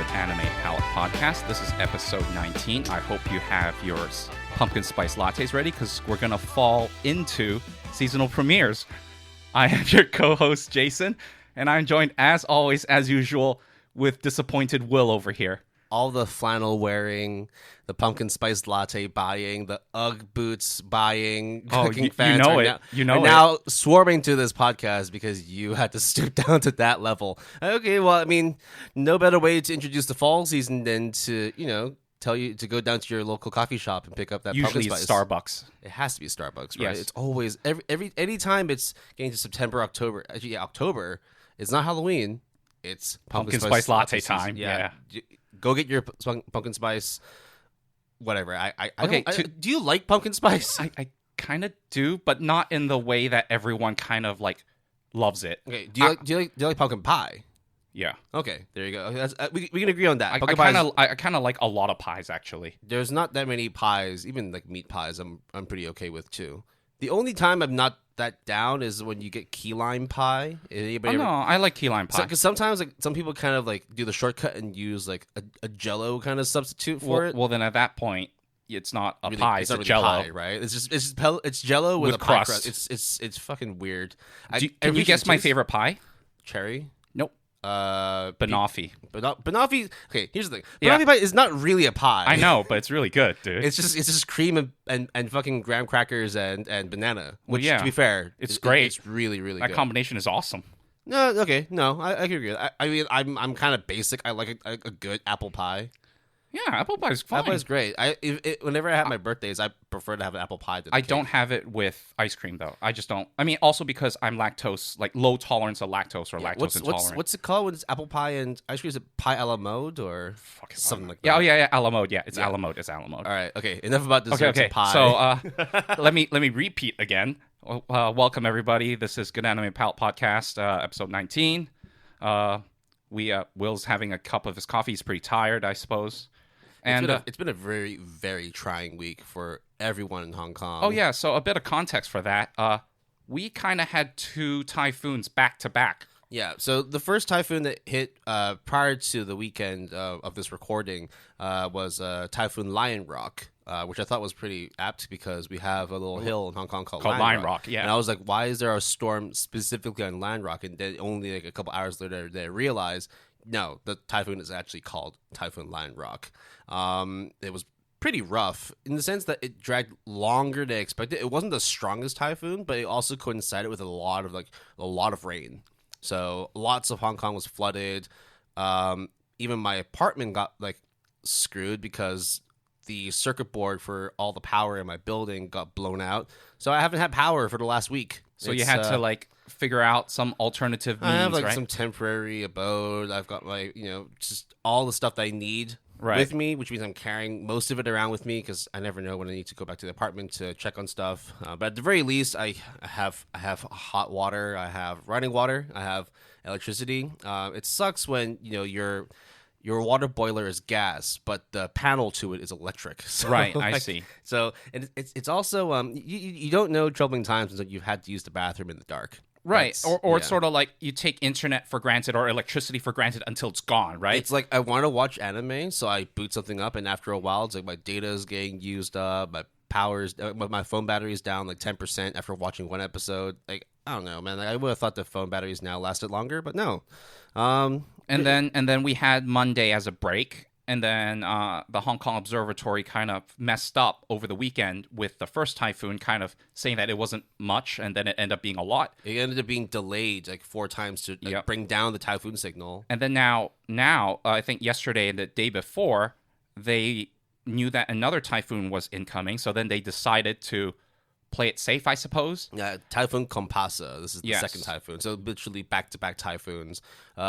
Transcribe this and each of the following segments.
Good Anime Palette Podcast. This is episode 19. I hope you have your pumpkin spice lattes ready because we're going to fall into seasonal premieres. I am your co-host, Jason, and I'm joined, as always, as usual, with disappointed Will over here. All the flannel wearing, the pumpkin spice latte buying, the UGG boots buying, cooking fans are now swarming to this podcast because you had to stoop down to that level. Okay, well, I mean, no better way to introduce the fall season than to, tell you to go down to your local coffee shop and pick up that Usually pumpkin spice. Starbucks. It has to be Starbucks, right? Yes. It's always anytime it's getting to September, October. Actually, yeah, October. It's not Halloween. It's pumpkin spice latte time. Yeah. Go get your pumpkin spice, whatever. Do you like pumpkin spice? I kind of do, but not in the way that everyone kind of like loves it. Okay. Do you like pumpkin pie? Yeah. Okay. There you go. That's, we can agree on that. I kind of like a lot of pies actually. There's not that many pies, even like meat pies. I'm pretty okay with too. The only time I'm not that down is when you get key lime pie. I like key lime pie. Because sometimes like some people kind of like do the shortcut and use like a Jello kind of substitute for it. Well, then at that point, it's not a really, pie. It's a Jello, pie, right? It's Jello with a crust. Pie crust. It's fucking weird. Can you guess my favorite pie? Cherry. Nope. Banoffee. Banoffee. Okay, here's the thing. Banoffee pie is not really a pie. I know, but it's really good, dude. It's just cream and fucking graham crackers and banana. Which, to be fair, it's great. It's really really that good. combination is awesome. No, okay, no, I can agree. I mean, I'm kind of basic. I like a good apple pie. Yeah, apple pie is fine. Apple pie is great. Whenever I have my birthdays, I prefer to have an apple pie. I don't have it with ice cream though. I just don't. I mean, also because I'm lactose, like low tolerance of lactose or lactose intolerant. What's it called when it's apple pie and ice cream? Is it pie a la mode or something like that? Yeah, yeah, a la mode. Yeah, it's a la mode. It's a la mode. All right, okay. Enough about desserts and pie. So let me repeat again. Welcome everybody. This is Good Anime Palette Podcast, episode 19. Will's having a cup of his coffee. He's pretty tired, I suppose. And it's been a very, very trying week for everyone in Hong Kong. Oh, yeah. So a bit of context for that. We kind of had two typhoons back to back. Yeah. So the first typhoon that hit prior to the weekend of this recording was Typhoon Lion Rock, which I thought was pretty apt because we have a little hill in Hong Kong called Lion Rock. Yeah. And I was like, why is there a storm specifically on Lion Rock? And then only like a couple hours later, they realized, no, the typhoon is actually called Typhoon Lion Rock. It was pretty rough in the sense that it dragged longer than expected. It wasn't the strongest typhoon, but it also coincided with a lot of rain. So lots of Hong Kong was flooded. Even my apartment got like screwed because the circuit board for all the power in my building got blown out. So I haven't had power for the last week. So you had to like figure out some alternative means, I have like right? some temporary abode. I've got my, just all the stuff that I need with me, which means I'm carrying most of it around with me because I never know when I need to go back to the apartment to check on stuff. But at the very least, I have hot water, I have running water, I have electricity. It sucks when your water boiler is gas, but the panel to it is electric. So, right, I see. So it's also you don't know troubling times until you've had to use the bathroom in the dark. Right, or it's sort of like you take internet for granted or electricity for granted until it's gone, right? It's like I want to watch anime, so I boot something up, and after a while, it's like my data is getting used up, my phone battery is down like 10% after watching one episode. Like I don't know, man. Like, I would have thought the phone batteries now lasted longer, but no. And then we had Monday as a break. And then the Hong Kong Observatory kind of messed up over the weekend with the first typhoon kind of saying that it wasn't much, and then it ended up being a lot. It ended up being delayed like 4 times to bring down the typhoon signal. And then now I think yesterday and the day before, they knew that another typhoon was incoming, so then they decided to play it safe, I suppose. Yeah, Typhoon Kompasa. This is the second typhoon. So literally back-to-back typhoons.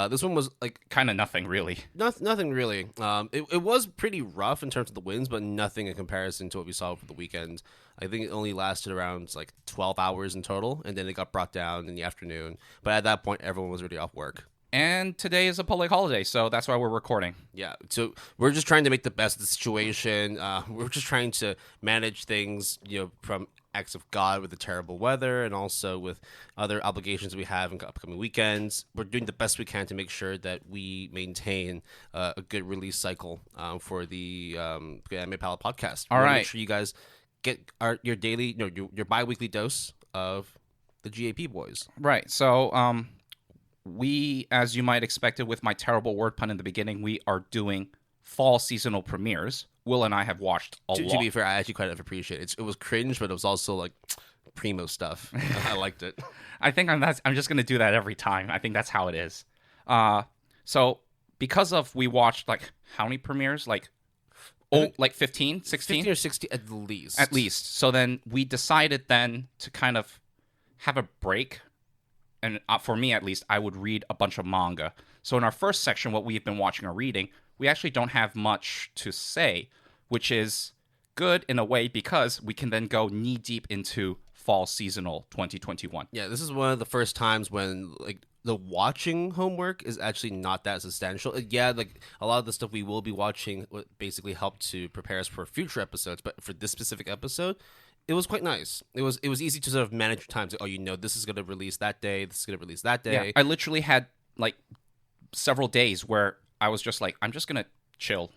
This one was like kind of nothing really. Nothing really. It was pretty rough in terms of the winds, but nothing in comparison to what we saw over the weekend. I think it only lasted around like 12 hours in total, and then it got brought down in the afternoon. But at that point, everyone was already off work. And today is a public holiday, so that's why we're recording. Yeah, so we're just trying to make the best of the situation. We're just trying to manage things, from acts of God with the terrible weather and also with other obligations we have in upcoming weekends. We're doing the best we can to make sure that we maintain a good release cycle for the Anime Palette podcast. All right. Make sure you guys get your daily, your bi-weekly dose of the GAP boys. Right. So we, as you might expect it with my terrible word pun in the beginning, we are doing fall seasonal premieres. Will and I have watched a lot. To be fair, I actually quite appreciate it. It was cringe, but it was also like primo stuff. I liked it. I think I'm just going to do that every time. I think that's how it is. So because of we watched like how many premieres? Like 15, 16? 15 or 16 at least. At least. So then we decided then to kind of have a break. And for me, at least, I would read a bunch of manga. So in our first section, what we've been watching or reading, we actually don't have much to say, which is good in a way because we can then go knee deep into fall seasonal 2021. Yeah, this is one of the first times when like the watching homework is actually not that substantial. Yeah, like a lot of the stuff we will be watching basically help to prepare us for future episodes, but for this specific episode, it was quite nice. It was easy to sort of manage your time. This is going to release that day. This is going to release that day. Yeah, I literally had like several days where I was just like, I'm just going to chill.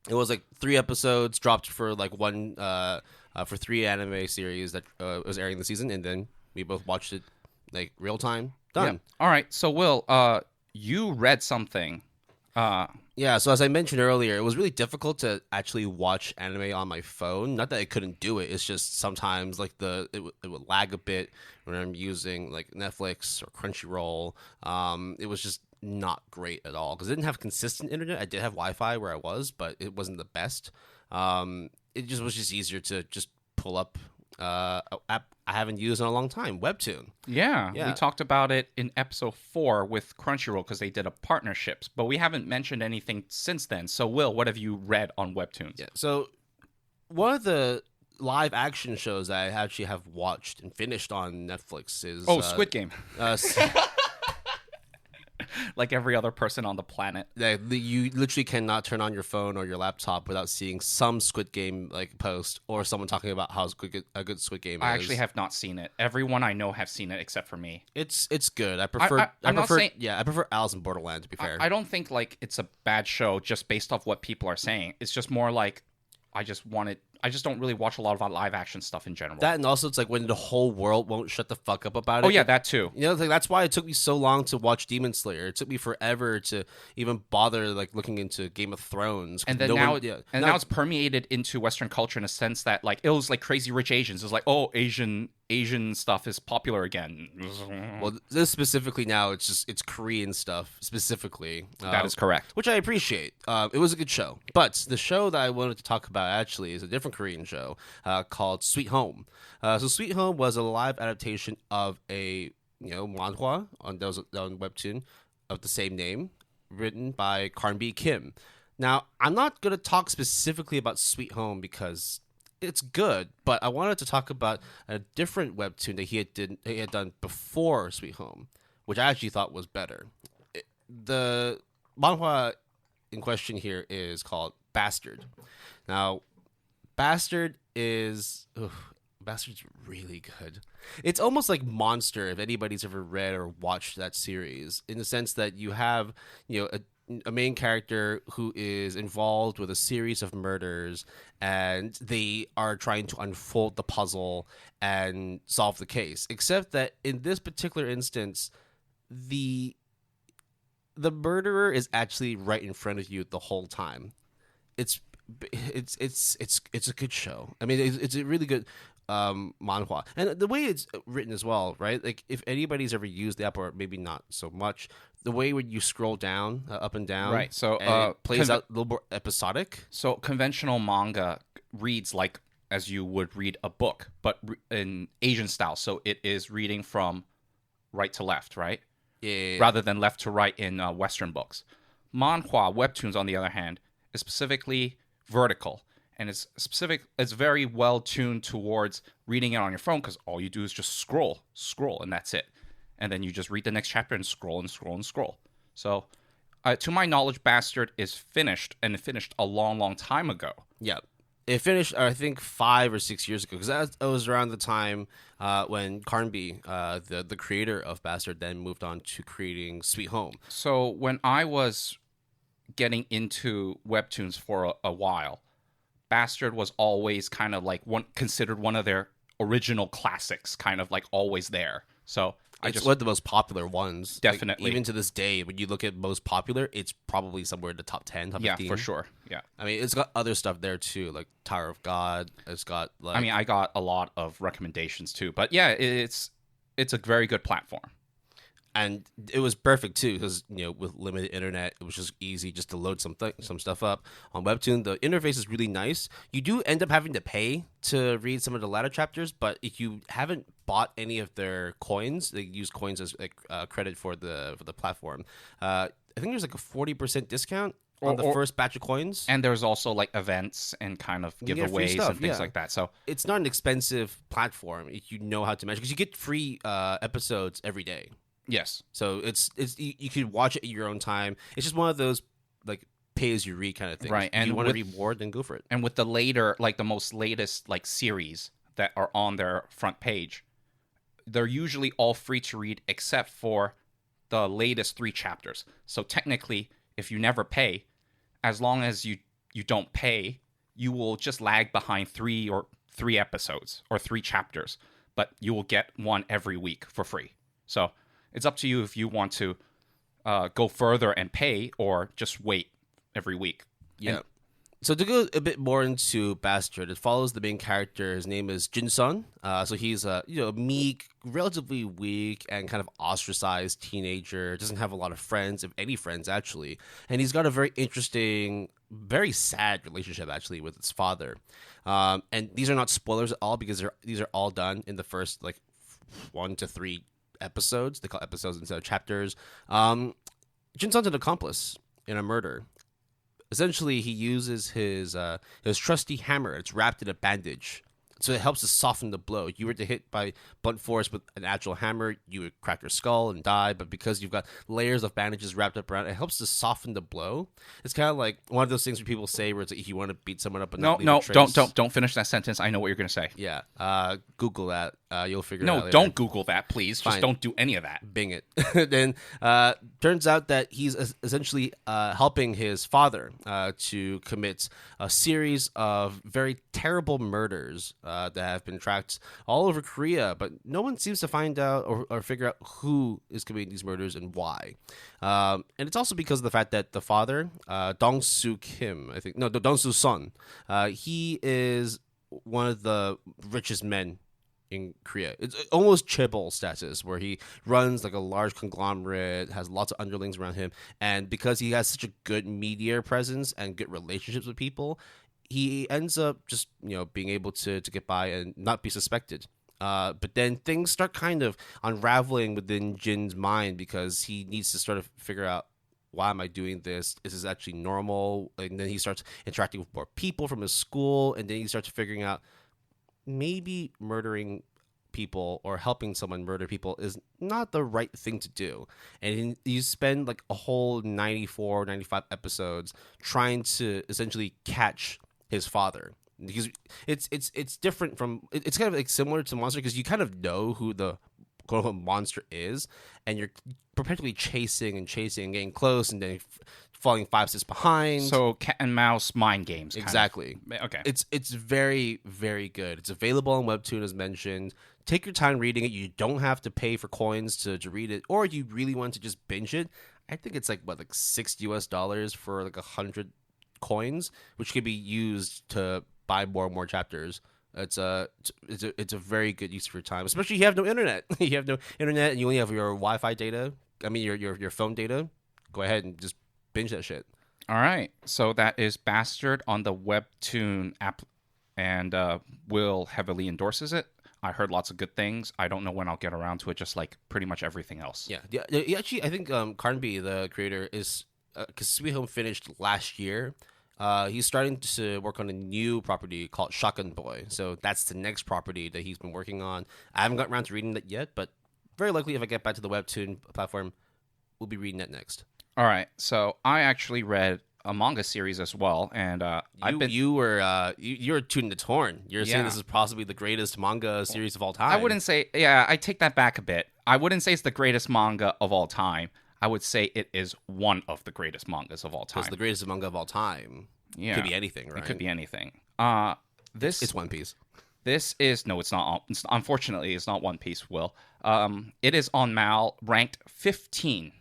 It was like 3 episodes dropped for like one for 3 anime series that was airing the season, and then we both watched it like real time. Done. Yep. All right. So Will, you read something. Yeah, so as I mentioned earlier, it was really difficult to actually watch anime on my phone. Not that I couldn't do it, it's just sometimes like it would lag a bit when I'm using like Netflix or Crunchyroll. It was just not great at all because I didn't have consistent internet. I did have Wi-Fi where I was, but it wasn't the best. It just was just easier to just pull up an app I haven't used in a long time, Webtoon. Yeah, we talked about it in episode 4 with Crunchyroll because they did a partnerships, but we haven't mentioned anything since then. So, Will, what have you read on Webtoons? Yeah, so one of the live action shows that I actually have watched and finished on Netflix is Squid Game. Like every other person on the planet. You literally cannot turn on your phone or your laptop without seeing some Squid Game like post or someone talking about how a good Squid Game is. I actually have not seen it. Everyone I know have seen it except for me. It's good. I prefer I prefer Alice in Borderland, to be fair. I don't think like it's a bad show just based off what people are saying. It's just more like I just don't really watch a lot of live action stuff in general. That, and also it's like when the whole world won't shut the fuck up about it. Oh yeah, that too. Like that's why it took me so long to watch Demon Slayer. It took me forever to even bother like looking into Game of Thrones. And then now it's permeated into Western culture in a sense that like it was like Crazy Rich Asians. It was like, oh, Asian stuff is popular again. Well, this specifically now, it's Korean stuff specifically. That is correct. Which I appreciate. It was a good show. But the show that I wanted to talk about actually is a different Korean show called Sweet Home. So Sweet Home was a live adaptation of a manhwa on Webtoon of the same name, written by Karnbi Kim. Now, I'm not going to talk specifically about Sweet Home because it's good, but I wanted to talk about a different webtoon that he had done before Sweet Home, which I actually thought was better. The manhwa in question here is called Bastard. Now, Bastard's really good. It's almost like Monster, if anybody's ever read or watched that series, in the sense that you have a main character who is involved with a series of murders, and they are trying to unfold the puzzle and solve the case. Except that in this particular instance, the murderer is actually right in front of you the whole time. It's a good show. I mean, it's a really good manhwa, and the way it's written as well, right? Like if anybody's ever used the app, or maybe not so much, the way when you scroll down, up and down, right? So it plays out a little more episodic. So conventional manga reads like as you would read a book, but in Asian style. So it is reading from right to left, right? Yeah. Rather than left to right in Western books. Manhwa, webtoons, on the other hand, is specifically vertical. And it's very well tuned towards reading it on your phone because all you do is just scroll, and that's it. And then you just read the next chapter and scroll and scroll and scroll. So, to my knowledge, Bastard is finished, and it finished a long, long time ago. Yeah. It finished, I think, 5 or 6 years ago, because that was around the time when Carnby, the creator of Bastard, then moved on to creating Sweet Home. So when I was getting into webtoons for a while, Bastard was always kind of like considered one of their original classics, kind of like always there. So It's one of the most popular ones. Definitely. Like, even to this day, when you look at most popular, it's probably somewhere in the top 10, top 15. Yeah, for sure. Yeah. I mean, it's got other stuff there too, like Tower of God. It's got like... I mean, I got a lot of recommendations too, but yeah, it's a very good platform. And it was perfect too, because with limited internet, it was just easy just to load some stuff up on Webtoon. The interface is really nice. You do end up having to pay to read some of the latter chapters, but if you haven't bought any of their coins, they use coins as like credit for the platform. I think there's like a 40% discount on the first batch of coins. And there's also like events and kind of giveaways and things like that. So it's not an expensive platform if you know how to manage, because you get free episodes every day. Yes. So it's you can watch it at your own time. It's just one of those like pay as you read kind of things. Right. And if you want to read more, then go for it. And with the later, like the most latest like series that are on their front page, they're usually all free to read except for the latest 3 chapters. So technically, if you never pay, as long as you don't pay, you will just lag behind 3 episodes or 3 chapters, but you will get one every week for free. So it's up to you if you want to go further and pay or just wait every week. Yeah. So to go a bit more into Bastard, it follows the main character. His name is Jin-sun. So he's a meek, relatively weak, and kind of ostracized teenager. Doesn't have a lot of friends, if any friends actually. And he's got a very interesting, very sad relationship actually with his father. And these are not spoilers at all, because these are all done in the first like 1 to 3 episodes. They call episodes instead of chapters. Jin-sun's an accomplice in a murder. Essentially, he uses his trusty hammer. It's wrapped in a bandage, so it helps to soften the blow. If you were to hit by blunt force with an actual hammer, you would crack your skull and die. But because you've got layers of bandages wrapped up around, it helps to soften the blow. It's kind of like one of those things where people say where it's like, if you want to beat someone up, but not leave a trace. Don't finish that sentence. I know what you're going to say. Yeah, Google that. You'll figure it out later. No, don't Google that, please. Fine. Just don't do any of that. Bing it. Then turns out that he's essentially helping his father to commit a series of very terrible murders that have been tracked all over Korea, but no one seems to find out or figure out who is committing these murders and why. And it's also because of the fact that the father, Dong-soo Kim, Dong-soo Son, he is one of the richest men in Korea. It's almost chaebol status, where he runs like a large conglomerate, has lots of underlings around him, and because he has such a good media presence and good relationships with people, he ends up just being able to get by and not be suspected. But then things start kind of unraveling within Jin's mind, because he needs to sort of figure out, why am I doing this? Is this actually normal? And then he starts interacting with more people from his school, and then he starts figuring out maybe murdering people or helping someone murder people is not the right thing to do. And you spend like a whole 94, 95 episodes trying to essentially catch his father. Because it's different from, it's kind of like similar to Monster, because you kind of know who the quote-unquote monster is, and you're perpetually chasing and getting close, and then falling 5 steps behind. So cat and mouse mind games. Exactly. Okay. It's very, very good. It's available on Webtoon, as mentioned. Take your time reading it. You don't have to pay for coins to read it, or you really want to just binge it. I think it's like $6 for like 100 coins, which could be used to buy more and more chapters. It's a very good use of your time, especially if you have no internet. You have no internet and you only have your Wi-Fi data. I mean your phone data. Go ahead and just binge that shit. All right. So that is Bastard on the Webtoon app, and Will heavily endorses it. I heard lots of good things. I don't know when I'll get around to it, just like pretty much everything else. Yeah. Actually, I think Carnby, the creator, is because Sweet Home finished last year. He's starting to work on a new property called Shotgun Boy. So that's the next property that he's been working on. I haven't gotten around to reading that yet, but very likely if I get back to the Webtoon platform, we'll be reading that next. All right. So I actually read a manga series as well, and You were tooting the horn. You're saying Yeah. this is possibly the greatest manga series of all time. I wouldn't say. Yeah, I take that back a bit. I wouldn't say it's the greatest manga of all time. I would say it is one of the greatest mangas of all time. It's the greatest manga of all time. Yeah, Could be anything, right? It could be anything. This It's One Piece. This is no, it's not. Unfortunately, it's not One Piece. Will it is on Mal ranked 15.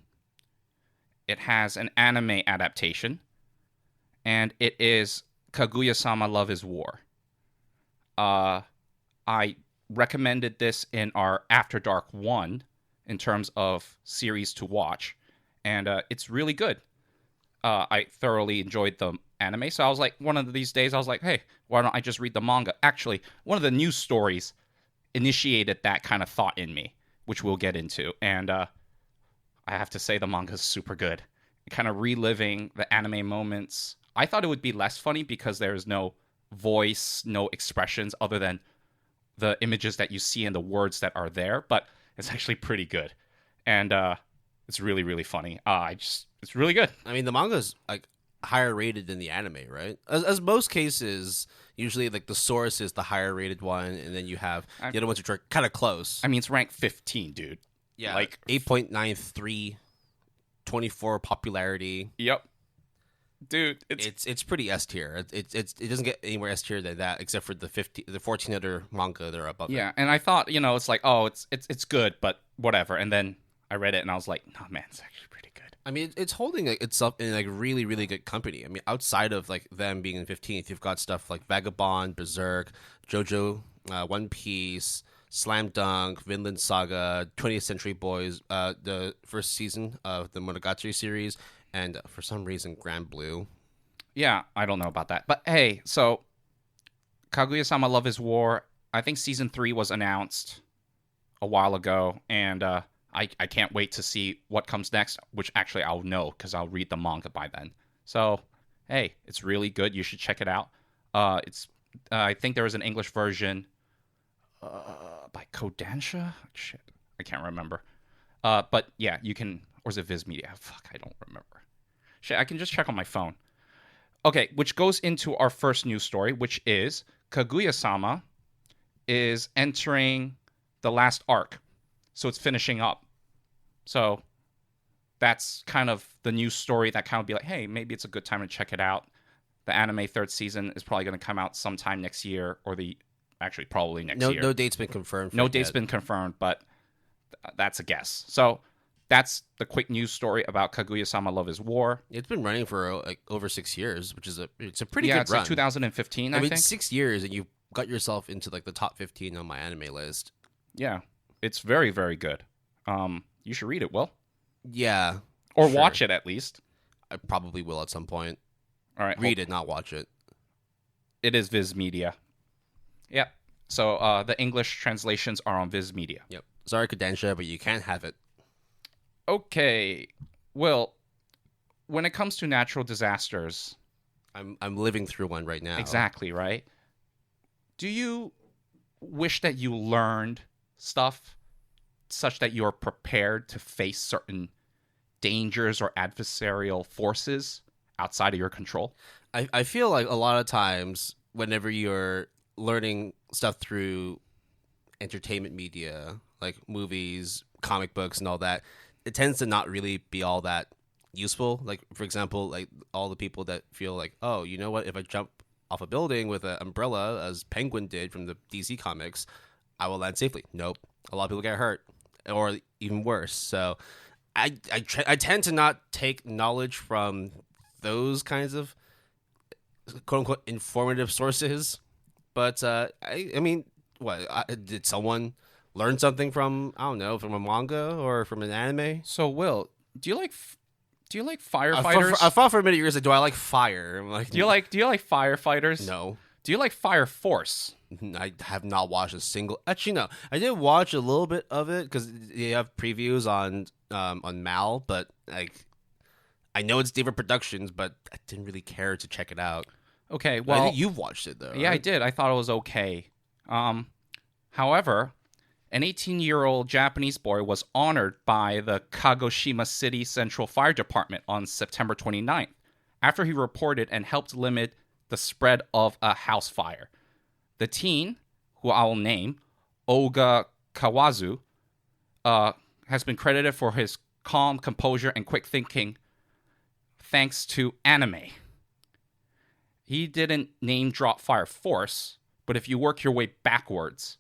It has an anime adaptation, and it is Kaguya-sama: Love is War. I recommended this in our After Dark 1 in terms of series to watch, and it's really good. I thoroughly enjoyed the anime, so I was like, one of these days, I was like, hey, why don't I just read the manga? Actually, one of the news stories initiated that kind of thought in me, which we'll get into, and I have to say the manga is super good. Kind of reliving the anime moments. I thought it would be less funny because there's no voice, no expressions other than the images that you see and the words that are there, but it's actually pretty good. And it's really, really funny. It's really good. I mean, the manga's like higher rated than the anime, right? As most cases, usually like the source is the higher rated one, and then you have the other ones which are kind of close. I mean, it's ranked 15, dude. Yeah, like 8.93, 24 popularity. Yep, dude. It's pretty S tier. It doesn't get anywhere S tier than that, except for the 14 other manga that are above it. Yeah, and I thought, it's like, oh, it's good, but whatever. And then I read it and I was like, no, man, it's actually pretty good. I mean, it's holding itself in like really, really good company. I mean, outside of like them being in 15th, you've got stuff like Vagabond, Berserk, JoJo, One Piece, Slam Dunk, Vinland Saga, 20th Century Boys, the first season of the Monogatari series, and for some reason, Grand Blue. Yeah, I don't know about that. But hey, so Kaguya-sama: Love is War, I think season 3 was announced a while ago, and I can't wait to see what comes next, which actually I'll know because I'll read the manga by then. So, hey, it's really good. You should check it out. I think there was an English version by Kodansha? Shit, I can't remember. But yeah, you can, or is it Viz Media? Fuck, I don't remember. Shit, I can just check on my phone. Okay, which goes into our first news story, which is Kaguya-sama is entering the last arc. So it's finishing up. So that's kind of the news story that kind of be like, hey, maybe it's a good time to check it out. The anime third season is probably going to come out sometime next year, or actually probably next year. No date's been confirmed. No date's been confirmed, but that's a guess. So that's the quick news story about Kaguya-sama: Love is War. It's been running for like over 6 years, which is it's a pretty good it's run. Like 2015, I think. 6 years, and you got yourself into like the top 15 on my anime list. Yeah, it's very, very good. You should read it, Will. Yeah. Or watch it, at least. I probably will at some point. All right. Read it, not watch it. It is Viz Media. Yep. So the English translations are on Viz Media. Yep. Sorry, Kodansha, but you can't have it. Okay. Will, when it comes to natural disasters... I'm living through one right now. Exactly, right? Do you wish that you learned stuff such that you're prepared to face certain dangers or adversarial forces outside of your control? I feel like a lot of times whenever you're learning stuff through entertainment media, like movies, comic books, and all that, it tends to not really be all that useful. Like, for example, like all the people that feel like, oh, you know what, if I jump off a building with an umbrella, as Penguin did from the DC comics, I will land safely. Nope. A lot of people get hurt, or even worse. So I tend to not take knowledge from those kinds of quote-unquote informative sources. But I mean, did someone learn something from, I don't know, from a manga or from an anime? So, Will, do you like firefighters? I thought for a minute you were saying, do I like fire? I'm like, do you like firefighters? No. Do you like Fire Force? I have not watched a single. Actually, no. I did watch a little bit of it because they have previews on Mal, but like, I know it's David Productions, but I didn't really care to check it out. Okay, well, I think you've watched it though. Yeah, right? I did. I thought it was okay. However, an 18-year-old Japanese boy was honored by the Kagoshima City Central Fire Department on September 29th after he reported and helped limit the spread of a house fire. The teen, who I will name, Olga Kawazu, has been credited for his calm composure and quick thinking thanks to anime. He didn't name drop Fire Force, but if you work your way backwards,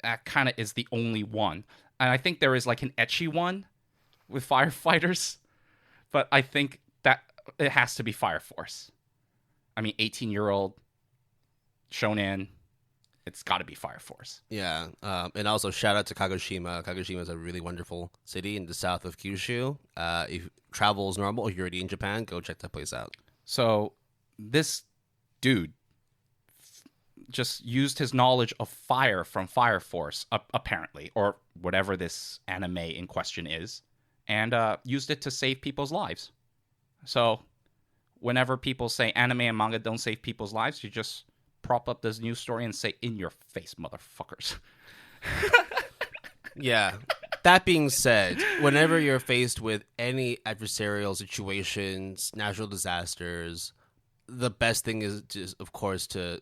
that kind of is the only one. And I think there is like an ecchi one with firefighters, but I think that it has to be Fire Force. I mean, 18-year-old shonen, it's got to be Fire Force. Yeah, and also shout out to Kagoshima. Kagoshima is a really wonderful city in the south of Kyushu. If travel is normal, if you're already in Japan, go check that place out. So this dude just used his knowledge of fire from Fire Force, apparently, or whatever this anime in question is, and used it to save people's lives. So whenever people say anime and manga don't save people's lives, you just prop up this news story and say, in your face, motherfuckers. Yeah. That being said, whenever you're faced with any adversarial situations, natural disasters, the best thing is just, of course, to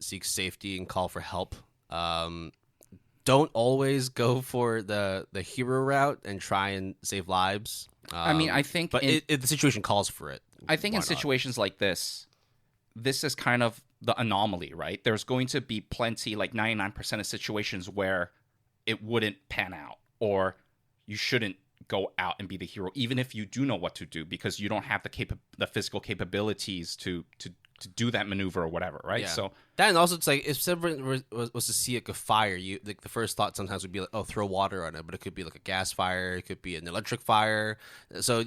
seek safety and call for help. Don't always go for the hero route and try and save lives. I mean, I think, but if the situation calls for it, I think in situations like this is kind of the anomaly, right? There's going to be plenty, like 99% of situations where it wouldn't pan out, or you shouldn't go out and be the hero, even if you do know what to do, because you don't have the physical capabilities to do that maneuver or whatever, right? Yeah. So that, and also it's like if someone was to see like a fire, you like the first thought sometimes would be like, oh, throw water on it, but it could be like a gas fire, it could be an electric fire. So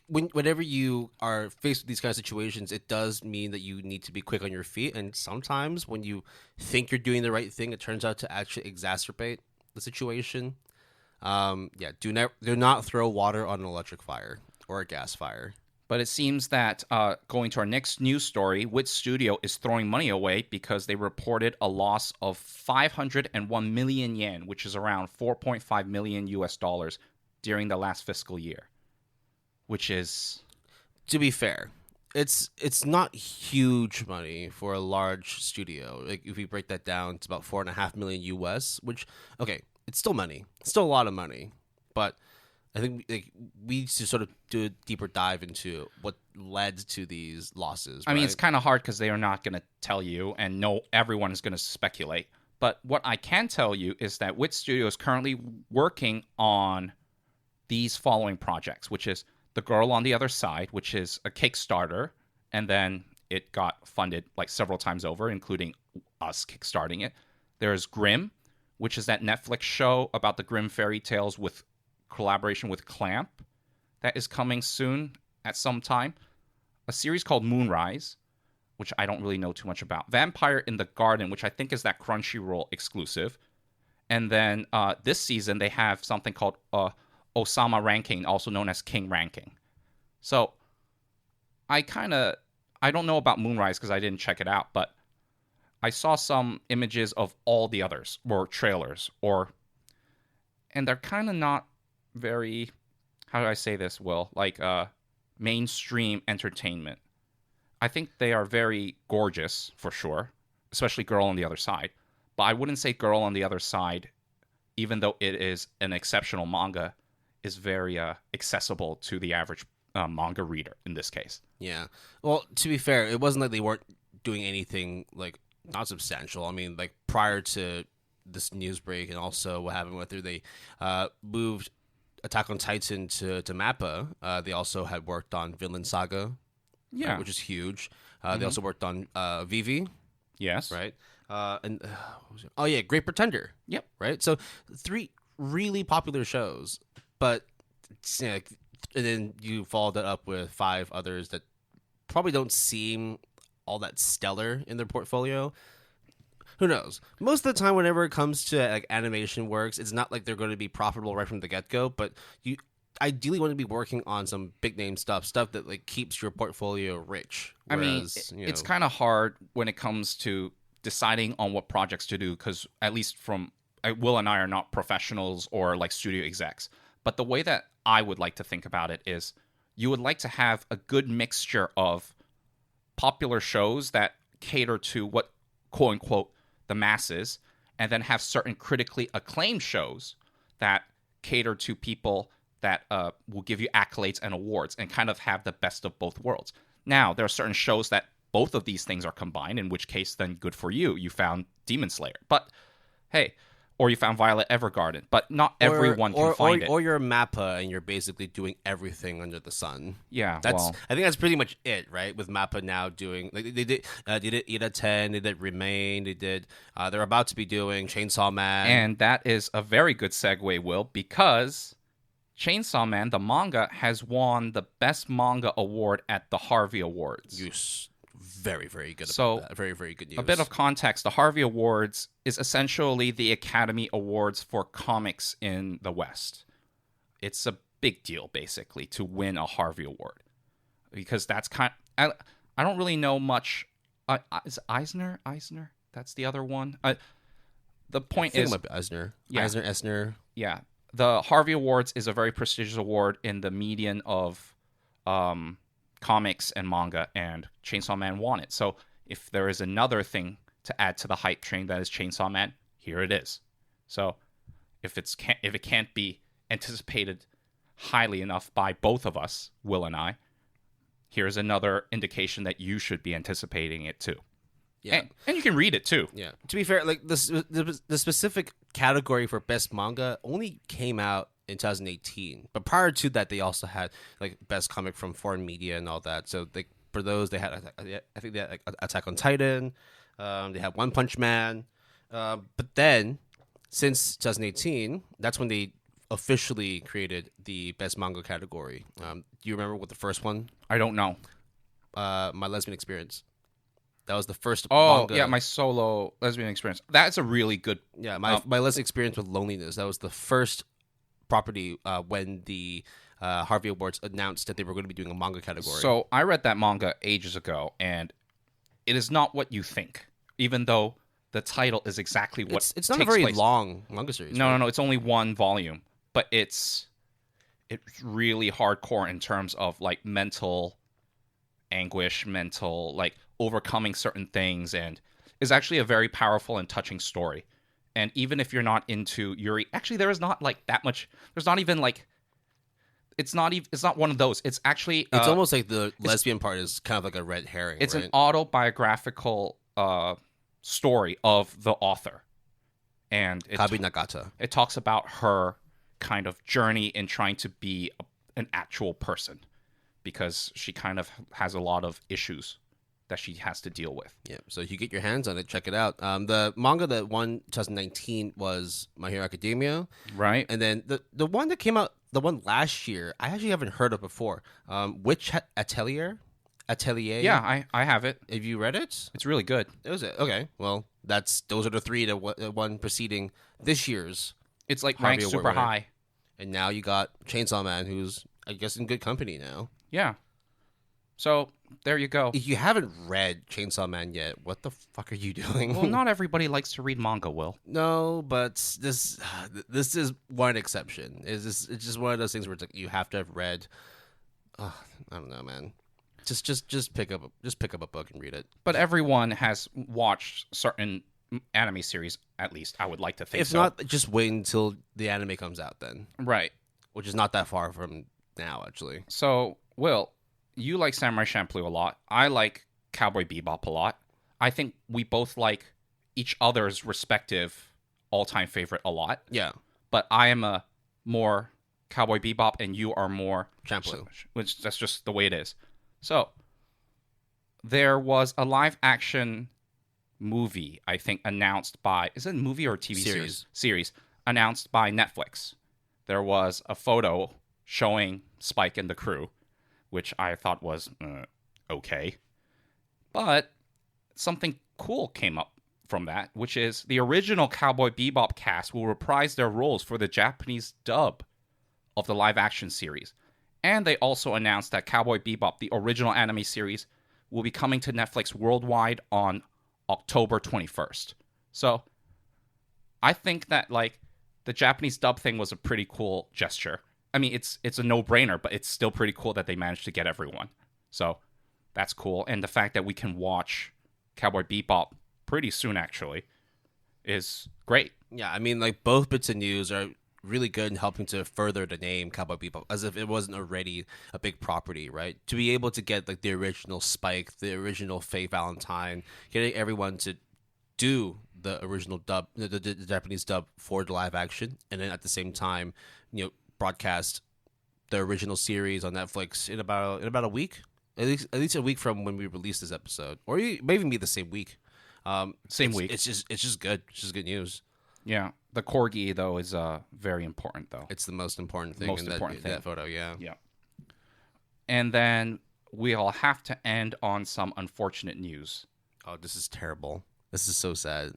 whenever you are faced with these kind of situations, it does mean that you need to be quick on your feet, and sometimes when you think you're doing the right thing, it turns out to actually exacerbate the situation. Do not throw water on an electric fire or a gas fire. But it seems that going to our next news story, Wit Studio is throwing money away because they reported a loss of 501 million yen, which is around 4.5 million US dollars during the last fiscal year, which is, to be fair, it's not huge money for a large studio. Like if we break that down, it's about 4.5 million US, which, okay, it's still money. It's still a lot of money, but I think we need to sort of do a deeper dive into what led to these losses. I mean, it's kind of hard because they are not going to tell you, and no, everyone is going to speculate. But what I can tell you is that Wit Studio is currently working on these following projects, which is The Girl on the Other Side, which is a Kickstarter, and then it got funded like several times over, including us kickstarting it. There's Grimm, which is that Netflix show about the Grimm fairy tales with collaboration with Clamp that is coming soon at some time. A series called Moonrise, which I don't really know too much about. Vampire in the Garden, which I think is that Crunchyroll exclusive. And then this season they have something called Osama Ranking, also known as King Ranking. So I don't know about Moonrise because I didn't check it out, but I saw some images of all the others, or trailers, and they're kind of not very, how do I say this, Will? Like mainstream entertainment. I think they are very gorgeous, for sure, especially Girl on the Other Side. But I wouldn't say Girl on the Other Side, even though it is an exceptional manga, is very accessible to the average manga reader in this case. Yeah. Well, to be fair, it wasn't like they weren't doing anything like not substantial. I mean, like prior to this news break and also what happened with her, they moved Attack on Titan to Mappa. They also had worked on Vinland Saga, yeah, which is huge. They also worked on Vivi, yes, right? And Great Pretender, yep, right. So 3 really popular shows, but and then you follow that up with 5 others that probably don't seem all that stellar in their portfolio. Who knows? Most of the time, whenever it comes to like animation works, it's not like they're going to be profitable right from the get-go, but you ideally want to be working on some big name stuff that like keeps your portfolio rich. Whereas, it's kind of hard when it comes to deciding on what projects to do, because at least from Will and I are not professionals or like studio execs, but the way that I would like to think about it is you would like to have a good mixture of popular shows that cater to what, quote unquote, the masses, and then have certain critically acclaimed shows that cater to people that will give you accolades and awards, and kind of have the best of both worlds. Now, there are certain shows that both of these things are combined, in which case, then good for you. You found Demon Slayer. But, hey, or you found Violet Evergarden. But not everyone can find it. Or you're a Mappa and you're basically doing everything under the sun. Yeah, I think that's pretty much it, right? With Mappa now doing, like, they did Ida 10, they did Remain, they're about to be doing Chainsaw Man. And that is a very good segue, Will, because Chainsaw Man, the manga, has won the Best Manga Award at the Harvey Awards. Yes. Very, very good. So, about that. Very, very good news. A bit of context: the Harvey Awards is essentially the Academy Awards for comics in the West. It's a big deal, basically, to win a Harvey Award, because that's I don't really know much. Is Eisner? That's the other one. The point is, Eisner. Yeah. Eisner. Yeah, the Harvey Awards is a very prestigious award in the median of comics and manga, and Chainsaw Man won it. So if there is another thing to add to the hype train that is Chainsaw Man, here it is. So if it can't be anticipated highly enough by both of us, Will and I, here's another indication that you should be anticipating it too. Yeah, and you can read it too. Yeah. To be fair, like the specific category for best manga only came out in 2018, but prior to that, they also had like best comic from foreign media and all that. So like for those, they had, I think they had like Attack on Titan, they had One Punch Man, but then since 2018, that's when they officially created the best manga category. Do you remember what the first one? I don't know. My Lesbian Experience. That was the first. Oh, manga. yeah, my solo lesbian experience. That's a really good. Yeah, my lesbian experience with loneliness. That was the first property when the Harvey Awards announced that they were going to be doing a manga category. So I read that manga ages ago, and it is not what you think. Even though the title is exactly what it's not a very long manga series. No, no, it's only one volume, but it's really hardcore in terms of like mental anguish, mental like overcoming certain things, and is actually a very powerful and touching story. And even if you're not into Yuri, actually there is not like that much. There's not even like it's not one of those. It's actually it's almost like the lesbian part is kind of like a red herring. It's right? an autobiographical story of the author, and Kabi Nagata. It talks about her kind of journey in trying to be an actual person, because she kind of has a lot of issues that she has to deal with. Yeah, so if you get your hands on it, check it out. The manga that won 2019 was My Hero Academia. Right. And then the one that came out, the one last year, I actually haven't heard of before. Witch Atelier? Yeah, I have it. Have you read it? It's really good. Is it? Okay, well, those are the three that won preceding this year's. It's like Harvey ranked Award super winner. high. And now you got Chainsaw Man, who's, I guess, in good company now. Yeah. So there you go. If you haven't read Chainsaw Man yet, what the fuck are you doing? Well, not everybody likes to read manga, Will. No, but this is one exception. It's just one of those things where it's like you have to have read. I don't know, man. Just pick up a book and read it. But everyone has watched certain anime series, at least I would like to think. If not, just wait until the anime comes out then. Right. Which is not that far from now, actually. So, Will, you like Samurai Champloo a lot. I like Cowboy Bebop a lot. I think we both like each other's respective all-time favorite a lot. Yeah. But I am a more Cowboy Bebop, and you are more Champloo. Which that's just the way it is. So, there was a live-action movie, I think, announced by... Is it a movie or a TV series? Series. Announced by Netflix. There was a photo showing Spike and the crew, which I thought was okay. But something cool came up from that, which is the original Cowboy Bebop cast will reprise their roles for the Japanese dub of the live-action series. And they also announced that Cowboy Bebop, the original anime series, will be coming to Netflix worldwide on October 21st. So, I think that, like, the Japanese dub thing was a pretty cool gesture. I mean, it's a no-brainer, but it's still pretty cool that they managed to get everyone. So that's cool. And the fact that we can watch Cowboy Bebop pretty soon, actually, is great. Yeah, I mean, like, both bits of news are really good in helping to further the name Cowboy Bebop, as if it wasn't already a big property, right? To be able to get, like, the original Spike, the original Faye Valentine, getting everyone to do the original dub, the Japanese dub for the live action, and then at the same time, broadcast the original series on Netflix in about a week, at least a week from when we release this episode, or maybe be the same week. Same week. It's just good. It's just good news. Yeah, the corgi though is very important though. It's the most important thing in that photo. Yeah. Yeah. And then we'll have to end on some unfortunate news. Oh, this is terrible. This is so sad.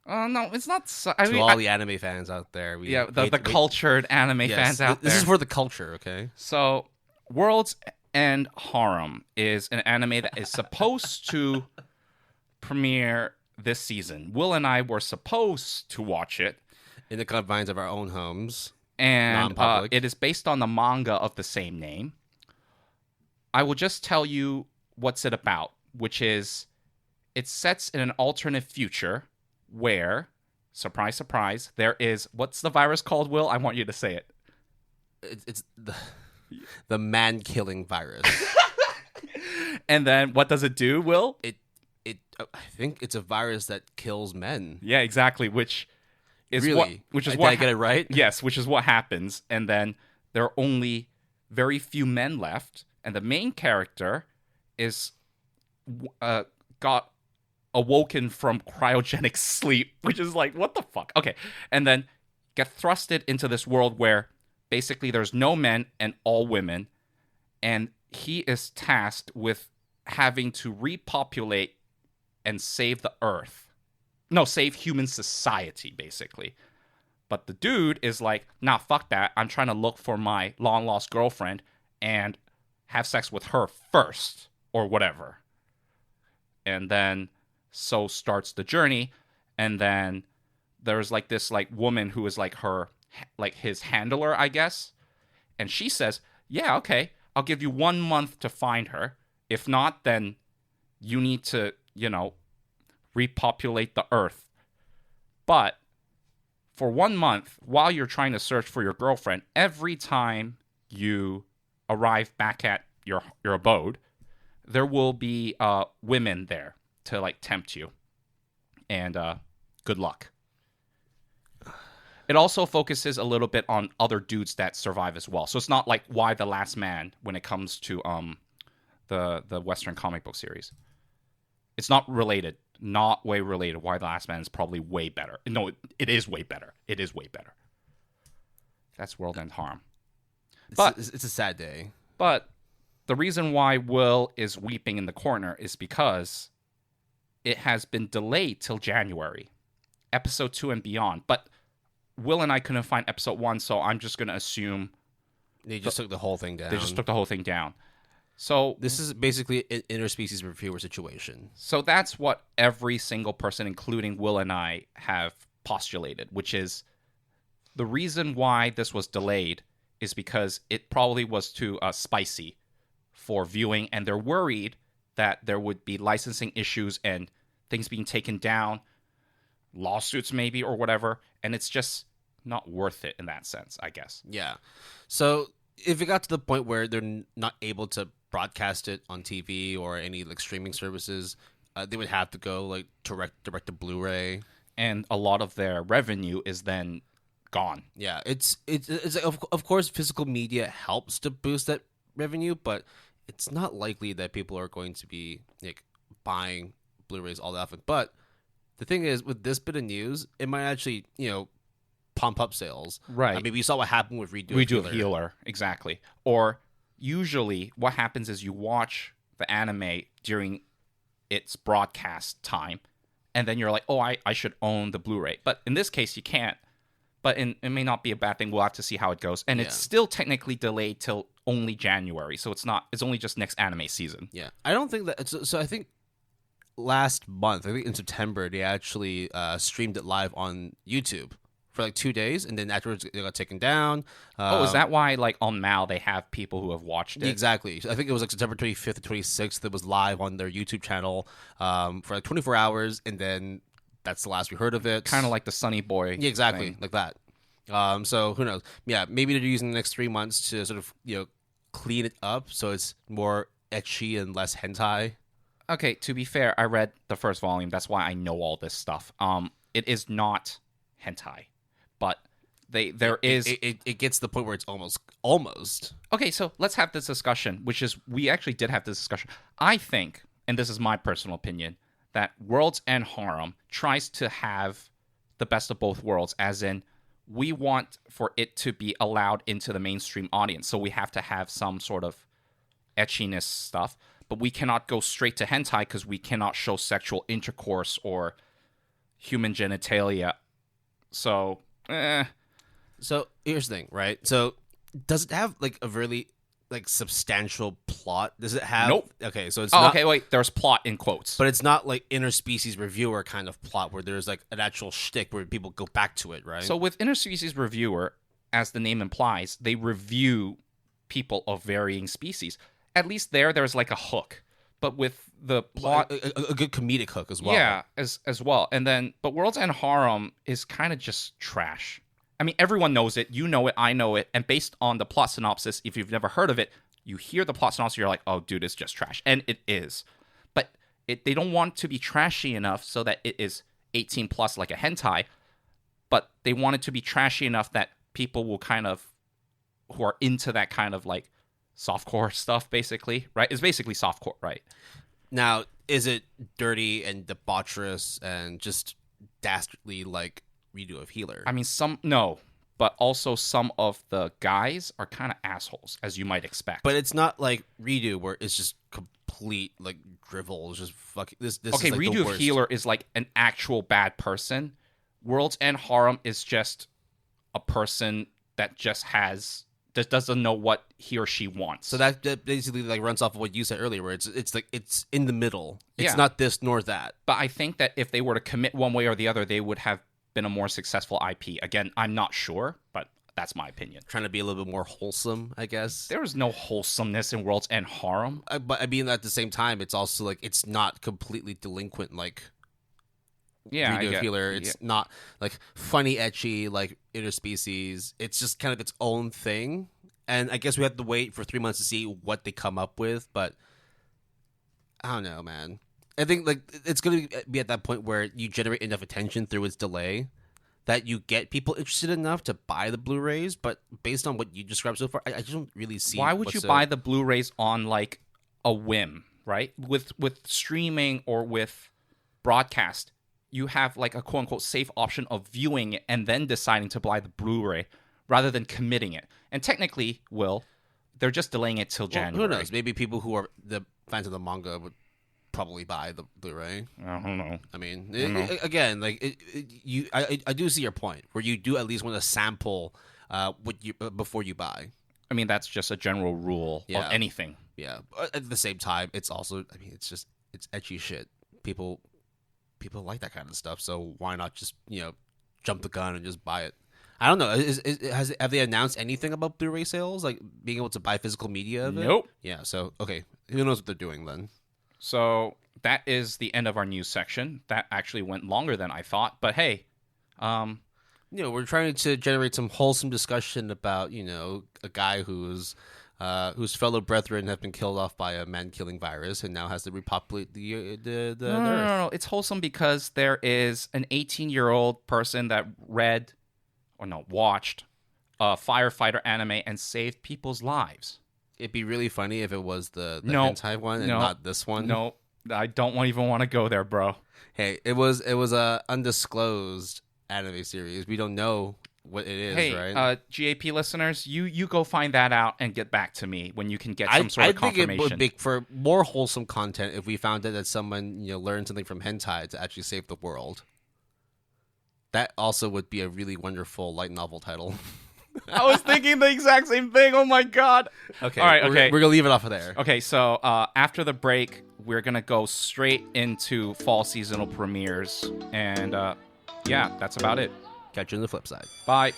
No, it's not. To all the anime fans out there, the cultured anime fans out there. This is for the culture, okay? So, World's End Harem is an anime that is supposed to premiere this season. Will and I were supposed to watch it in the confines of our own homes, and it is based on the manga of the same name. I will just tell you what's it about, which is it sets in an alternate future where, surprise, surprise, there is, what's the virus called, Will? I want you to say it. It's the man-killing virus. And then what does it do, Will? I think it's a virus that kills men. Yeah, exactly, which is really? Did I get it right? Yes, which is what happens. And then there are only very few men left, and the main character is got awoken from cryogenic sleep, which is like, what the fuck? Okay. And then get thrusted into this world where basically there's no men and all women, and he is tasked with having to repopulate and save the earth. No, save human society, basically. But the dude is like, nah, fuck that. I'm trying to look for my long-lost girlfriend and have sex with her first, or whatever. And then so starts the journey, and then there's like this like woman who is like his handler, I guess, and she says, yeah, okay, I'll give you 1 month to find her. If not, then you need to, repopulate the earth. But for 1 month, while you're trying to search for your girlfriend, every time you arrive back at your abode, there will be women there to like tempt you, and good luck. It also focuses a little bit on other dudes that survive as well, so it's not like Y the Last Man when it comes to the Western comic book series. It's not related, not way related. Y the Last Man is probably way better. No, it is way better. It is way better. That's World End Harm. But it's a sad day. But the reason why Will is weeping in the corner is because it has been delayed till January, episode 2 and beyond. But Will and I couldn't find episode 1, so I'm just going to assume they just took the whole thing down. They just took the whole thing down. So this is basically an interspecies reviewer situation. So that's what every single person, including Will and I, have postulated, which is the reason why this was delayed is because it probably was too spicy for viewing, and they're worried that there would be licensing issues and things being taken down, lawsuits maybe or whatever, and it's just not worth it in that sense, I guess. Yeah. So if it got to the point where they're not able to broadcast it on TV or any like streaming services, they would have to go like direct to Blu-ray, and a lot of their revenue is then gone. Yeah, it's of course physical media helps to boost that revenue, but it's not likely that people are going to be like buying Blu-rays all that often. But the thing is, with this bit of news, it might actually pump up sales. Right. I mean, we saw what happened with Redo of Healer. Exactly. Or usually what happens is you watch the anime during its broadcast time, and then you're like, oh, I should own the Blu-ray. But in this case, you can't. But it may not be a bad thing. We'll have to see how it goes. And it's still technically delayed till only January. So it's only just next anime season. Yeah. I don't think that... So I think last month, I think in September, they actually streamed it live on YouTube for like 2 days, and then afterwards it got taken down. Is that why like on Mal they have people who have watched it? Exactly. I think it was like September 25th to 26th. It was live on their YouTube channel for like 24 hours, and then that's the last we heard of it. Kind of like the Sunny Boy. Yeah, exactly, thing. like that. So who knows? Yeah, maybe they're using the next 3 months to sort of clean it up so it's more ecchi and less hentai. Okay, to be fair, I read the first volume. That's why I know all this stuff. It is not hentai, but it gets to the point where it's almost. Okay, so let's have this discussion, which is we actually did have this discussion. I think, and this is my personal opinion, that World's End Harem tries to have the best of both worlds, as in we want for it to be allowed into the mainstream audience, so we have to have some sort of etchiness stuff, but we cannot go straight to hentai because we cannot show sexual intercourse or human genitalia. So, So here's the thing, right? So does it have like a really like substantial plot? Does it have? Nope. Okay, so it's oh, not. okay, wait. There's plot in quotes, But it's not like interspecies reviewer kind of plot where there's like an actual shtick where people go back to it, right? So with interspecies reviewer, as the name implies, they review people of varying species. At least there's like a hook. But with the plot, a good comedic hook as well. Yeah, as well. And then, but World's End Harem is kind of just trash. I mean, everyone knows it. You know it. I know it. And based on the plot synopsis, if you've never heard of it, you hear the plot synopsis, you're like, oh, dude, it's just trash. And it is. But they don't want to be trashy enough so that it is 18 plus like a hentai. But they want it to be trashy enough that people will who are into that kind of like softcore stuff, basically, right? It's basically softcore, right? Now, is it dirty and debaucherous and just dastardly like Redo of Healer? I mean, no, but also some of the guys are kind of assholes, as you might expect. But it's not like Redo where it's just complete like drivel. It's just fucking this. Okay, is like Redo of Healer is like an actual bad person. World's End Harem is just a person that just doesn't know what he or she wants. So that basically like runs off of what you said earlier, where it's like it's in the middle. It's Yeah. not this nor that. But I think that if they were to commit one way or the other, they would have been a more successful IP. Again, I'm not sure, but that's my opinion. Trying to be a little bit more wholesome, I guess. There is no wholesomeness in World's End Harem. But I mean, at the same time, it's also like it's not completely delinquent like Redo of Healer. It's not like funny, etchy, like interspecies. It's just kind of its own thing. And I guess we have to wait for 3 months to see what they come up with. But I don't know, man. I think like it's going to be at that point where you generate enough attention through its delay that you get people interested enough to buy the Blu-rays. But based on what you described so far, I just don't really see. Why would you buy the Blu-rays on like a whim, right? With streaming or with broadcast, you have like a quote-unquote safe option of viewing it and then deciding to buy the Blu-ray rather than committing it. And technically, they're just delaying it till January. Who knows? Maybe people who are the fans of the manga would probably buy the Blu-ray. I don't know. I mean, again, like I do see your point where you do at least want to sample what you before you buy. I mean, that's just a general rule of anything. Yeah. But at the same time, it's also, I mean, it's etchy shit. People like that kind of stuff, so why not just jump the gun and just buy it? I don't know. Have they announced anything about Blu-ray sales, like being able to buy physical media of it? Nope. Yeah. So okay, who knows what they're doing then? So that is the end of our news section. That actually went longer than I thought, but hey, we're trying to generate some wholesome discussion about a guy whose fellow brethren have been killed off by a man-killing virus and now has to repopulate the Earth. No. It's wholesome because there is an 18-year-old person that watched a firefighter anime and saved people's lives. It'd be really funny if it was the hentai one and not this one. No, I don't even want to go there, bro. Hey, it was a undisclosed anime series. We don't know what it is, right? GAP listeners, you go find that out and get back to me when you can get some sort of confirmation. I think it would be for more wholesome content if we found out that someone learned something from hentai to actually save the world. That also would be a really wonderful light novel title. I was thinking the exact same thing. Oh my god. Okay. All right. Okay. We're gonna leave it off of there. Okay. So after the break, we're gonna go straight into fall seasonal premieres, and that's about it. Catch you on the flip side. Bye.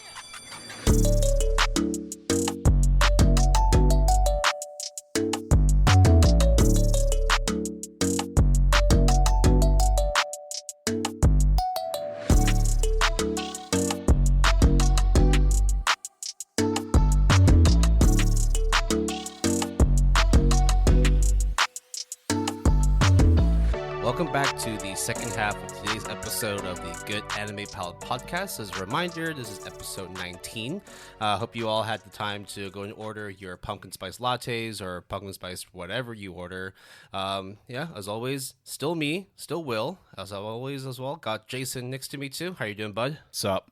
Welcome back to the second half of today's episode of the Good Anime Palette Podcast. As a reminder, this is episode 19. Hope you all had the time to go and order your pumpkin spice lattes or pumpkin spice whatever you order. As always, still me, still Will, as always as well. Got Jason next to me too. How you doing, bud? Sup?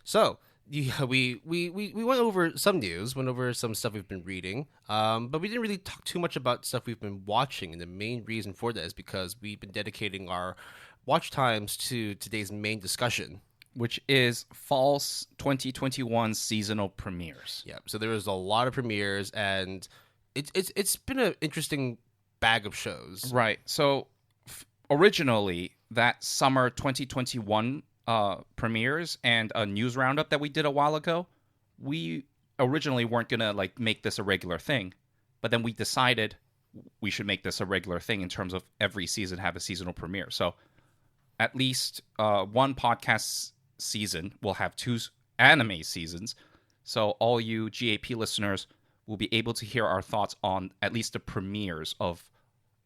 So, we went over some news, went over some stuff we've been reading, but we didn't really talk too much about stuff we've been watching. And the main reason for that is because we've been dedicating our watch times to today's main discussion, which is Fall's 2021 seasonal premieres. Yeah, so there was a lot of premieres, and it's been an interesting bag of shows. Right. So originally, that summer 2021 premieres and a news roundup that we did a while ago, we originally weren't gonna make this a regular thing, but then we decided we should make this a regular thing in terms of every season have a seasonal premiere. So at least one podcast season will have 2 anime seasons, so all you GAP listeners will be able to hear our thoughts on at least the premieres of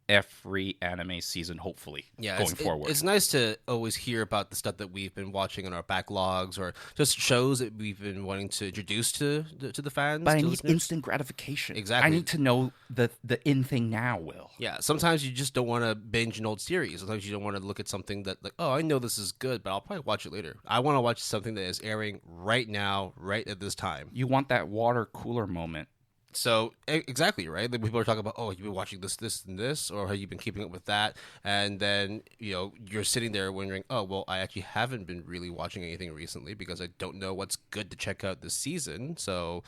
every anime season, hopefully, going forward. It's nice to always hear about the stuff that we've been watching in our backlogs, or just shows that we've been wanting to introduce to the fans. But I need listeners. instant gratification. Exactly. I need to know the in thing now, Will. Yeah, sometimes you just don't want to binge an old series. Sometimes you don't want to look at something that, I know this is good, but I'll probably watch it later. I want to watch something that is airing right now, right at this time. You want that water cooler moment. So, exactly, right? Like, people are talking about, you've been watching this, and this, or have you been keeping up with that? And then, you're sitting there wondering, I actually haven't been really watching anything recently because I don't know what's good to check out this season. So,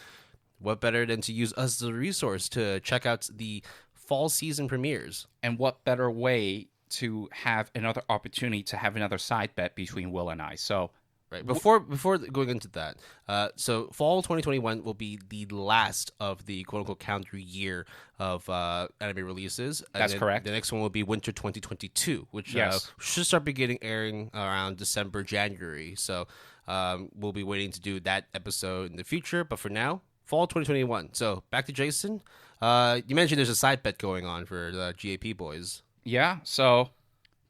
what better than to use us as a resource to check out the fall season premieres? And what better way to have another opportunity to have another side bet between Will and I? So, right. Before going into that, so fall 2021 will be the last of the quote-unquote calendar year of anime releases. That's correct. The next one will be winter 2022, which should start airing around December, January. So we'll be waiting to do that episode in the future. But for now, fall 2021. So back to Jason. You mentioned there's a side bet going on for the GAP boys. Yeah, so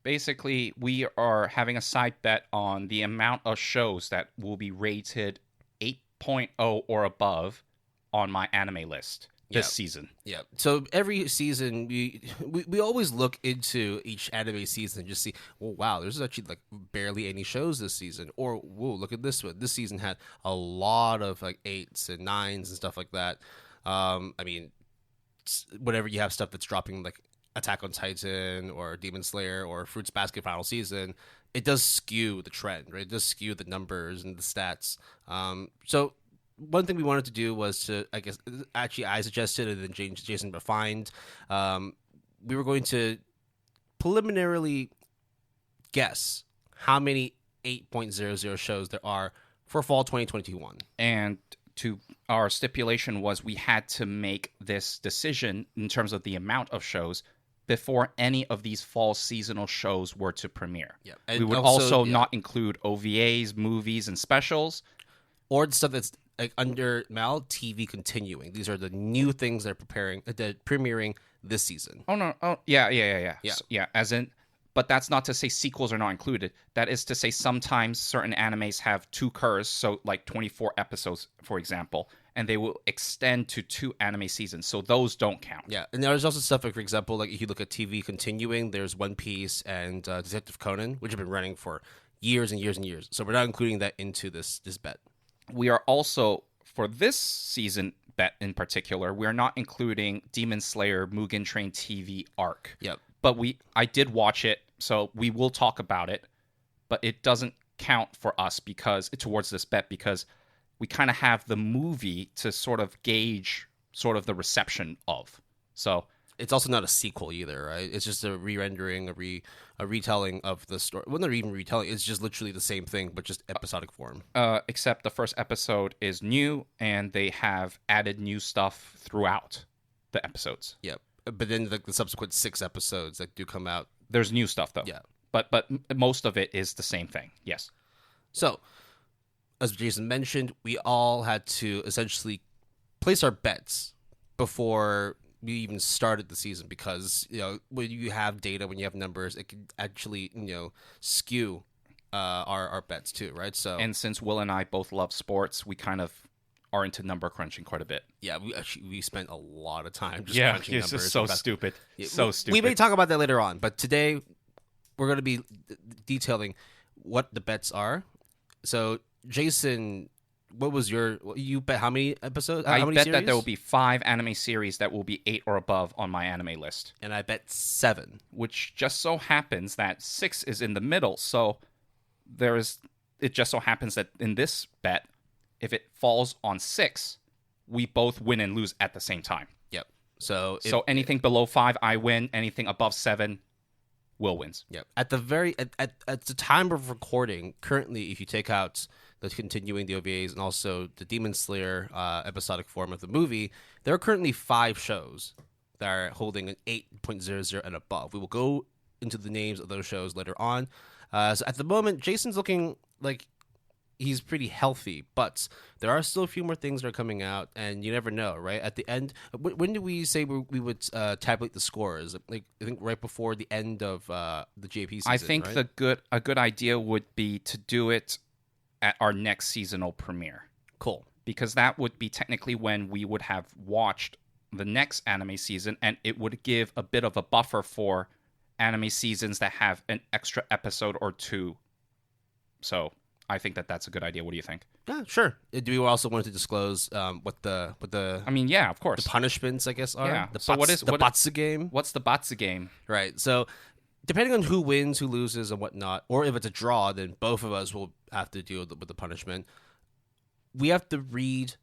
basically, we are having a side bet on the amount of shows that will be rated 8.0 or above on my anime list this season. Yeah. So every season, we always look into each anime season and just see, wow, there's actually barely any shows this season. Or, whoa, look at this one. This season had a lot of 8s and 9s and stuff like that. Whenever you have stuff that's dropping Attack on Titan or Demon Slayer or Fruits Basket final season, it does skew the trend, right? It does skew the numbers and the stats. So one thing we wanted to do was to, I suggested and then Jason refined. We were going to preliminarily guess how many 8.00 shows there are for fall 2021. And our stipulation was we had to make this decision in terms of the amount of shows before any of these fall seasonal shows were to premiere. Yeah. We would also not include OVAs, movies, and specials. Or the stuff that's under Mal TV continuing. These are the new things that are premiering this season. Oh, no. Oh, yeah. Yeah. So, as in, but that's not to say sequels are not included. That is to say sometimes certain animes have 2 cours, so 24 episodes, for example, and they will extend to 2 anime seasons, so those don't count. Yeah, and there's also stuff for example, if you look at TV continuing, there's One Piece and Detective Conan, which have been running for years and years and years. So we're not including that into this bet. We are also, for this season bet in particular, we are not including Demon Slayer Mugen Train TV arc. Yep. But I did watch it, so we will talk about it, but it doesn't count for us towards this bet because we kind of have the movie to sort of gauge sort of the reception of. So it's also not a sequel either, right? It's just a re-rendering, a retelling of the story. Well, not even retelling. It's just literally the same thing, but just episodic form. Except the first episode is new, and they have added new stuff throughout the episodes. Yeah, but then the subsequent 6 episodes that do come out, there's new stuff though. Yeah, but most of it is the same thing. Yes. So, as Jason mentioned, we all had to essentially place our bets before we even started the season, because when you have data, when you have numbers, it can actually skew our bets too, right? So, and since Will and I both love sports, we kind of are into number crunching quite a bit. Yeah, we spent a lot of time just crunching numbers. It's just so stupid. So stupid. We may talk about that later on, but today we're going to be detailing what the bets are. So, Jason, what was you bet how many episodes? I bet series? that there will be 5 anime series that will be 8 or above on my anime list. And I bet 7. Which just so happens that 6 is in the middle. So it just so happens that in this bet, if it falls on 6, we both win and lose at the same time. Yep. So anything below 5, I win. Anything above 7, Will wins. Yep. At the time of recording, currently, if you take out the continuing the OVAs and also the Demon Slayer episodic form of the movie, there are currently 5 shows that are holding an 8.00 and above. We will go into the names of those shows later on. So at the moment, Jason's looking like he's pretty healthy, but there are still a few more things that are coming out, and you never know, right? At the end, when did we say we would tabulate the scores? Like, I think right before the end of the JP season. I think right? a good idea would be to do it at our next seasonal premiere. Cool. Because that would be technically when we would have watched the next anime season, and it would give a bit of a buffer for anime seasons that have an extra episode or 2. So I think that that's a good idea. What do you think? Yeah, sure. Do you also want to disclose what the I mean, yeah, of course. The punishments, I guess, are? Yeah. What is the Batsu game? What's the Batsu game? Right. So depending on who wins, who loses, and whatnot, or if it's a draw, then both of us will have to deal with the punishment. We have to read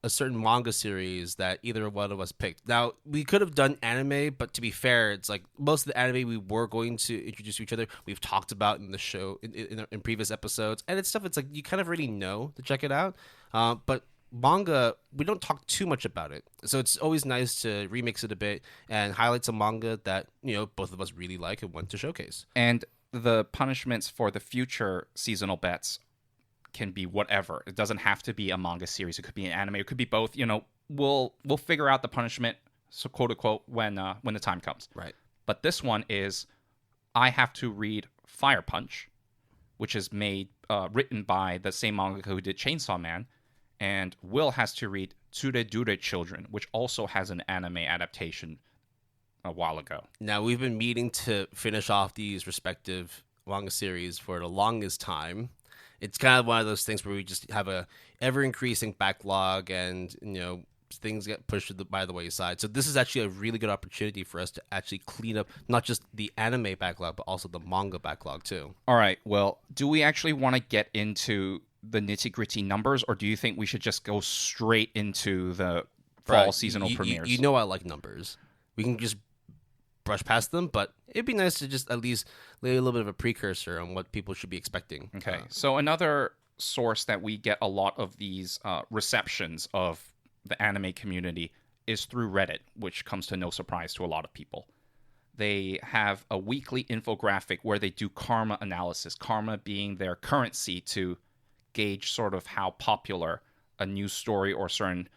a certain manga series that either one of us picked. Now, we could have done anime, but to be fair, it's like most of the anime we were going to introduce to each other, we've talked about in the show in previous episodes, and it's stuff it's like you kind of already know to check it out. But manga, we don't talk too much about it, so it's always nice to remix it a bit and highlight some manga that both of us really like and want to showcase. And the punishments for the future seasonal bets can be whatever. It doesn't have to be a manga series. It could be an anime. It could be both. We'll figure out the punishment, so quote unquote, when the time comes. Right. But this one is, I have to read Fire Punch, which is written by the same mangaka who did Chainsaw Man, and Will has to read Tsuredure Children, which also has an anime adaptation a while ago. Now, we've been meaning to finish off these respective manga series for the longest time. It's kind of one of those things where we just have a ever-increasing backlog, and things get pushed by the wayside. So this is actually a really good opportunity for us to actually clean up not just the anime backlog, but also the manga backlog too. All right. Well, do we actually want to get into the nitty-gritty numbers, or do you think we should just go straight into the fall seasonal premieres? I like numbers. We can just brush past them, but it'd be nice to just at least lay a little bit of a precursor on what people should be expecting. Okay. So another source that we get a lot of these receptions of the anime community is through Reddit, which comes to no surprise to a lot of people. They have a weekly infographic where they do karma analysis, karma being their currency to gauge sort of how popular a news story or certain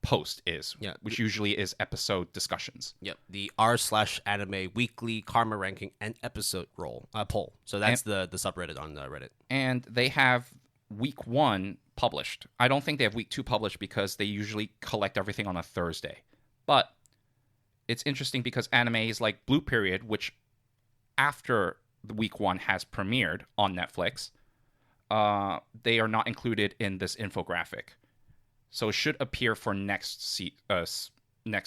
post is, which usually is episode discussions. Yep, the r/anime weekly karma ranking and episode poll. So that's the subreddit on Reddit. And they have week 1 published. I don't think they have week 2 published because they usually collect everything on a Thursday. But it's interesting because animes like Blue Period, which after the week 1 has premiered on Netflix, they are not included in this infographic. So it should appear for next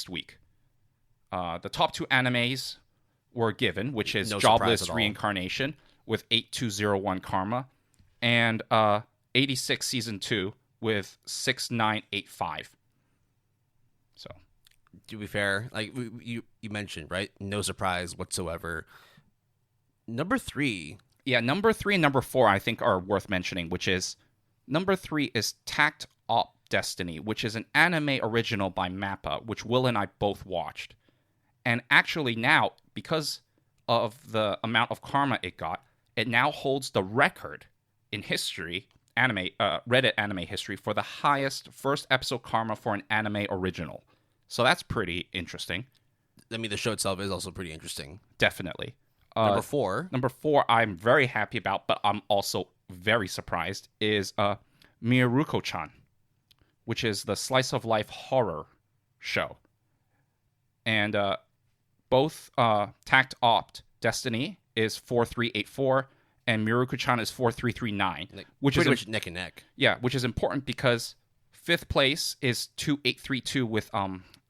week. The top 2 animes were given, which is Jobless Reincarnation with 8201 karma, and 86 Season 2 with 6985. So To be fair, like you mentioned, right? No surprise whatsoever. Number 3. Yeah, number 3 and number 4 I think are worth mentioning, which is number 3 is Tact Op Destiny, which is an anime original by Mappa, which Will and I both watched. And actually now, because of the amount of karma it got, it now holds the record in history, Reddit anime history, for the highest first episode karma for an anime original. So that's pretty interesting. I mean, the show itself is also pretty interesting. Definitely. Number 4. Number 4 I'm very happy about, but I'm also very surprised, is Miruko-chan, which is the slice of life horror show. And both Tact Opt Destiny is 4384 and Miruko-chan is 4339, Like, which pretty is much neck and neck. yeah, which is important because 5th place is 2832 with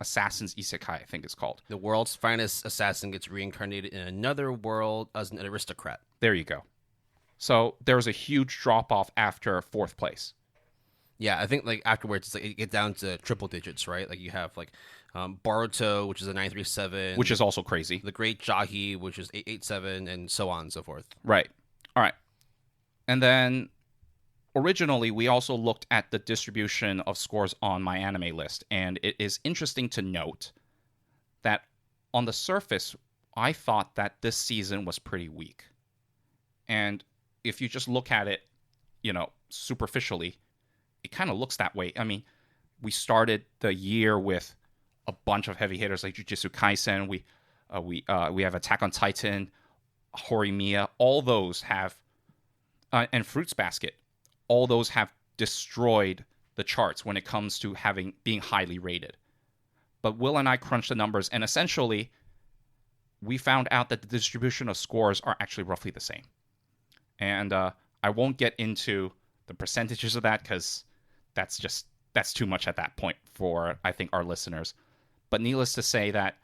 Assassin's Isekai, I think it's called. The world's finest assassin gets reincarnated in another world as an aristocrat. There you go. So there was a huge drop off after 4th place. Yeah, I think like afterwards it's like it get down to triple digits, right? Like you have like Boruto, which is a 937, Which is also crazy. the Great Jahi, which is 887, and so on and so forth. Right. All right. And then originally we also looked at the distribution of scores on my anime list, and it is interesting to note that on the surface I thought that this season was pretty weak. And if you just look at it, superficially, it kind of looks that way. I mean, we started the year with a bunch of heavy hitters like Jujutsu Kaisen. We have Attack on Titan, Horimiya. All those have, and Fruits Basket. All those have destroyed the charts when it comes to being highly rated. But Will and I crunched the numbers, and essentially, we found out that the distribution of scores are actually roughly the same. And I won't get into the percentages of that because that's too much at that point for, I think, our listeners. But needless to say that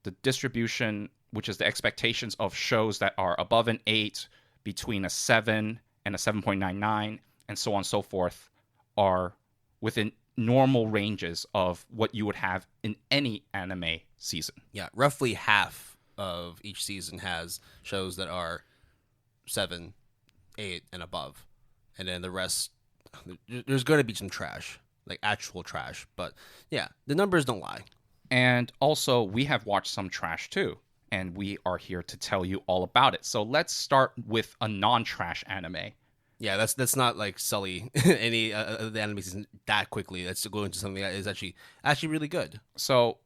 the distribution, which is the expectations of shows that are above an 8, between a 7 and a 7.99, and so on and so forth, are within normal ranges of what you would have in any anime season. Yeah, roughly half of each season has shows that are 7, 8, and above. And then the rest, there's going to be some trash, like actual trash. But yeah, the numbers don't lie. And also, we have watched some trash too, and we are here to tell you all about it. So let's start with a non-trash anime. Yeah, that's not like sully any of the anime season that quickly. Let's go into something that is actually really good. So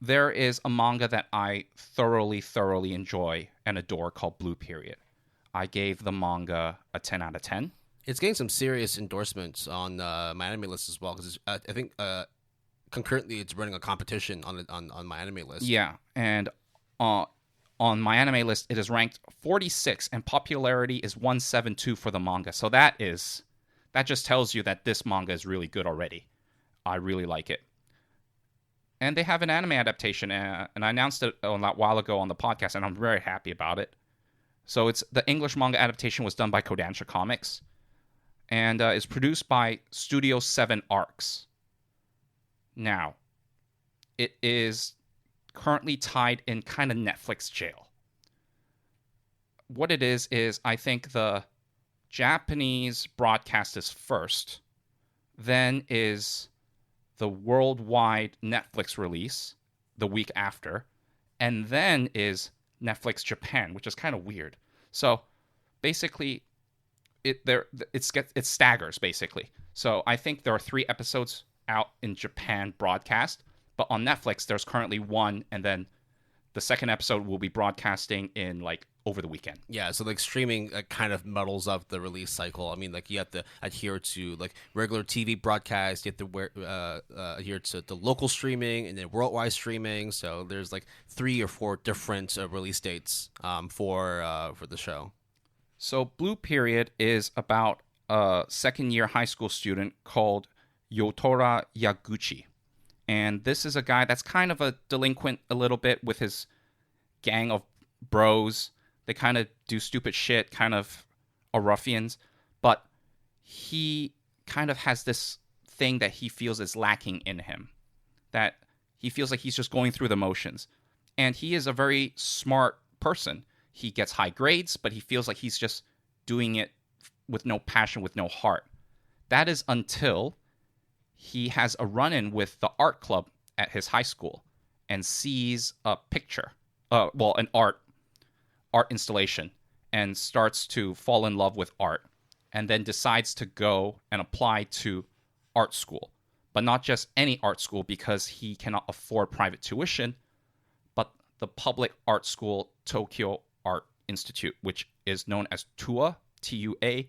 there is a manga that I thoroughly enjoy and adore called Blue Period. I gave the manga a 10 out of 10. It's getting some serious endorsements on my anime list as well, because I think concurrently it's running a competition on my anime list. Yeah, and on my anime list, it is ranked 46, and popularity is 172 for the manga. So that just tells you that this manga is really good already. I really like it. And they have an anime adaptation, and I announced it a while ago on the podcast, and I'm very happy about it. So the English manga adaptation was done by Kodansha Comics, and is produced by Studio 7 Arcs. Now, it is currently tied in kind of Netflix jail. What it is I think the Japanese broadcast is first, then is the worldwide Netflix release the week after, and then is Netflix Japan, which is kind of weird. So basically, it staggers basically. So I think there are 3 episodes out in Japan broadcast, but on Netflix there's currently 1, and then the second episode will be broadcasting in like over the weekend. Yeah, so like streaming kind of muddles up the release cycle. I mean, like you have to adhere to like regular TV broadcast, you have to adhere to the local streaming and then worldwide streaming. So there's like 3 or 4 different release dates for the show. So Blue Period is about a second-year high school student called Yotora Yaguchi. And this is a guy that's kind of a delinquent a little bit with his gang of bros. They kind of do stupid shit, kind of are ruffians. But he kind of has this thing that he feels is lacking in him. That He feels like he's just going through the motions. And he is a very smart person. He gets high grades, but he feels like he's just doing it with no passion, with no heart. That is until he has a run-in with the art club at his high school and sees a picture, an art installation, and starts to fall in love with art, and then decides to go and apply to art school. But not just any art school, because he cannot afford private tuition, but the public art school, Tokyo Art Institute, which is known as TUA, T-U-A.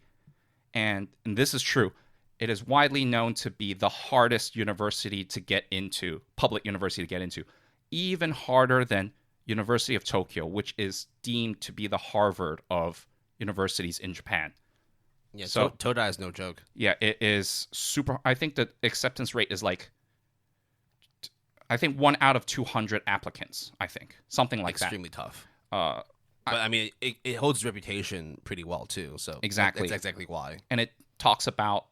And this is true. It is widely known to be the hardest university to get into, public university to get into, even harder than University of Tokyo, which is deemed to be the Harvard of universities in Japan. Yeah, so Todai is no joke. Yeah, it is super. I think the acceptance rate is like, I think 1 out of 200 applicants. I think something like Extremely tough. that. But I mean, it holds its reputation pretty well too. So Exactly. that's exactly why. And it talks about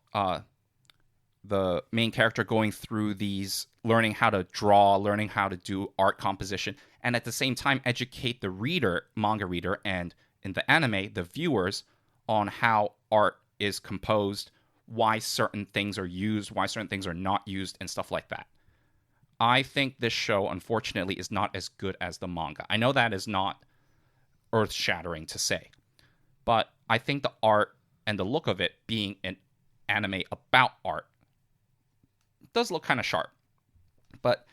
the main character going through these, learning how to draw, learning how to do art composition, and at the same time educate the reader, manga reader, and in the anime, the viewers, on how art is composed, why certain things are used, why certain things are not used, and stuff like that. I think this show, unfortunately, is not as good as the manga. I know that is not earth-shattering to say, but I think the art and the look of it, being an anime about art, does look kind of sharp. But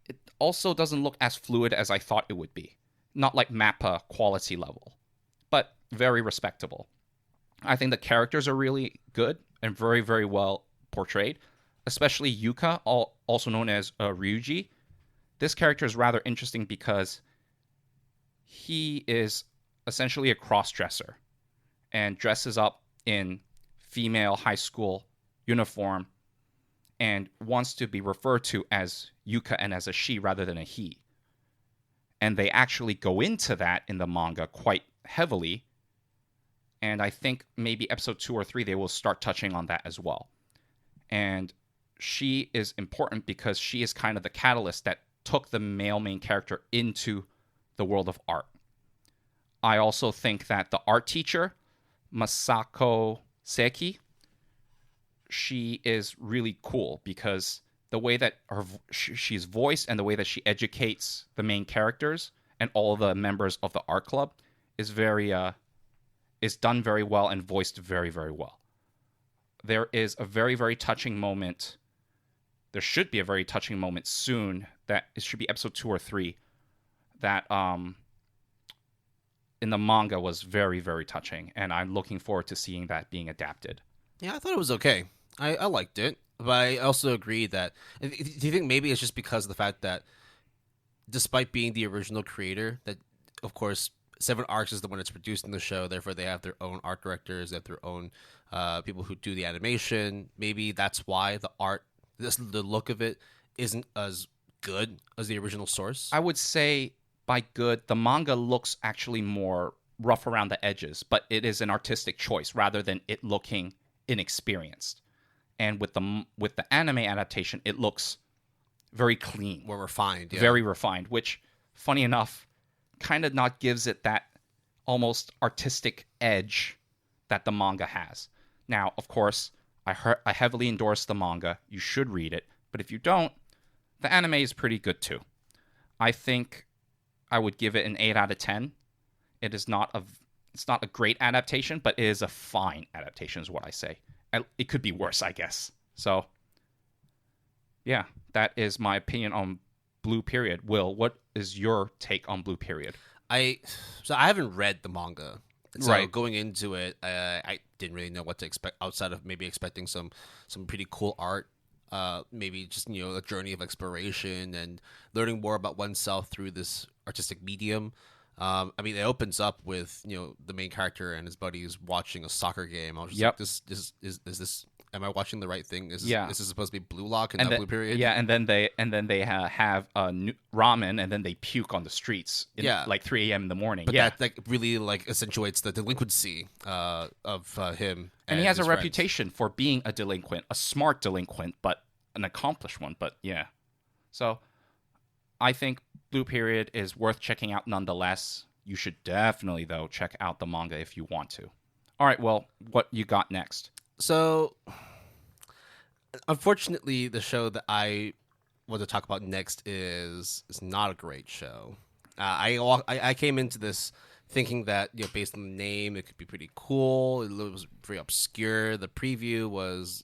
it also doesn't look as fluid as I thought it would be. Not like MAPPA quality level, but very respectable. I think the characters are really good and very, very well portrayed, especially Yuka, also known as Ryuji. This character is rather interesting because he is essentially a cross-dresser and dresses up in female high school uniform and wants to be referred to as Yuka and as a she rather than a he. And they actually go into that in the manga quite heavily. And I think maybe episode 2 or 3, they will start touching on that as well. And she is important because she is kind of the catalyst that took the male main character into the world of art. I also think that the art teacher, Masako Seki, she is really cool because the way that she's voiced and the way that she educates the main characters and all the members of the art club is is done very well and voiced very, very well. There is a very, very touching moment. There should be a very touching moment soon that it should be episode 2 or 3 that in the manga was very, very touching, and I'm looking forward to seeing that being adapted. Yeah, I thought it was okay. I liked it, but I also agree that. Do you think maybe it's just because of the fact that, despite being the original creator, that of course Seven Arcs is the one that's producing the show. Therefore, they have their own art directors, they have their own people who do the animation. Maybe that's why the art, the look of it, isn't as good as the original source. I would say by good, the manga looks actually more rough around the edges, but it is an artistic choice rather than it looking inexperienced. And with the anime adaptation, it looks very clean, more refined, very refined. Which, funny enough, kind of not gives it that almost artistic edge that the manga has. Now, of course, I heavily endorse the manga. You should read it, but if you don't, the anime is pretty good too. I think I would give it an 8 out of 10. It's not a great adaptation, but it is a fine adaptation, is what I say. It could be worse, I guess. So, yeah, that is my opinion on Blue Period. Will, what is your take on Blue Period? I haven't read the manga. So right. Going into it, I didn't really know what to expect outside of maybe expecting some pretty cool art. Maybe just, a journey of exploration and learning more about oneself through this artistic medium. I mean, it opens up with, the main character and his buddies watching a soccer game. I was just like, is this, am I watching the right thing? Is this supposed to be Blue Lock and not Blue Period? Yeah, and then they have ramen and then they puke on the streets like 3 a.m. in the morning. But that really accentuates the delinquency of him. And he has a friends. reputation for being a delinquent, a smart delinquent, but an accomplished one. But yeah. So I think Blue Period is worth checking out nonetheless. You should definitely, though, check out the manga if you want to. All right, well, what you got next? So, unfortunately, the show that I want to talk about next is not a great show. I came into this thinking that, you know, based on the name, it could be pretty cool. It was very obscure. The preview was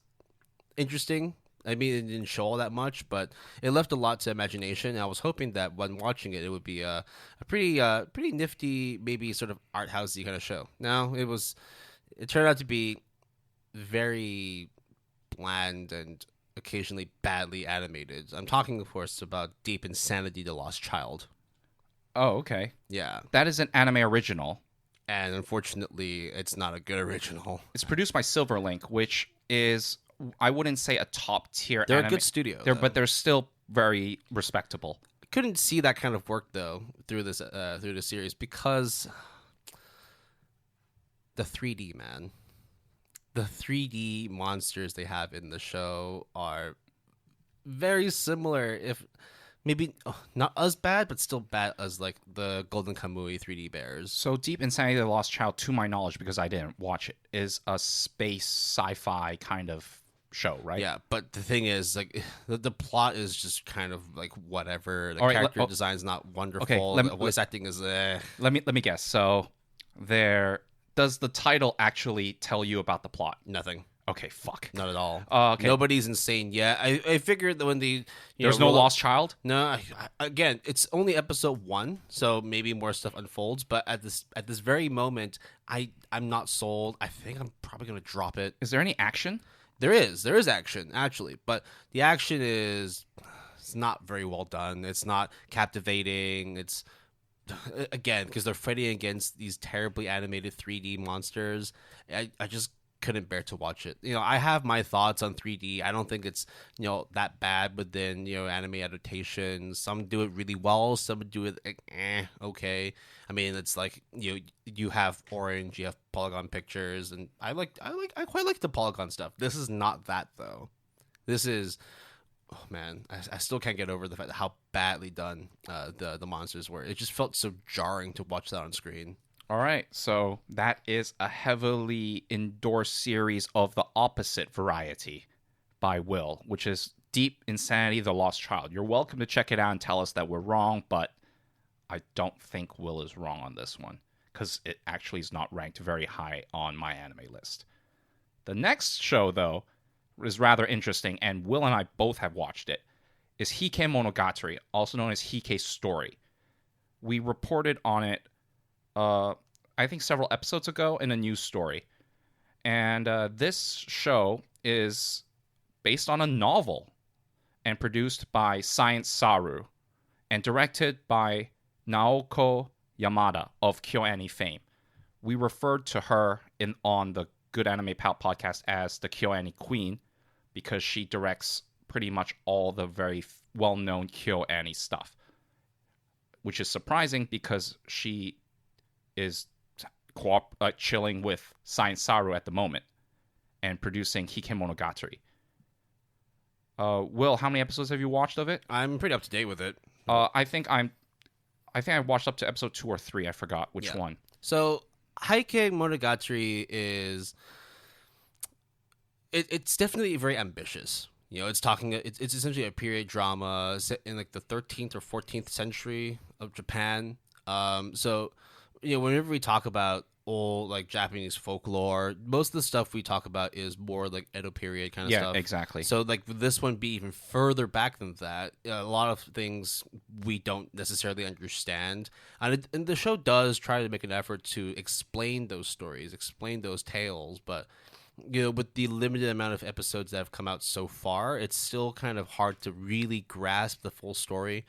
interesting. I mean, it didn't show all that much, but it left a lot to imagination. And I was hoping that when watching it, it would be a pretty nifty, maybe sort of art housey kind of show. Now it turned out to be very bland and occasionally badly animated. I'm talking, of course, about Deep Insanity: The Lost Child. Oh, okay. Yeah, That is an anime original. and unfortunately, it's not a good original. It's produced by Silverlink, which is, I wouldn't say a top tier They're anime. a good studio, But they're still very respectable. couldn't see that kind of work though through this series because the 3D, man. The 3D monsters they have in the show are very similar, if maybe not as bad, but still bad as like the Golden Kamui 3D bears. So Deep Insanity: The Lost Child, to my knowledge, because I didn't watch it, is a space sci-fi kind of show, right? Yeah, but the thing is, like, the plot is just kind of like whatever. The All right, character design's not wonderful. Okay, the voice acting is Let me guess. So does the title actually tell you about the plot? nothing. Okay, fuck. Not at all. Okay. Nobody's insane yet. I figured that when There's no lost child? No, again, it's only episode 1, so maybe more stuff unfolds. But at this very moment, I'm not sold. I think I'm probably gonna drop it. Is there any action? There is action actually, but the action it's not very well done. It's not captivating. It's again because they're fighting against these terribly animated 3D monsters. I just couldn't bear to watch it. You know, I have my thoughts on 3D. I don't think it's, you know, that bad, but then, you know, anime adaptations, some do it really well, some do it like, okay. I mean, it's like, you have Orange, you have Polygon Pictures, and I quite like the Polygon stuff. This is not that though. This is, oh man, I still can't get over the fact how badly done the monsters were. It just felt so jarring to watch that on screen. All right, so that is a heavily endorsed series of the opposite variety by Will, which is Deep Insanity: The Lost Child. You're welcome to check it out and tell us that we're wrong, but I don't think Will is wrong on this one because it actually is not ranked very high on my anime list. The next show, though, is rather interesting, and Will and I both have watched it, is Hike Monogatari, also known as Hike's Story. We reported on it I think several episodes ago in a news story. And this show is based on a novel and produced by Science Saru and directed by Naoko Yamada of KyoAni fame. We referred to her on the Good Anime Pal podcast as the KyoAni Queen because she directs pretty much all the very well-known KyoAni stuff, which is surprising because she is chilling with Science Saru at the moment and producing Hike Monogatari. Will, how many episodes have you watched of it? I'm pretty up to date with it. I think I watched up to episode 2 or 3. I forgot which one. So Hike Monogatari is it's definitely very ambitious. You know, it's essentially a period drama set in like the 13th or 14th century of Japan. So, you know, whenever we talk about old like Japanese folklore, most of the stuff we talk about is more like Edo period kind of stuff. Yeah, exactly. So like this one be even further back than that. A lot of things we don't necessarily understand, and the show does try to make an effort to explain those stories, explain those tales, but you know, with the limited amount of episodes that have come out so far, it's still kind of hard to really grasp the full story.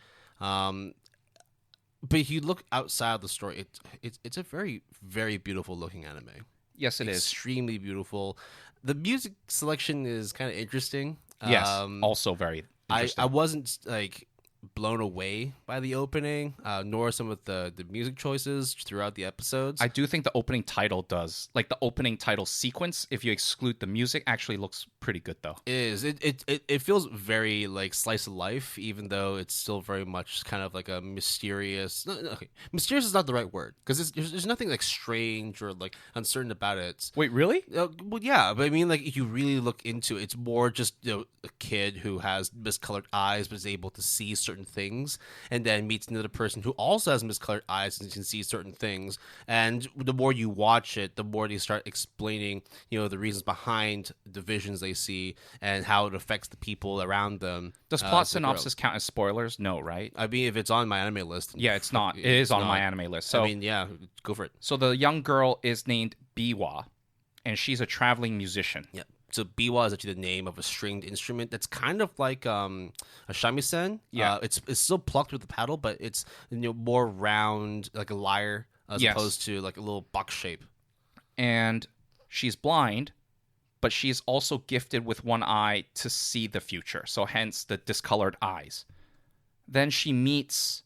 But if you look outside of the story, it's a very, very beautiful looking anime. Yes, it is. Extremely beautiful. The music selection is kind of interesting. Yes, also very interesting. I wasn't like blown away by the opening, nor some of the music choices throughout the episodes. I do think the opening title does, like the opening title sequence, if you exclude the music, actually looks pretty good though. It feels very like slice of life, even though it's still very much kind of like a mysterious. Okay, mysterious is not the right word because there's nothing like strange or like uncertain about it. Wait, really? Well, yeah, but I mean, like if you really look into it, it's more just a kid who has miscolored eyes but is able to see certain things, and then meets another person who also has miscolored eyes and can see certain things. And the more you watch it, the more they start explaining, the reasons behind the visions they see and how it affects the people around them. Does plot synopsis count as spoilers? No, right? I mean, if it's on my anime list, yeah, it's not. It is on my anime list. So I mean, yeah, go for it. So the young girl is named Biwa, and she's a traveling musician. Yeah. So biwa is actually the name of a stringed instrument that's kind of like a shamisen. Yeah, it's still plucked with the paddle, but it's more round, like a lyre, as opposed to like a little box shape. And she's blind, but she's also gifted with one eye to see the future. So hence the discolored eyes. Then she meets,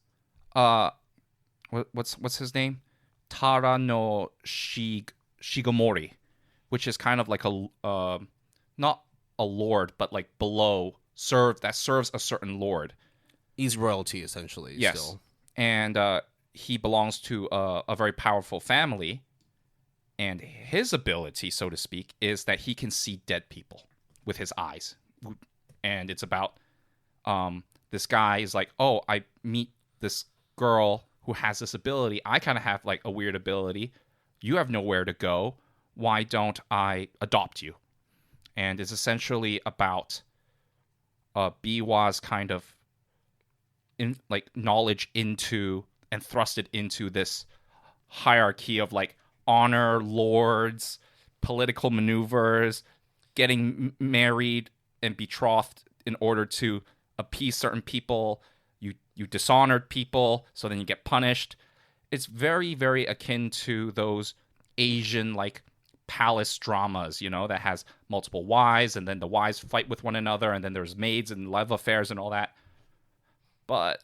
what's his name? Tara no Shigemori, which is kind of like a not a lord, but like below serves a certain lord. He's royalty essentially. Yes, still. And he belongs to a very powerful family, and his ability, so to speak, is that he can see dead people with his eyes. And it's about this guy is like, oh, I meet this girl who has this ability. I kind of have like a weird ability. You have nowhere to go. Why don't I adopt you? And it's essentially about Biwa's kind of knowledge into and thrusted into this hierarchy of like honor, lords, political maneuvers, getting married and betrothed in order to appease certain people. You dishonored people, so then you get punished. It's very, very akin to those Asian like palace dramas, that has multiple wives, and then the wives fight with one another, and then there's maids and love affairs and all that. But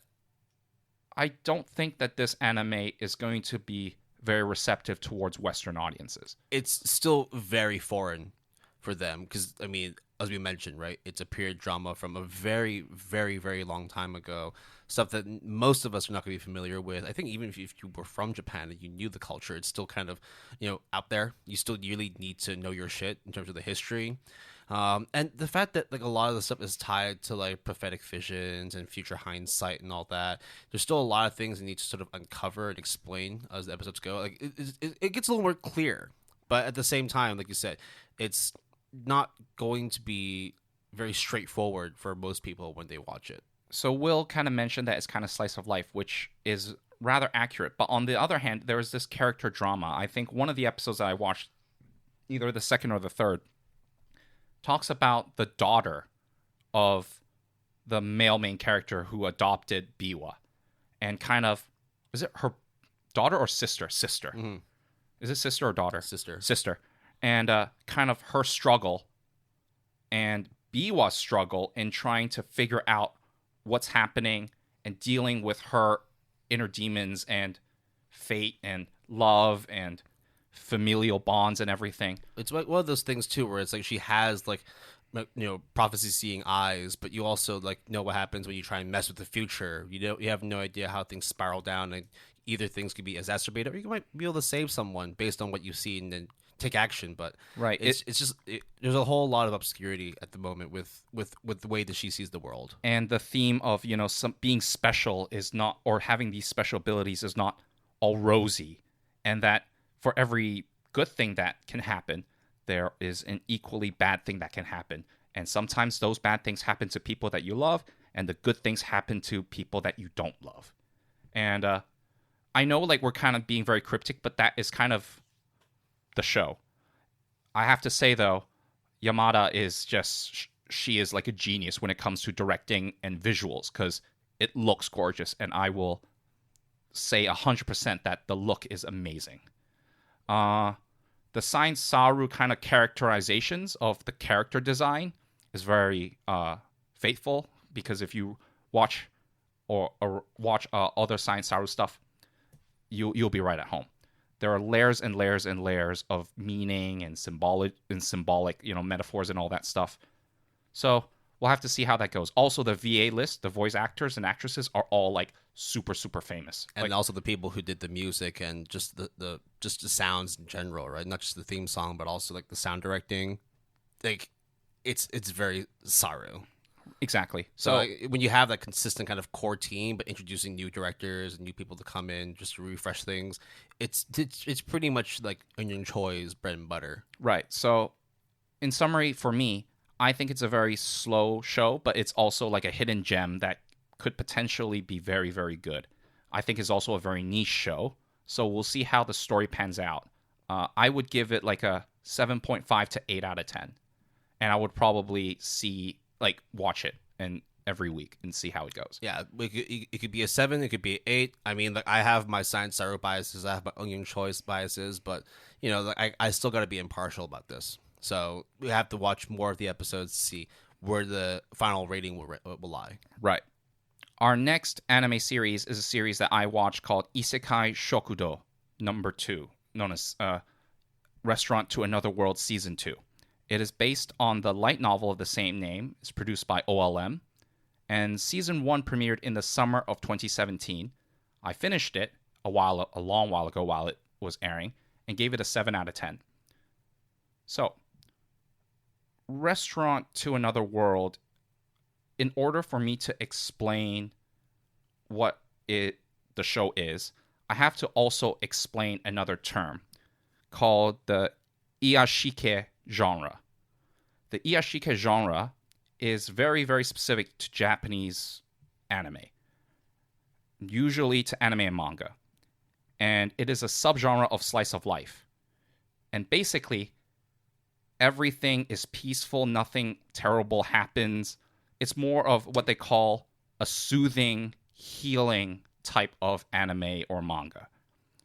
I don't think that this anime is going to be very receptive towards Western audiences. It's still very foreign for them because, I mean, as we mentioned, right, it's a period drama from a very, very, very long time ago. Stuff that most of us are not going to be familiar with. I think even if you were from Japan and you knew the culture, it's still kind of, out there. You still really need to know your shit in terms of the history. And the fact that like a lot of the stuff is tied to like prophetic visions and future hindsight and all that, there's still a lot of things that need to sort of uncover and explain as the episodes go. Like it gets a little more clear, but at the same time, like you said, it's not going to be very straightforward for most people when they watch it. So Will kind of mentioned that it's kind of slice of life, which is rather accurate. But on the other hand, there is this character drama. I think one of the episodes that I watched, either the second or the third, talks about the daughter of the male main character who adopted Biwa. And kind of, is it her daughter or sister? Sister. Mm-hmm. Is it sister or daughter? Sister. Sister. And kind of her struggle and Biwa's struggle in trying to figure out what's happening and dealing with her inner demons and fate and love and familial bonds and everything. It's like one of those things too where it's like she has like prophecy seeing eyes, but you also like know what happens when you try and mess with the future. You have no idea how things spiral down, and either things could be exacerbated or you might be able to save someone based on what you've seen and then take action. But right, it's just there's a whole lot of obscurity at the moment with the way that she sees the world, and the theme of some being special is not, or having these special abilities is not all rosy, and that for every good thing that can happen, there is an equally bad thing that can happen, and sometimes those bad things happen to people that you love, and the good things happen to people that you don't love. And I know like we're kind of being very cryptic, but that is kind of the show. I have to say though, Yamada is just, she is like a genius when it comes to directing and visuals, because it looks gorgeous, and I will say 100% that the look is amazing. The Science Saru kind of characterizations of the character design is very faithful, because if you watch or watch other Science Saru stuff, you'll be right at home. There are layers and layers and layers of meaning and symbolic metaphors and all that stuff. So we'll have to see how that goes. Also, the VA list, the voice actors and actresses are all like super super famous, and also the people who did the music and just the sounds in general, right? Not just the theme song, but also like the sound directing. Like it's very Saru. Exactly. So like, when you have that consistent kind of core team, but introducing new directors and new people to come in just to refresh things, it's pretty much like Onion Choi's bread and butter. Right. So, in summary, for me, I think it's a very slow show, but it's also like a hidden gem that could potentially be very, very good. I think it's also a very niche show, so we'll see how the story pans out. I would give it like a 7.5 to 8 out of 10, and I would probably watch it and every week and see how it goes. Yeah, it could be a 7, it could be an 8. I mean, like I have my Science Saru biases, I have my Onion Choice biases, but you know, like, I still got to be impartial about this. So we have to watch more of the episodes to see where the final rating will lie. Right. Our next anime series is a series that I watched called Isekai Shokudo number 2, known as Restaurant to Another World Season 2. It is based on the light novel of the same name. It's produced by OLM. And Season 1 premiered in the summer of 2017. I finished it a long while ago while it was airing and gave it a 7 out of 10. So, Restaurant to Another World, in order for me to explain what the show is, I have to also explain another term called the Iyashike genre. The Iyashike genre is very, very specific to Japanese anime, usually to anime and manga. And it is a subgenre of slice of life. And basically, everything is peaceful, nothing terrible happens. It's more of what they call a soothing, healing type of anime or manga.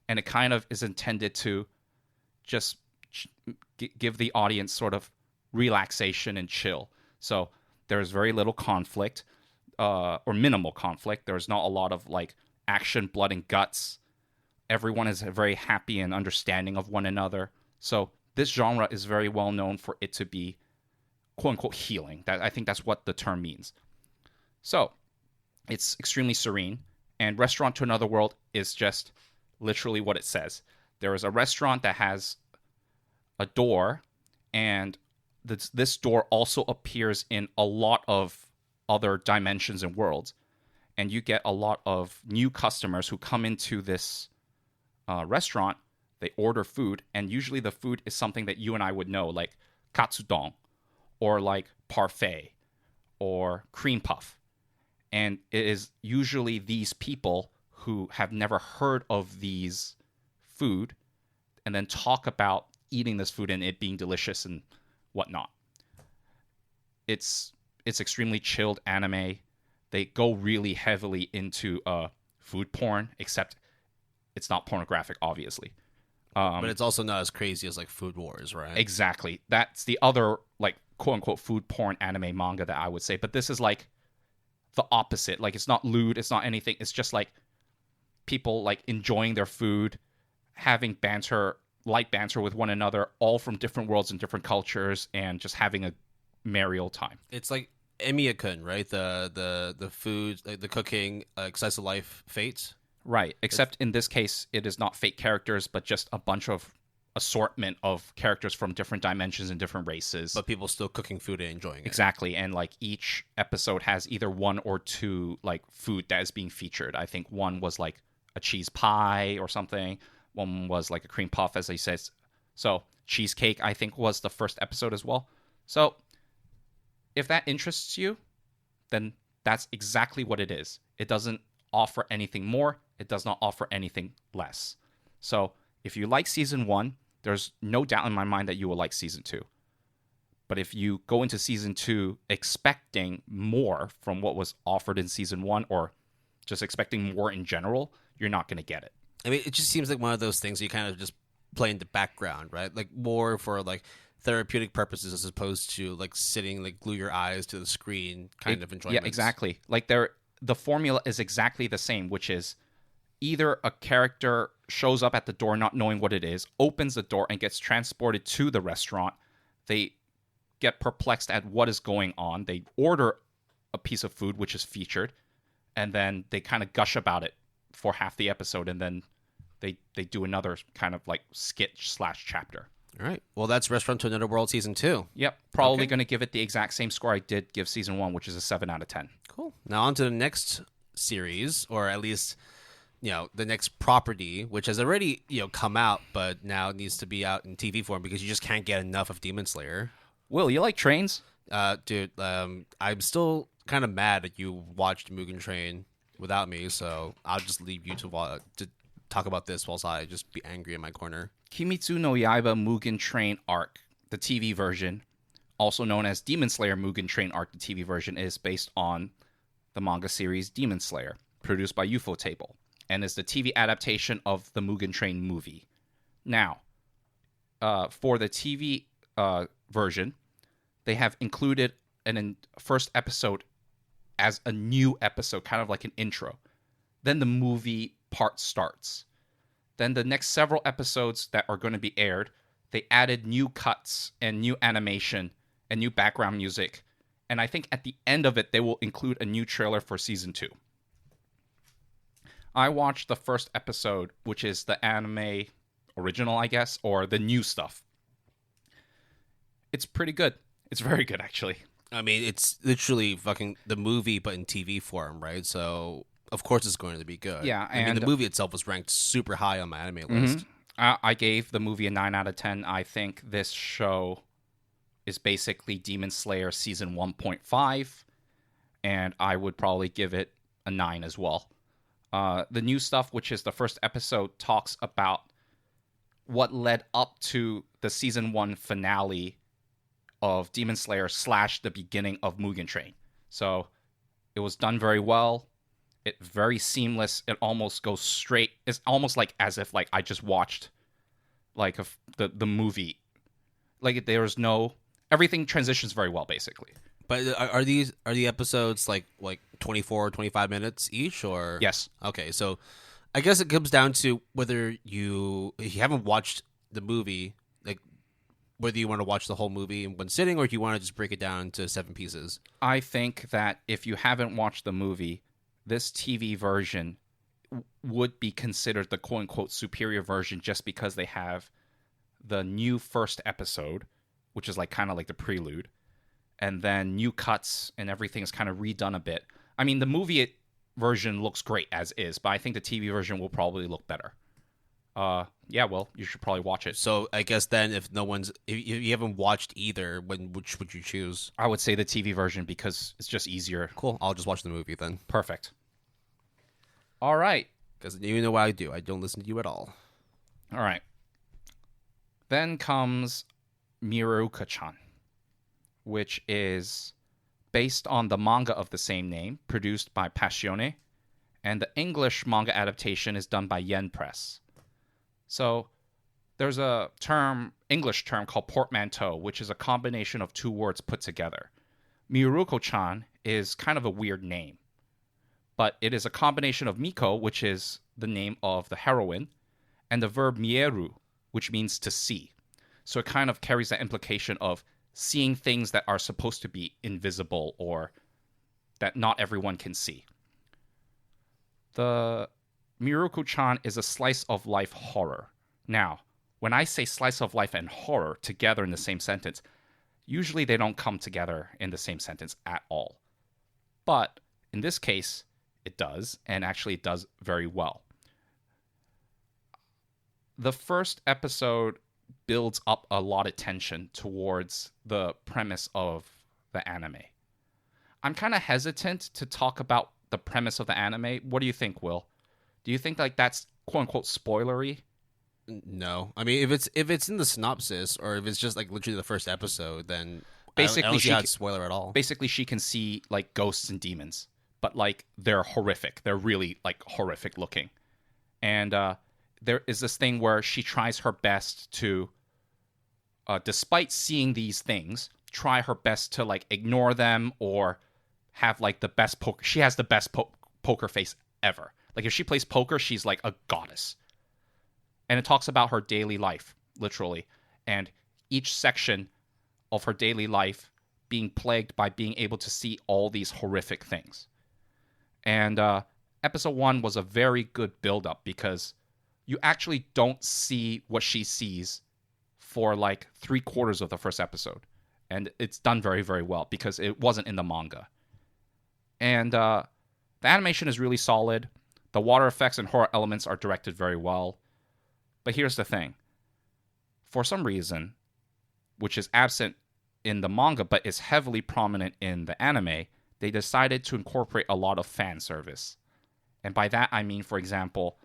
And it kind of is intended to just give the audience sort of relaxation and chill. So there's very little conflict, or minimal conflict. There's not a lot of like action, blood, and guts. Everyone is very happy and understanding of one another. So this genre is very well known for it to be quote unquote healing. I think that's what the term means. So it's extremely serene, and Restaurant to Another World is just literally what it says. There is a restaurant that has a door, and this door also appears in a lot of other dimensions and worlds, and you get a lot of new customers who come into this restaurant. They order food, and usually the food is something that you and I would know, like katsudon, or like parfait, or cream puff. And it is usually these people who have never heard of these food and then talk about eating this food and it being delicious and whatnot. It's extremely chilled anime. They go really heavily into food porn, except it's not pornographic, obviously. But it's also not as crazy as like Food Wars, right? Exactly. That's the other like quote unquote food porn anime manga that I would say. But this is like the opposite. Like it's not lewd, it's not anything. It's just like people like enjoying their food, having light banter with one another, all from different worlds and different cultures, and just having a merry old time. It's like Emiya-kun, right? The food, the cooking, slice of life fates. Right, except in this case, it is not fake characters, but just a bunch of assortment of characters from different dimensions and different races. But people still cooking food and enjoying it. Exactly, and like each episode has either one or two like food that is being featured. I think one was like a cheese pie or something. One was like a cream puff, as they said. So cheesecake, I think, was the first episode as well. So if that interests you, then that's exactly what it is. It doesn't offer anything more. It does not offer anything less. So if you like season 1, there's no doubt in my mind that you will like season 2. But if you go into season 2 expecting more from what was offered in season 1, or just expecting more in general, you're not going to get it. I mean, it just seems like one of those things you kind of just play in the background, right? Like more for like therapeutic purposes as opposed to like sitting, like glue your eyes to the screen, kind of enjoyment. Yeah, exactly. Like the formula is exactly the same, which is either a character shows up at the door not knowing what it is, opens the door and gets transported to the restaurant. They get perplexed at what is going on. They order a piece of food, which is featured, and then they kind of gush about it for half the episode, and then they do another kind of like skit/chapter. All right. Well, that's Restaurant to Another World Season 2. Yep. Probably going to give it the exact same score I did give Season 1, which is a 7 out of 10. Cool. Now on to the next series, or at least, the next property, which has already, come out, but now it needs to be out in TV form because you just can't get enough of Demon Slayer. Will, you like trains? Dude, I'm still kind of mad that you watched Mugen Train without me, so I'll just leave you to talk about this whilst I just be angry in my corner. Kimetsu no Yaiba Mugen Train Arc, the TV version, also known as Demon Slayer Mugen Train Arc, the TV version, is based on the manga series Demon Slayer, produced by Ufotable, and is the TV adaptation of the Mugen Train movie. Now, for the TV version, they have included an first episode as a new episode, kind of like an intro. Then the movie part starts. Then the next several episodes that are going to be aired, they added new cuts and new animation and new background music. And I think at the end of it, they will include a new trailer for Season 2. I watched the first episode, which is the anime original, I guess, or the new stuff. It's pretty good. It's very good, actually. I mean, it's literally fucking the movie, but in TV form, right? So, of course it's going to be good. Yeah, I mean, the movie itself was ranked super high on my anime list. I gave the movie a 9 out of 10. I think this show is basically Demon Slayer Season 1.5, and I would probably give it a 9 as well. The new stuff, which is the first episode, talks about what led up to the Season 1 finale of Demon Slayer / the beginning of Mugen Train. So it was done very well. It's very seamless. It almost goes straight. It's almost like as if like I just watched like the movie. Like there's no, everything transitions very well basically. But are the episodes like 24 or 25 minutes each, or? Yes. Okay, so I guess it comes down to whether if you haven't watched the movie, like whether you want to watch the whole movie in one sitting or if you want to just break it down into 7 pieces. I think that if you haven't watched the movie, this TV version would be considered the quote-unquote superior version just because they have the new first episode, which is like kind of like the prelude, and then new cuts and everything is kind of redone a bit. I mean, the movie version looks great as is, but I think the TV version will probably look better. Yeah, well, you should probably watch it. So I guess then if you haven't watched either, which would you choose? I would say the TV version because it's just easier. Cool. I'll just watch the movie then. Perfect. All right. Because you know what I do. I don't listen to you at all. All right. Then comes Miruka-chan, which is based on the manga of the same name, produced by Passione, and the English manga adaptation is done by Yen Press. So there's a English term called portmanteau, which is a combination of 2 words put together. Miruko-chan is kind of a weird name, but it is a combination of Miko, which is the name of the heroine, and the verb mieru, which means to see. So it kind of carries that implication of seeing things that are supposed to be invisible or that not everyone can see. The Miruko-chan is a slice of life horror. Now, when I say slice of life and horror together in the same sentence, usually they don't come together in the same sentence at all. But in this case, it does, and actually it does very well. The first episode builds up a lot of tension towards the premise of the anime. I'm kind of hesitant to talk about the premise of the anime. What do you think, Will? Do you think like that's quote-unquote spoilery? No. I mean, if it's in the synopsis or if it's just like literally the first episode, then basically I don't see how it's spoiler at all. Basically, she can see like ghosts and demons, but like they're horrific. They're really like horrific looking. And there is this thing where she tries her best to, despite seeing these things, try her best to like ignore them or have like the best poker. She has the best poker face ever. Like if she plays poker, she's like a goddess. And it talks about her daily life, literally, and each section of her daily life being plagued by being able to see all these horrific things. And episode 1 was a very good build-up because you actually don't see what she sees for like 3/4 of the first episode. And it's done very, very well because it wasn't in the manga. And the animation is really solid. The water effects and horror elements are directed very well. But here's the thing. For some reason, which is absent in the manga but is heavily prominent in the anime, they decided to incorporate a lot of fan service. And by that I mean, for example,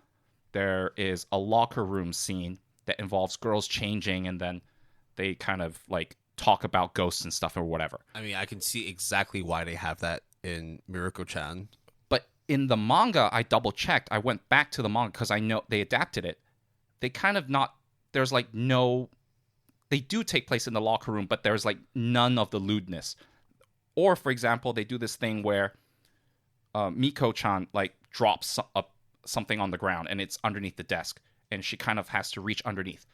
there is a locker room scene that involves girls changing and then they kind of like talk about ghosts and stuff or whatever. I mean, I can see exactly why they have that in Miruko-chan. But in the manga, I double checked. I went back to the manga because I know they adapted it. They kind of not, there's like no, they do take place in the locker room, but there's like none of the lewdness. Or, for example, they do this thing where Miko-chan like drops something on the ground and it's underneath the desk and she kind of has to reach underneath.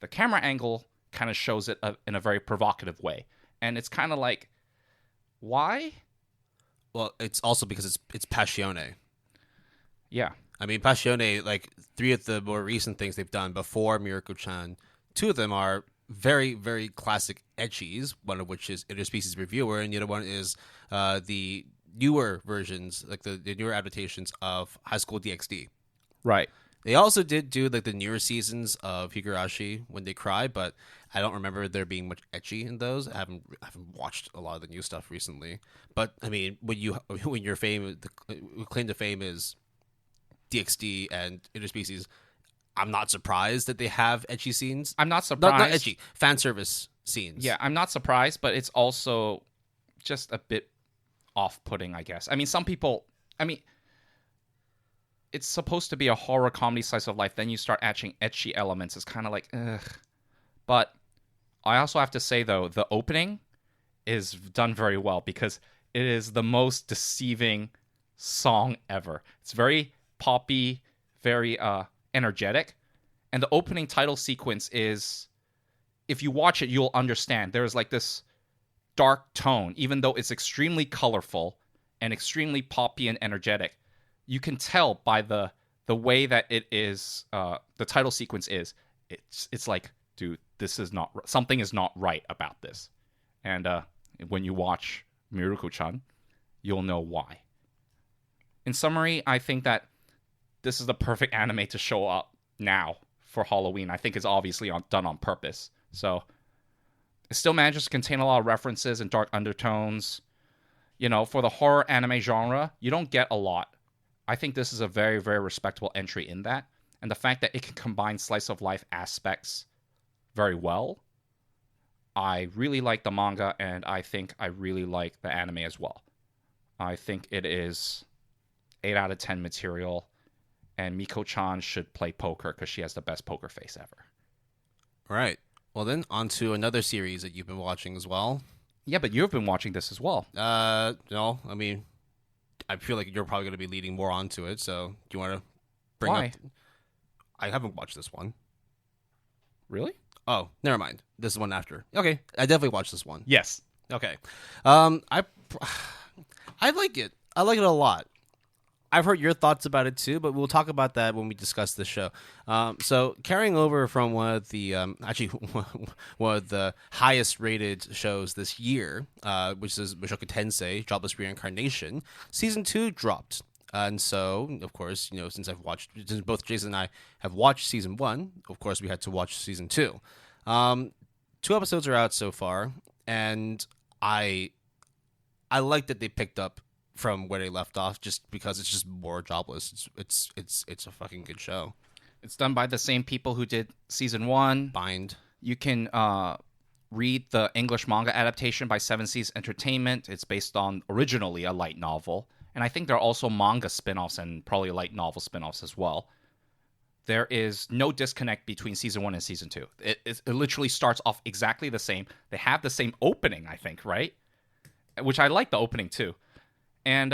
The camera angle kind of shows it in a very provocative way. And it's kind of like, why? Well, it's also because it's Passione. Yeah. I mean, Passione, like 3 of the more recent things they've done before Miruko-chan, 2 of them are very, very classic ecchis, one of which is Interspecies Reviewer, and the other one is the newer versions, like the newer adaptations of High School DxD. Right. They also did do like the newer seasons of Higurashi When They Cry, but I don't remember there being much ecchi in those. I haven't watched a lot of the new stuff recently. But I mean, when your claim to fame is DxD and Interspecies, I'm not surprised that they have ecchi scenes. I'm not surprised. Not ecchi, fan service scenes. Yeah, I'm not surprised, but it's also just a bit off-putting, I guess. I mean, some people, it's supposed to be a horror comedy slice of life. Then you start adding ecchi elements. It's kind of like, ugh. But I also have to say, though, the opening is done very well because it is the most deceiving song ever. It's very poppy, very energetic. And the opening title sequence is, if you watch it, you'll understand. There's like this dark tone, even though it's extremely colorful and extremely poppy and energetic. You can tell by the way that it is, the title sequence is. It's like, dude, this is not, something is not right about this. And when you watch Miruko-chan, you'll know why. In summary, I think that this is the perfect anime to show up now for Halloween. I think it's obviously done on purpose. So it still manages to contain a lot of references and dark undertones. You know, for the horror anime genre, you don't get a lot. I think this is a very, very respectable entry in that. And the fact that it can combine slice of life aspects very well. I really like the manga, and I think I really like the anime as well. I think it is 8 out of 10 material, and Miko-chan should play poker because she has the best poker face ever. All right. Well, then, on to another series that you've been watching as well. Yeah, but you've been watching this as well. No, I mean, I feel like you're probably going to be leading more onto it, so do you want to bring Why? up... I haven't watched this one. Really? Oh, never mind. This is one after. Okay, I definitely watched this one. Yes. Okay. I like it. I like it a lot. I've heard your thoughts about it too, but we'll talk about that when we discuss the show. So carrying over from one of the one of the highest rated shows this year, which is Mushoku Tensei: Jobless Reincarnation, season 2 dropped. And so, of course, you know, since both Jason and I have watched season 1, of course, we had to watch season 2. 2 episodes are out so far, and I like that they picked up from where they left off, just because it's just more Jobless. It's a fucking good show. It's done by the same people who did season 1. Bind. You can read the English manga adaptation by Seven Seas Entertainment. It's based on originally a light novel. And I think there are also manga spin-offs and probably light novel spin-offs as well. There is no disconnect between season 1 and season 2. It literally starts off exactly the same. They have the same opening, I think, right? Which I like the opening too. And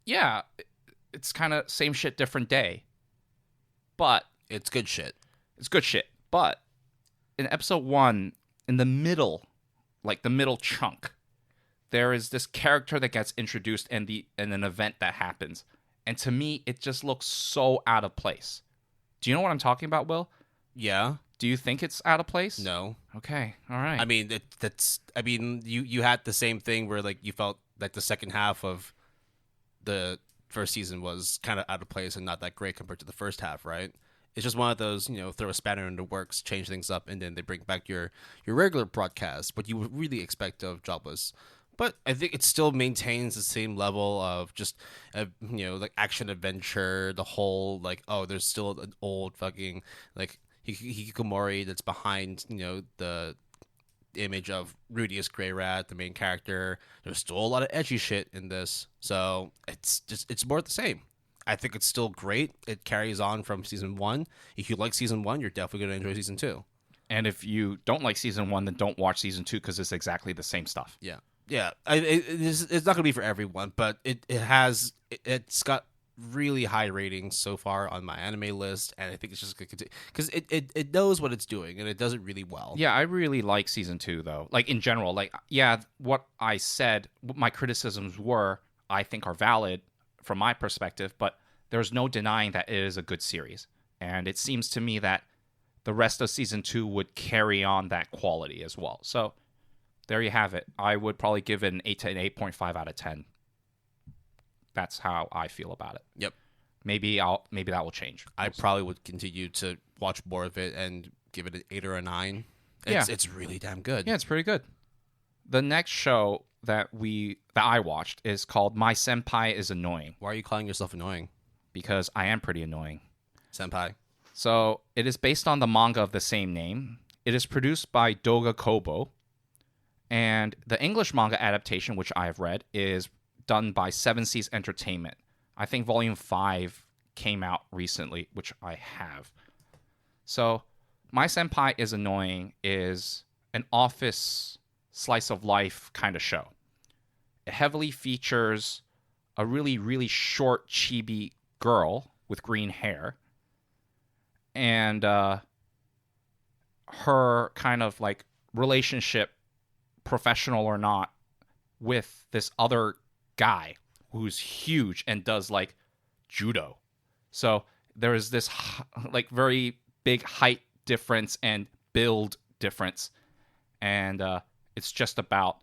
yeah, it's kind of same shit, different day. But It's good shit. it's good shit. But in episode 1, in the middle, like the middle chunk, there is this character that gets introduced and an event that happens. And to me, it just looks so out of place. Do you know what I'm talking about, Will? Yeah. Do you think it's out of place? No. Okay. All right. I mean, you had the same thing where like you felt like the second half of the first season was kind of out of place and not that great compared to the first half, right? It's just one of those, throw a spanner in the works, change things up, and then they bring back your regular broadcast, what you would really expect of Jobless. But I think it still maintains the same level of just, like action adventure. The whole like, oh, there's still an old fucking like hikikomori that's behind, the image of Rudy as Grey Rat, the main character. There's still a lot of edgy shit in this, so it's more the same. I think it's still great. It carries on from season 1. If you like season 1, you're definitely going to enjoy season 2. And if you don't like season 1, then don't watch season 2 because it's exactly the same stuff. Yeah. It's not going to be for everyone, but it's got really high ratings so far on my anime list, and I think it's just going to continue because it knows what it's doing and it does it really well. Yeah, I really like season 2 though. Like in general, like yeah, what I said, what my criticisms were, I think are valid from my perspective, but there's no denying that it is a good series. And it seems to me that the rest of season 2 would carry on that quality as well. So there you have it. I would probably give it an 8 to an 8.5 out of 10. That's how I feel about it. Yep. Maybe that will change. I probably would continue to watch more of it and give it an 8 or a 9. It's really damn good. Yeah, it's pretty good. The next show that I watched is called My Senpai is Annoying. Why are you calling yourself annoying? Because I am pretty annoying. Senpai. So it is based on the manga of the same name. It is produced by Doga Kobo. And the English manga adaptation, which I have read, is done by Seven Seas Entertainment. I think Volume 5 came out recently, which I have. So My Senpai is Annoying is an office slice of life kind of show. It heavily features a really, really short chibi girl with green hair. And her kind of like relationship, professional or not, with this other guy who's huge and does like judo. So there is this like very big height difference and build difference. And it's just about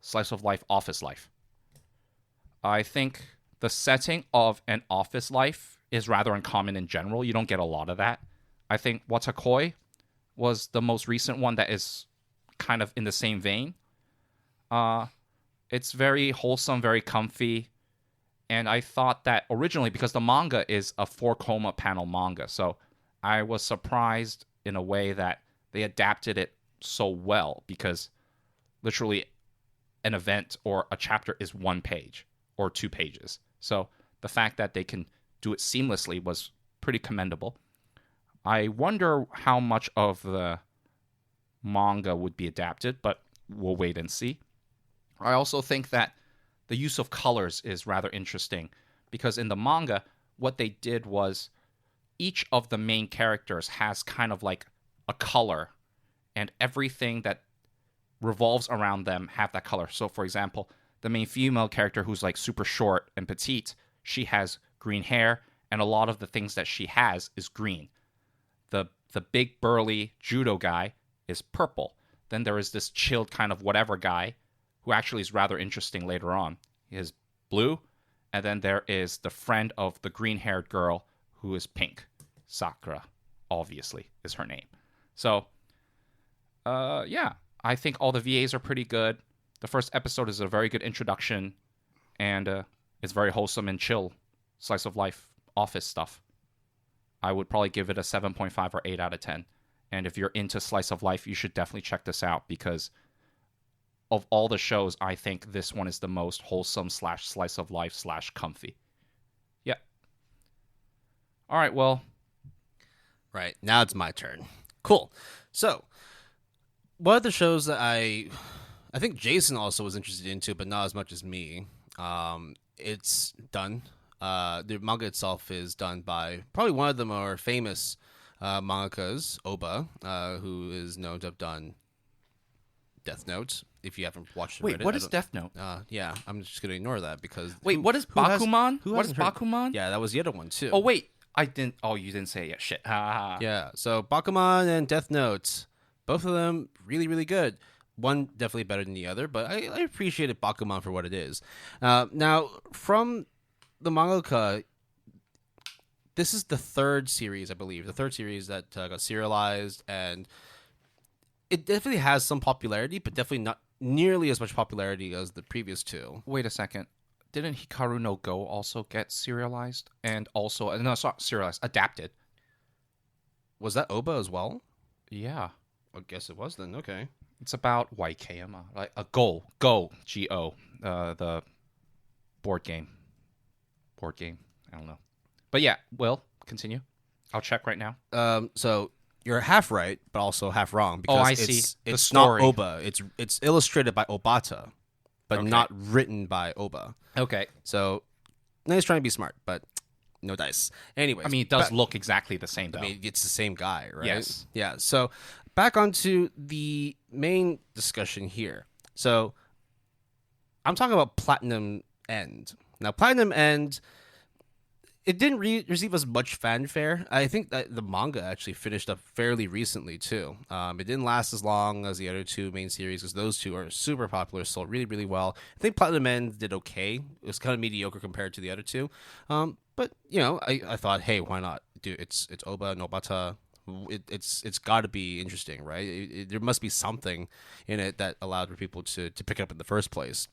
slice of life, office life. I think the setting of an office life is rather uncommon in general. You don't get a lot of that. I think Watakoi was the most recent one that is kind of in the same vein. It's very wholesome, very comfy. And I thought that originally, because the manga is a 4-coma panel manga, so I was surprised in a way that they adapted it so well, because literally an event or a chapter is 1 page or 2 pages. So the fact that they can do it seamlessly was pretty commendable. I wonder how much of the manga would be adapted, but we'll wait and see. I also think that the use of colors is rather interesting, because in the manga, what they did was each of the main characters has kind of like a color, and everything that revolves around them have that color. So, for example, the main female character, who's like super short and petite, she has green hair, and a lot of the things that she has is green. The big burly judo guy is purple. Then there is this chilled kind of whatever guy, who actually is rather interesting later on. He is blue. And then there is the friend of the green-haired girl, who is pink. Sakura, obviously, is her name. So, yeah, I think all the VAs are pretty good. The first episode is a very good introduction, and it's very wholesome and chill, slice of life, office stuff. I would probably give it a 7.5 or 8 out of 10. And if you're into slice of life, you should definitely check this out, because of all the shows, I think this one is the most wholesome / slice of life / comfy. Yeah. All right, well. Right, now it's my turn. Cool. So, one of the shows that I think Jason also was interested into, but not as much as me, It's done. The manga itself is done by probably one of the more famous mangakas, Oba, who is known to have done Death Note. If you haven't watched or read Wait, it, what is Death Note? yeah, I'm just gonna ignore that because Wait, what is Bakuman? What is hasn't heard- Bakuman? Yeah, that was the other one too. Oh wait, I didn't. Oh, you didn't say it yet. Shit. Ha, ha, ha. Yeah, so Bakuman and Death Note, both of them really, really good. One definitely better than the other, but I appreciated Bakuman for what it is. Now, from the mangaka, this is the third series, I believe, the third series that got serialized, and it definitely has some popularity, but definitely not nearly as much popularity as the previous two. Wait a second. Didn't Hikaru no Go also get serialized and also no, it's not serialized, adapted? Was that Oba as well? Yeah, I guess it was then. Okay. it's about YKMA, like a Go, Go, the board game. I don't know, but yeah. Well, continue. I'll check right now. So you're half right, but also half wrong because I see. The it's story. not Oba. It's illustrated by Obata, but Okay. not written by Oba. Okay. So he's trying to be smart, but no dice. Anyways, I mean, it does look exactly the same, though. I mean, it's the same guy, right? Yes. Yeah. So back onto the main discussion here. So I'm talking about Platinum End. Now, Platinum End, it didn't receive as much fanfare. I think that the manga actually finished up fairly recently, too. It didn't last as long as the other two main series because those two are super popular, sold really, really well. I think Platinum End did okay. It was kind of mediocre compared to the other two. But, I thought, hey, why not? Dude, it's Oba and Obata. It's got to be interesting, right? There must be something in it that allowed for people to pick it up in the first place.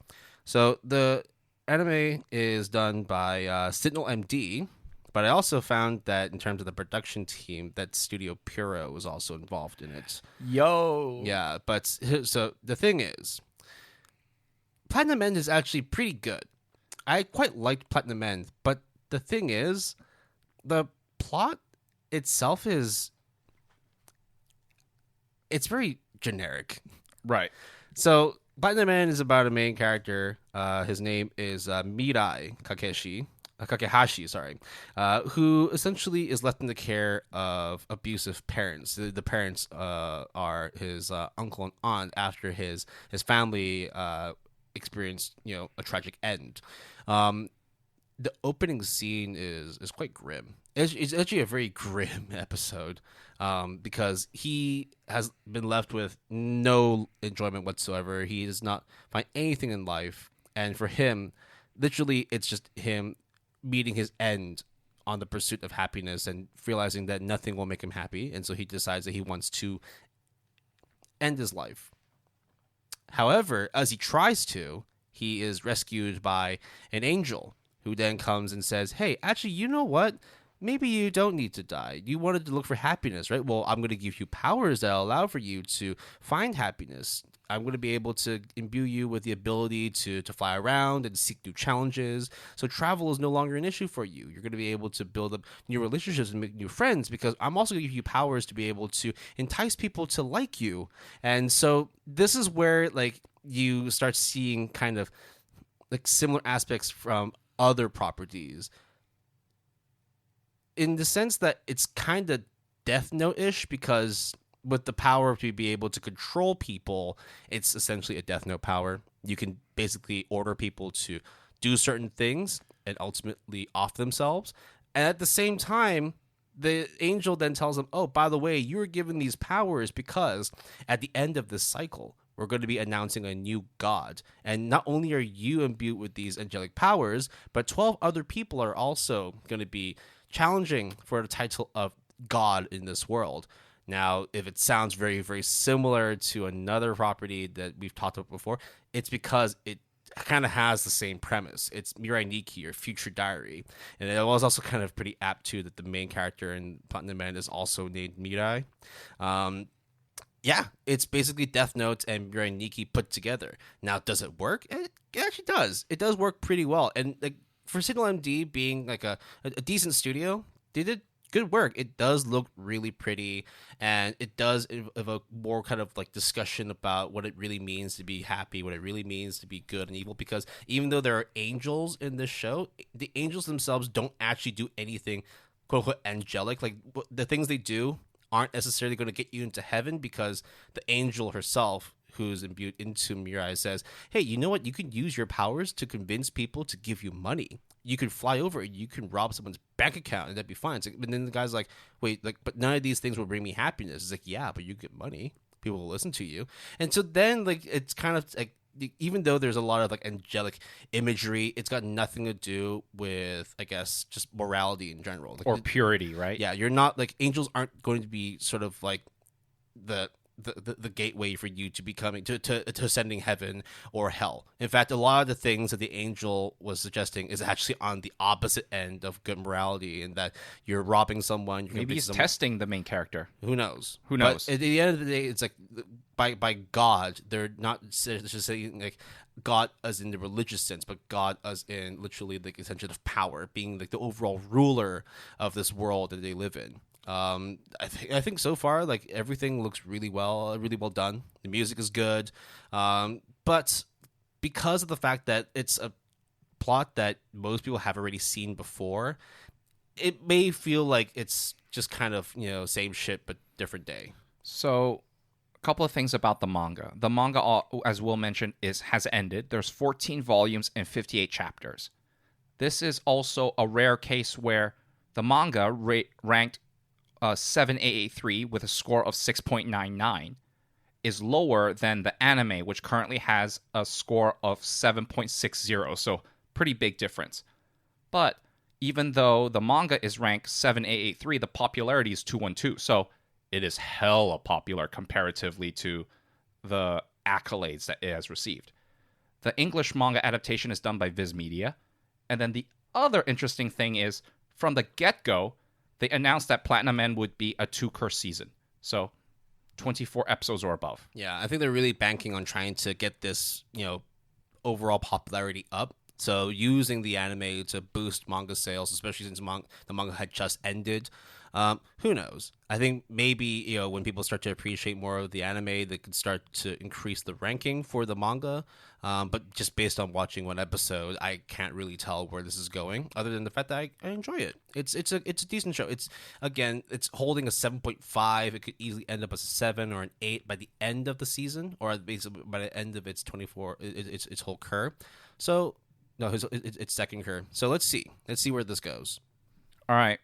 So the anime is done by Sentinel MD, but I also found that in terms of the production team, that Studio Puro was also involved in it. Yo. Yeah, but so the thing is, Platinum End is actually pretty good. I quite liked Platinum End, but the thing is, the plot itself it's very generic. Right. So Platinum End is about a main character. His name is Mirai Kakehashi, who essentially is left in the care of abusive parents. The parents are his uncle and aunt after his family experienced a tragic end. The opening scene is quite grim. It's actually a very grim episode because he has been left with no enjoyment whatsoever. He does not find anything in life. And for him, literally, it's just him meeting his end on the pursuit of happiness and realizing that nothing will make him happy. And so he decides that he wants to end his life. However, as he tries to, he is rescued by an angel who then comes and says, hey, actually, you know what? Maybe you don't need to die. You wanted to look for happiness, right? Well, I'm going to give you powers that allow for you to find happiness. I'm going to be able to imbue you with the ability to fly around and seek new challenges. So travel is no longer an issue for you. You're going to be able to build up new relationships and make new friends because I'm also going to give you powers to be able to entice people to like you. And so this is where you start seeing kind of similar aspects from other properties, in the sense that it's kind of Death Note-ish because with the power to be able to control people, it's essentially a Death Note power. You can basically order people to do certain things and ultimately off themselves. And at the same time, the angel then tells them, oh, by the way, you were given these powers because at the end of this cycle, we're going to be announcing a new god. And not only are you imbued with these angelic powers, but 12 other people are also going to be challenging for the title of god in this world. Now, if it sounds very, very similar to another property that we've talked about before, it's because it kind of has the same premise. It's Mirai Nikki, or Future Diary. And it was also kind of pretty apt, too, that the main character in Platinum End is also named Mirai. Yeah, it's basically Death Note and Mirai Nikki put together. Now, does it work? It actually does. It does work pretty well. And for Signal MD being a decent studio, they did good work. It does look really pretty, and it does evoke more kind of like discussion about what it really means to be happy, what it really means to be good and evil. Because even though there are angels in this show, the angels themselves don't actually do anything quote unquote angelic. Like the things they do aren't necessarily going to get you into heaven, because the angel herself, who's imbued into Mirai, says, hey, you know what? You can use your powers to convince people to give you money. You could fly over and you can rob someone's bank account and that'd be fine. It's like, but then the guy's like, wait, like, but none of these things will bring me happiness. It's like, yeah, but you get money. People will listen to you. And so then, like, it's kind of like, even though there's a lot of like angelic imagery, it's got nothing to do with, I guess, just morality in general. Like, or purity, right? yeah, you're not like, angels aren't going to be sort of like the the gateway for you to becoming to ascending heaven or hell. In fact, a lot of the things that the angel was suggesting is actually on the opposite end of good morality, in that you're robbing someone. Maybe he's testing the main character. Who knows? Who knows? But at the end of the day, it's like by God, they're not just saying like God as in the religious sense, but God as in literally the extension of power, being like the overall ruler of this world that they live in. I think so far, like, everything looks really well done. The music is good, but because of the fact that it's a plot that most people have already seen before, it may feel like it's just kind of, same shit but different day. So, a couple of things about the manga. The manga, as Will mentioned, has ended. There's 14 volumes and 58 chapters. This is also a rare case where the manga ranked 7883 with a score of 6.99 is lower than the anime, which currently has a score of 7.60. So pretty big difference. But even though the manga is ranked 7883, the popularity is 212. So it is hella popular comparatively to the accolades that it has received. The English manga adaptation is done by Viz Media. And then the other interesting thing is, from the get-go, they announced that Platinum End would be a 2-cour season. So 24 episodes or above. Yeah, I think they're really banking on trying to get this, overall popularity up. So using the anime to boost manga sales, especially since the manga had just ended. Who knows? I think maybe, when people start to appreciate more of the anime, they could start to increase the ranking for the manga. But just based on watching one episode, I can't really tell where this is going, other than the fact that I enjoy it. It's a decent show. It's holding a 7.5. It could easily end up as a 7 or an 8 by the end of the season, or basically by the end of its 24 its whole cour. So no, it's second cour. So let's see where this goes. All right.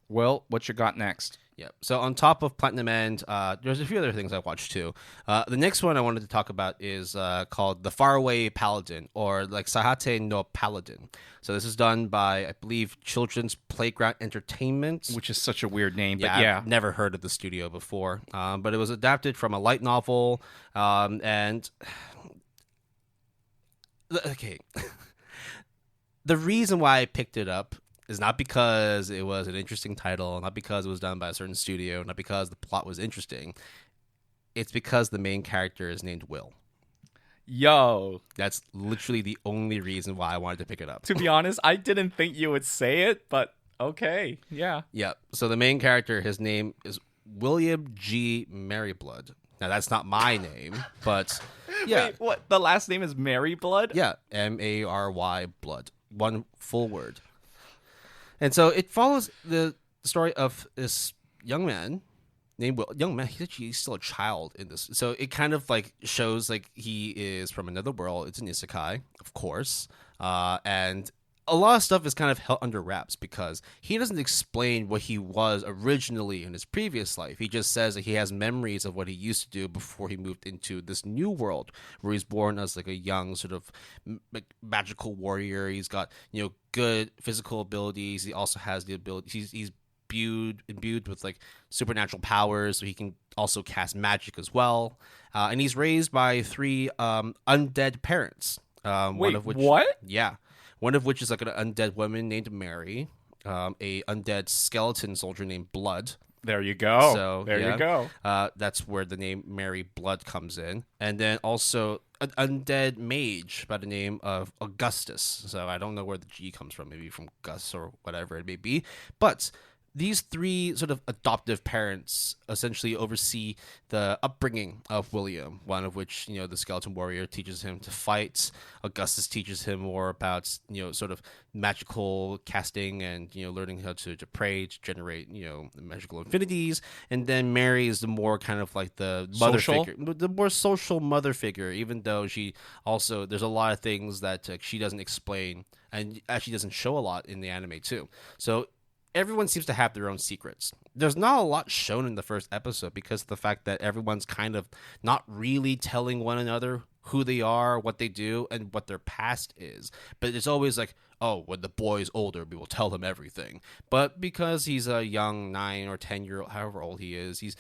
Will, what you got next? Yeah. So on top of Platinum End, there's a few other things I watched too. The next one I wanted to talk about is called The Faraway Paladin, or like Sahate no Paladin. So this is done by, I believe, Children's Playground Entertainment, Which is such a weird name, yeah, but yeah. I've never heard of the studio before. But it was adapted from a light novel, and okay. The reason why I picked it up is not because it was an interesting title, not because it was done by a certain studio, not because the plot was interesting. It's because the main character is named Will. Yo. That's literally the only reason why I wanted to pick it up. To be honest, I didn't think you would say it, but okay. Yeah. Yeah. So the main character, his name is William G. Maryblood. Now, that's not my name, but yeah. Wait, what? The last name is Mary Blood? Yeah. Mary Blood. One full word. And so it follows the story of this young man named Will. Young man, he's still a child in this. So it kind of like shows like he is from another world. It's an isekai, of course. And a lot of stuff is kind of held under wraps because he doesn't explain what he was originally in his previous life. He just says that he has memories of what he used to do before he moved into this new world where he's born as like a young sort of magical warrior. He's got, good physical abilities. He also has the ability, he's imbued with like supernatural powers, so he can also cast magic as well. And he's raised by 3 undead parents. Wait, one of which, what? Yeah. One of which is like an undead woman named Mary, a undead skeleton soldier named Blood. There you go. So there you go. That's where the name Mary Blood comes in. And then also an undead mage by the name of Augustus. So I don't know where the G comes from, maybe from Gus or whatever it may be. But these three sort of adoptive parents essentially oversee the upbringing of William, one of which, the skeleton warrior teaches him to fight. Augustus teaches him more about, sort of magical casting and, learning how to pray, to generate, magical infinities. And then Mary is the more kind of like the mother figure, the more social mother figure, even though she also, there's a lot of things that she doesn't explain and actually doesn't show a lot in the anime too. So everyone seems to have their own secrets. There's not a lot shown in the first episode because of the fact that everyone's kind of not really telling one another who they are, what they do, and what their past is. But it's always like, oh, when the boy's older, we will tell him everything. But because he's a young 9 or 10-year-old, however old he is, he's,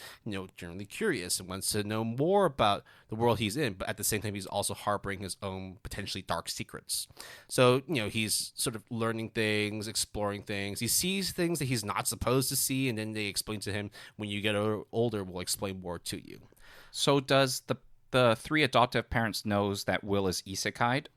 generally curious and wants to know more about the world he's in. But at the same time, he's also harboring his own potentially dark secrets. So, he's sort of learning things, exploring things. He sees things that he's not supposed to see, and then they explain to him, when you get older, we'll explain more to you. So does the three adoptive parents knows that Will is isekai'd?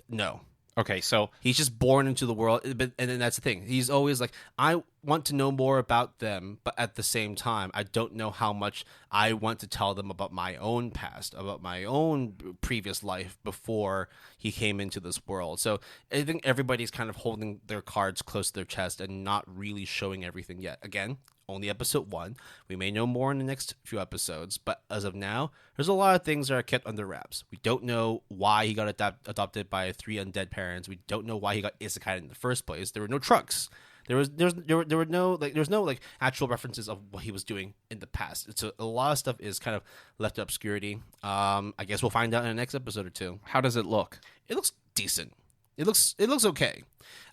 No. Okay, so he's just born into the world, and then that's the thing. He's always like, I want to know more about them, but at the same time, I don't know how much I want to tell them about my own past, about my own previous life before he came into this world. So I think everybody's kind of holding their cards close to their chest and not really showing everything yet. Again, only episode 1. We may know more in the next few episodes, but as of now, there's a lot of things that are kept under wraps. We don't know why he got adopted by 3 undead parents. We don't know why he got isekai in the first place. There were no trucks. There were no actual references of what he was doing in the past. So a lot of stuff is kind of left to obscurity. I guess we'll find out in the next episode or 2. How does it look? It looks decent. It looks okay.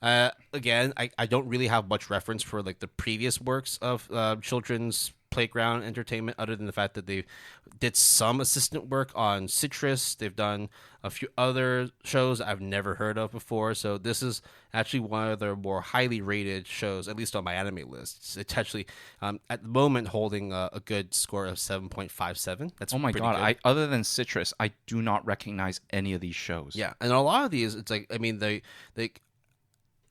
Again, I don't really have much reference for like the previous works of children's playground entertainment, other than the fact that they did some assistant work on Citrus. They've done a few other shows I've never heard of before. So this is actually one of their more highly rated shows, at least on my anime list. It's actually at the moment holding a good score of 7.57. That's oh my god! good. Other than Citrus, I do not recognize any of these shows. Yeah, and a lot of these, it's like, I mean, they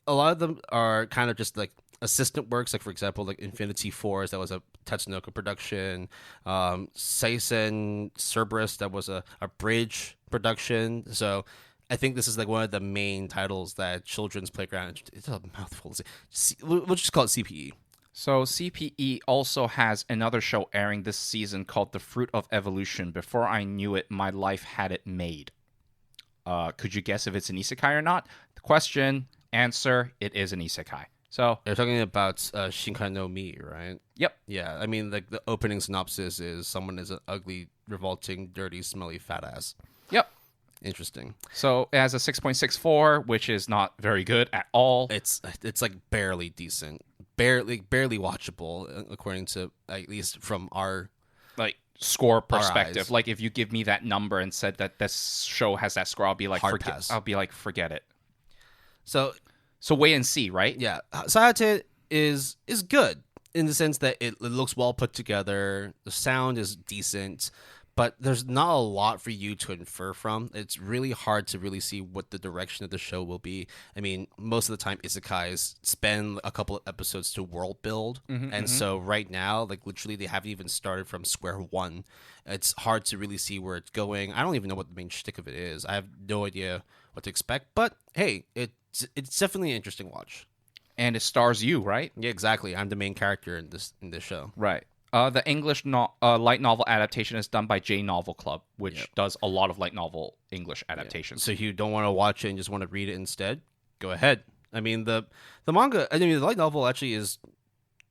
a lot of them are kind of just like assistant works, like for example, like Infinity Force, that was a Tatsunoko production. Seisen Cerberus, that was a bridge production. So I think this is like one of the main titles that Children's Playground, it's a mouthful. We'll just call it CPE. So CPE also has another show airing this season called The Fruit of Evolution. Before I knew it, my life had it made. Could you guess if it's an isekai or not? The question, answer, it is an isekai. So you're talking about Shinkai no Mi, right? Yep. Yeah, I mean, like the opening synopsis is someone is an ugly, revolting, dirty, smelly fat ass. Yep. Interesting. So it has a 6.64, which is not very good at all. It's like barely decent, barely watchable, according to, at least from our like score perspective. Like if you give me that number and said that this show has that score, I'll be like, forget it. So wait and see, right? Yeah, Sayate is good in the sense that it looks well put together. The sound is decent, but there's not a lot for you to infer from. It's really hard to really see what the direction of the show will be. I mean, most of the time, isekais spend a couple of episodes to world build, so right now, like literally, they haven't even started from square one. It's hard to really see where it's going. I don't even know what the main shtick of it is. I have no idea what to expect, but hey, it's definitely an interesting watch. And it stars you, right? Yeah, exactly. I'm the main character in this show. Right. The English light novel adaptation is done by J Novel Club, which does a lot of light novel English adaptations. So if you don't want to watch it and just want to read it instead, go ahead. I mean, the manga, I mean, the light novel actually is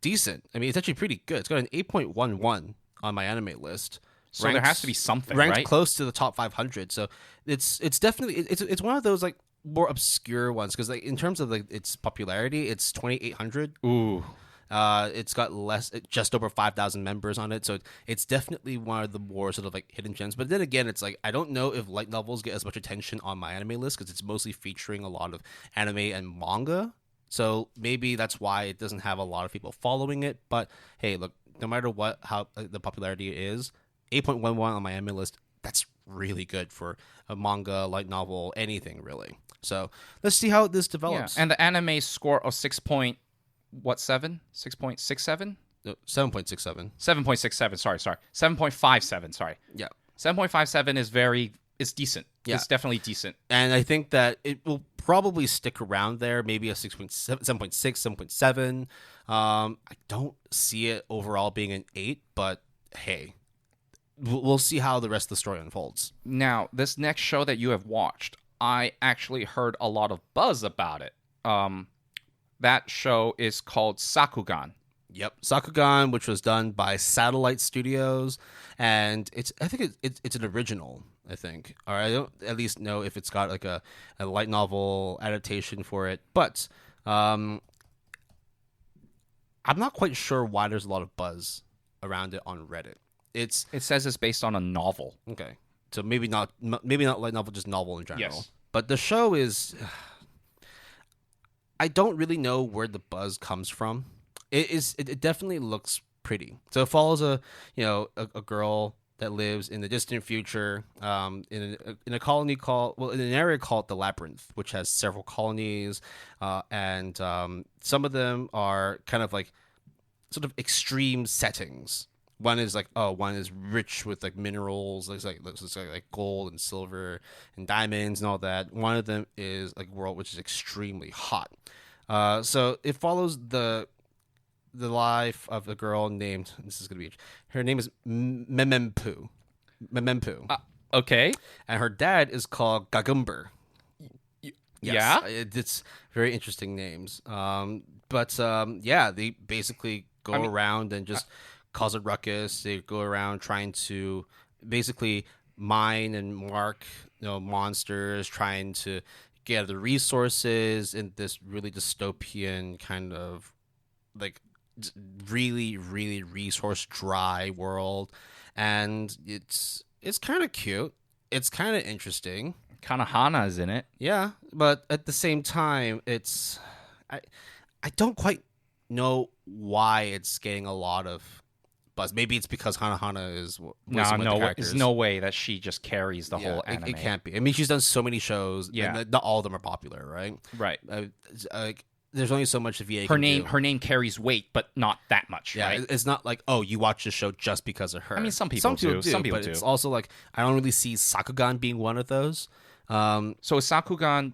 decent. I mean, it's actually pretty good. It's got an 8.11 on my anime list. So there has to be something, ranked right? Close to the top 500. So it's definitely it's one of those like more obscure ones, because like in terms of like its popularity, it's 2,800. Ooh. It's got just over 5,000 members on it, so it's definitely one of the more sort of like hidden gems. But then again, it's like I don't know if light novels get as much attention on my anime list because it's mostly featuring a lot of anime and manga. So maybe that's why it doesn't have a lot of people following it. But hey, look, no matter how the popularity is, 8.11 on my anime list, that's really good for a manga, light novel, anything really. So let's see how this develops. Yeah. And the anime score of 6.1 what 7? 6.67? No, 7.67. 7.67. Sorry. 7.57. Sorry. Yeah. 7.57 is decent. Yeah. It's definitely decent. And I think that it will probably stick around there, maybe a 6.7, 7.6, 7.7. I don't see it overall being an 8, but hey, we'll see how the rest of the story unfolds. Now, this next show that you have watched, I actually heard a lot of buzz about it. That show is called Sakugan. Yep, Sakugan, which was done by Satellite Studios, and I think it's an original. I think, or I don't at least know if it's got like a light novel adaptation for it, but I'm not quite sure why there's a lot of buzz around it on Reddit. It says it's based on a novel. Okay, so maybe not light novel, just novel in general. Yes. But the show is, I don't really know where the buzz comes from. It definitely looks pretty. So it follows a girl that lives in the distant future, in a colony in an area called the Labyrinth, which has several colonies, and some of them are kind of like sort of extreme settings. One is rich with like minerals, looks like gold and silver and diamonds and all that. One of them is like a world which is extremely hot. So it follows the life of a girl named, her name is Memempu. Okay. And her dad is called Gagumber. Yes, yeah? It's very interesting names. They basically go around and just cause a ruckus. They go around trying to basically mine and mark, monsters, trying to get the resources in this really dystopian kind of like really, really resource dry world. And it's kind of cute. It's kind of interesting. Kind of Hana's in it. Yeah, but at the same time, I don't quite know why it's getting a lot of buzz. Maybe it's because Hana is there's no way that she just carries the whole anime. It can't be. I mean, she's done so many shows. Yeah, and not all of them are popular, right? Right. There's only so much the VA her can name do. Her name carries weight, but not that much. Yeah, right? It's not like, oh, you watch the show just because of her. I mean, some people do. Some people but do. It's also like I don't really see Sakugan being one of those. So Sakugan,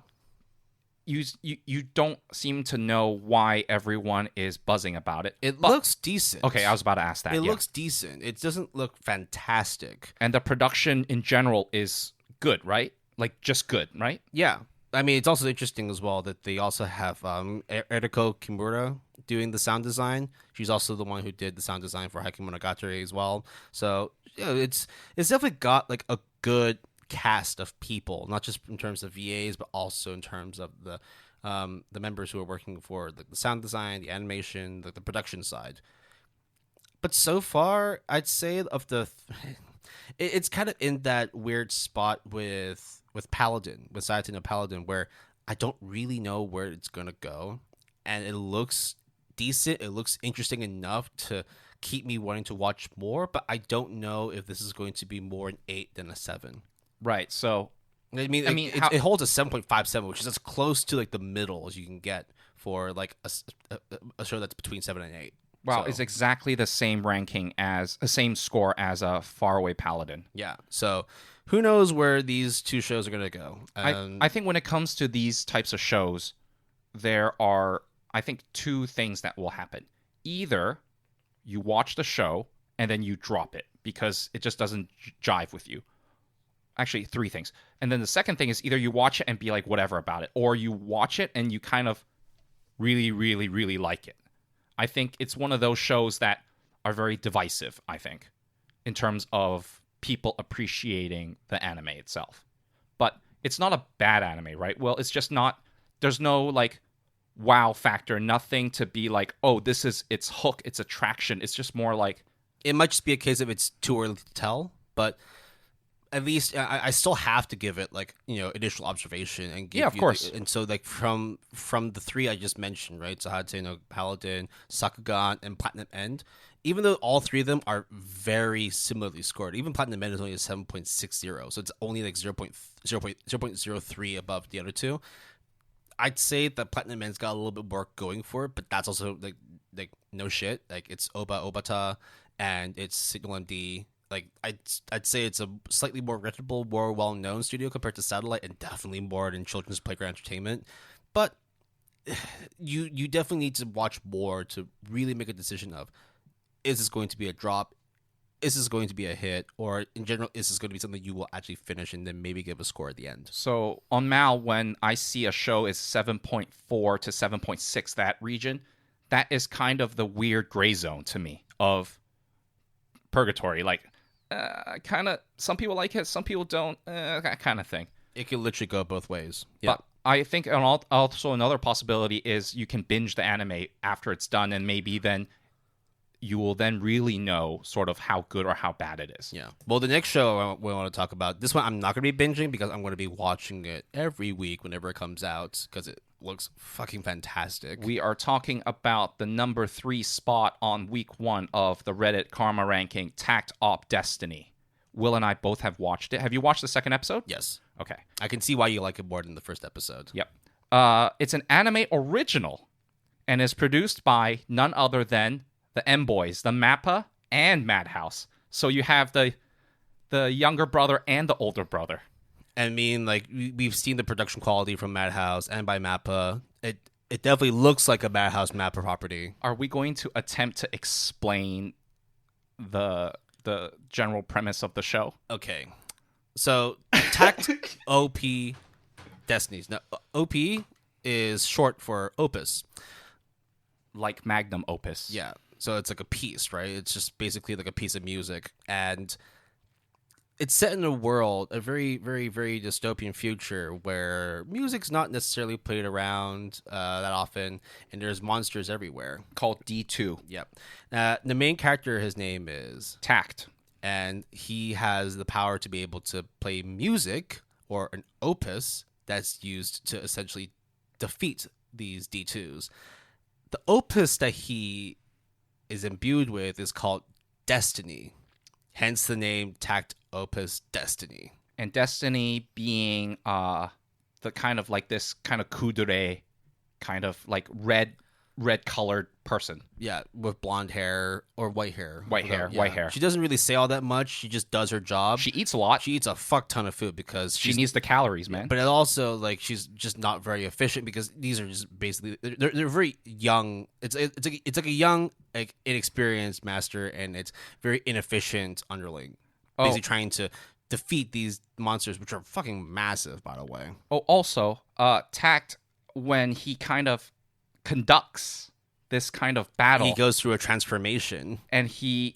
you don't seem to know why everyone is buzzing about it. It looks decent. Okay, I was about to ask that. It looks decent. It doesn't look fantastic. And the production in general is good, right? Like just good, right? Yeah. I mean, it's also interesting as well that they also have Eriko Kimura doing the sound design. She's also the one who did the sound design for Hakemonogatari as well. So it's definitely got like a good cast of people, not just in terms of VAs, but also in terms of the members who are working for the sound design, the animation, the production side. But so far, I'd say it's kind of in that weird spot with Paladin, with Sayate no Paladin, where I don't really know where it's gonna go, and it looks decent. It looks interesting enough to keep me wanting to watch more, but I don't know if this is going to be more an 8 than a 7. Right. So I mean, it holds a 7.57, which is as close to like the middle as you can get for like a show that's between 7 and 8. Wow, So, it's exactly the same same score as a Faraway Paladin. yeah. So who knows where these two shows are going to go? I think when it comes to these types of shows, there are, I think, two things that will happen. Either you watch the show and then you drop it because it just doesn't jive with you. Actually, three things. And then the second thing is either you watch it and be like whatever about it, or you watch it and you kind of really, really, really like it. I think it's one of those shows that are very divisive, I think, in terms of people appreciating the anime itself. But it's not a bad anime, right? Well, it's just not, there's no like wow factor, nothing to be like, oh, this is its hook, its attraction. It's just more like, it might just be a case of it's too early to tell, but at least I still have to give it like, initial observation and give of course. And so like from the three I just mentioned, right? So Hatse no Paladin, Sakugan, and Platinum End. Even though all three of them are very similarly scored, even Platinum End is only a 7.60, so it's only like 0.03 above the other two. I'd say that Platinum Man's got a little bit more going for it, but that's also like no shit. Like it's Obata, and it's Signal MD. Like I'd say it's a slightly more reputable, more well known studio compared to Satellite, and definitely more than Children's Playground Entertainment. But you definitely need to watch more to really make a decision of, is this going to be a drop? Is this going to be a hit? Or in general, is this going to be something you will actually finish and then maybe give a score at the end? So on Mal, when I see a show is 7.4 to 7.6, that region, that is kind of the weird gray zone to me of purgatory. Like, kind of, some people like it, some people don't, that kind of thing. It can literally go both ways. Yeah. But I think also another possibility is you can binge the anime after it's done, and maybe then you will then really know sort of how good or how bad it is. Yeah. Well, the next show we want to talk about, this one I'm not going to be binging because I'm going to be watching it every week whenever it comes out because it looks fucking fantastic. We are talking about the number 3 spot on week 1 of the Reddit Karma ranking, Tact Op Destiny. Will and I both have watched it. Have you watched the second episode? Yes. Okay. I can see why you like it more than the first episode. Yep. It's an anime original and is produced by none other than the M-Boys, the Mappa, and Madhouse. So you have the younger brother and the older brother. I mean, like, we've seen the production quality from Madhouse and by Mappa. It definitely looks like a Madhouse Mappa property. Are we going to attempt to explain the general premise of the show? Okay. So, Tact OP Destinies. Now, OP is short for Opus. Like magnum opus. Yeah. So it's like a piece, right? It's just basically like a piece of music. And it's set in a world, a very, very, very dystopian future where music's not necessarily played around that often, and there's monsters everywhere. Called D2. Yep. The main character, his name is Tact. And he has the power to be able to play music or an opus that's used to essentially defeat these D2s. The opus that he is imbued with is called Destiny, hence the name Tact Opus Destiny. And Destiny being the kind of like this kind of kudere, kind of like red colored person. Yeah, with blonde hair or white hair. White hair. She doesn't really say all that much. She just does her job. She eats a lot. She eats a fuck ton of food because she needs the calories, man. But it also, like, she's just not very efficient because these are just basically they're very young. It's like a young, like, inexperienced master, and it's very inefficient underling. Basically trying to defeat these monsters, which are fucking massive, by the way. Oh, also, Tact, when he kind of conducts this kind of battle, he goes through a transformation, and he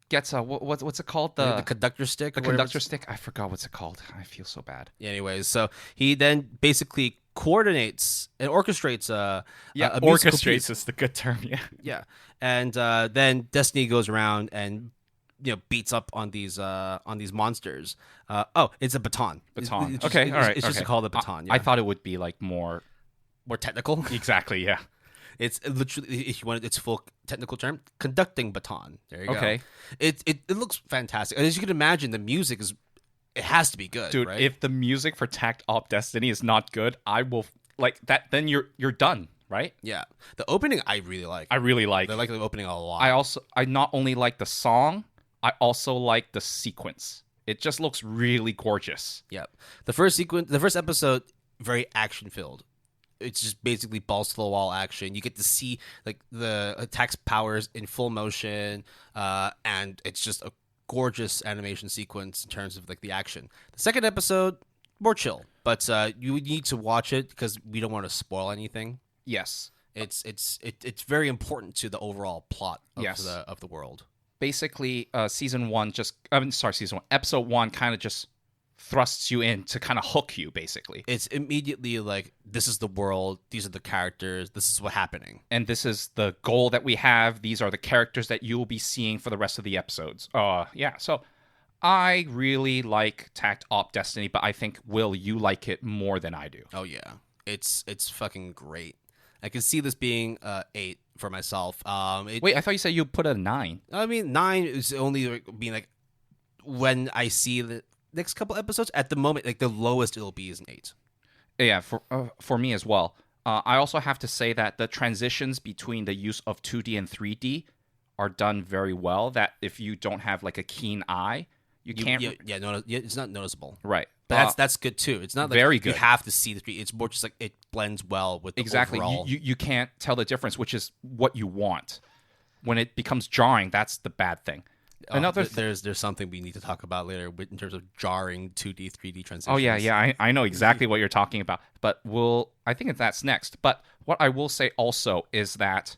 gets a what's it called, the conductor stick. The conductor stick. I forgot what's it called. I feel so bad. Anyways, so he then basically coordinates and orchestrates a orchestrates is the good term. Yeah, and then Destiny goes around and beats up on these monsters. It's a baton. Baton. It's okay, all right. It's just called a baton. I thought it would be like more technical. Exactly. Yeah. It's literally, if you want its full technical term, conducting baton. There you go. Okay. It looks fantastic. As you can imagine, the music it has to be good, dude. Right? If the music for Tact Op Destiny is not good, I will like that. Then you're done, right? Yeah. The opening I really like. I like the opening a lot. I not only like the song, I also like the sequence. It just looks really gorgeous. Yeah. The first episode, very action filled. It's just basically balls to the wall action. You get to see like the attack's powers in full motion, and it's just a gorgeous animation sequence in terms of like the action. The second episode, more chill, but you need to watch it because we don't want to spoil anything. Yes, it's very important to the overall plot of the world. Basically, episode 1 kind of just thrusts you in to kind of hook you, basically. It's immediately like, this is the world, these are the characters, this is what's happening. And this is the goal that we have. These are the characters that you will be seeing for the rest of the episodes. Yeah, so I really like Tact Op Destiny, but I think, Will, you like it more than I do. Oh, yeah. It's fucking great. I can see this being 8 for myself. Wait, I thought you said you put a 9. I mean, 9 is only being like, when I see the next couple episodes, at the moment, like the lowest it'll be is an 8. Yeah, for me as well. I also have to say that the transitions between the use of 2D and 3D are done very well. That if you don't have like a keen eye, you can't. It's not noticeable. Right. But that's good too. It's not like very you good. have to see the 3D. It's more just like it blends well with the exactly. overall. You can't tell the difference, which is what you want. When it becomes jarring, that's the bad thing. There's something we need to talk about later in terms of jarring 2D 3D transitions. Oh yeah. I know exactly what you're talking about. But I think that's next. But what I will say also is that,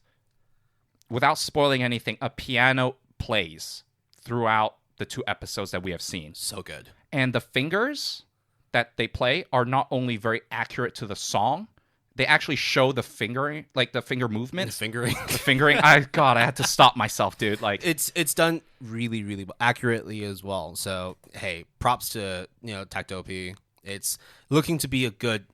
without spoiling anything, a piano plays throughout the 2 episodes that we have seen. So good. And the fingers that they play are not only very accurate to the song, they actually show the fingering, like the finger movements. The fingering. The fingering. I had to stop myself, dude. Like it's done really, really accurately as well. So hey, props to Toby. It's looking to be a good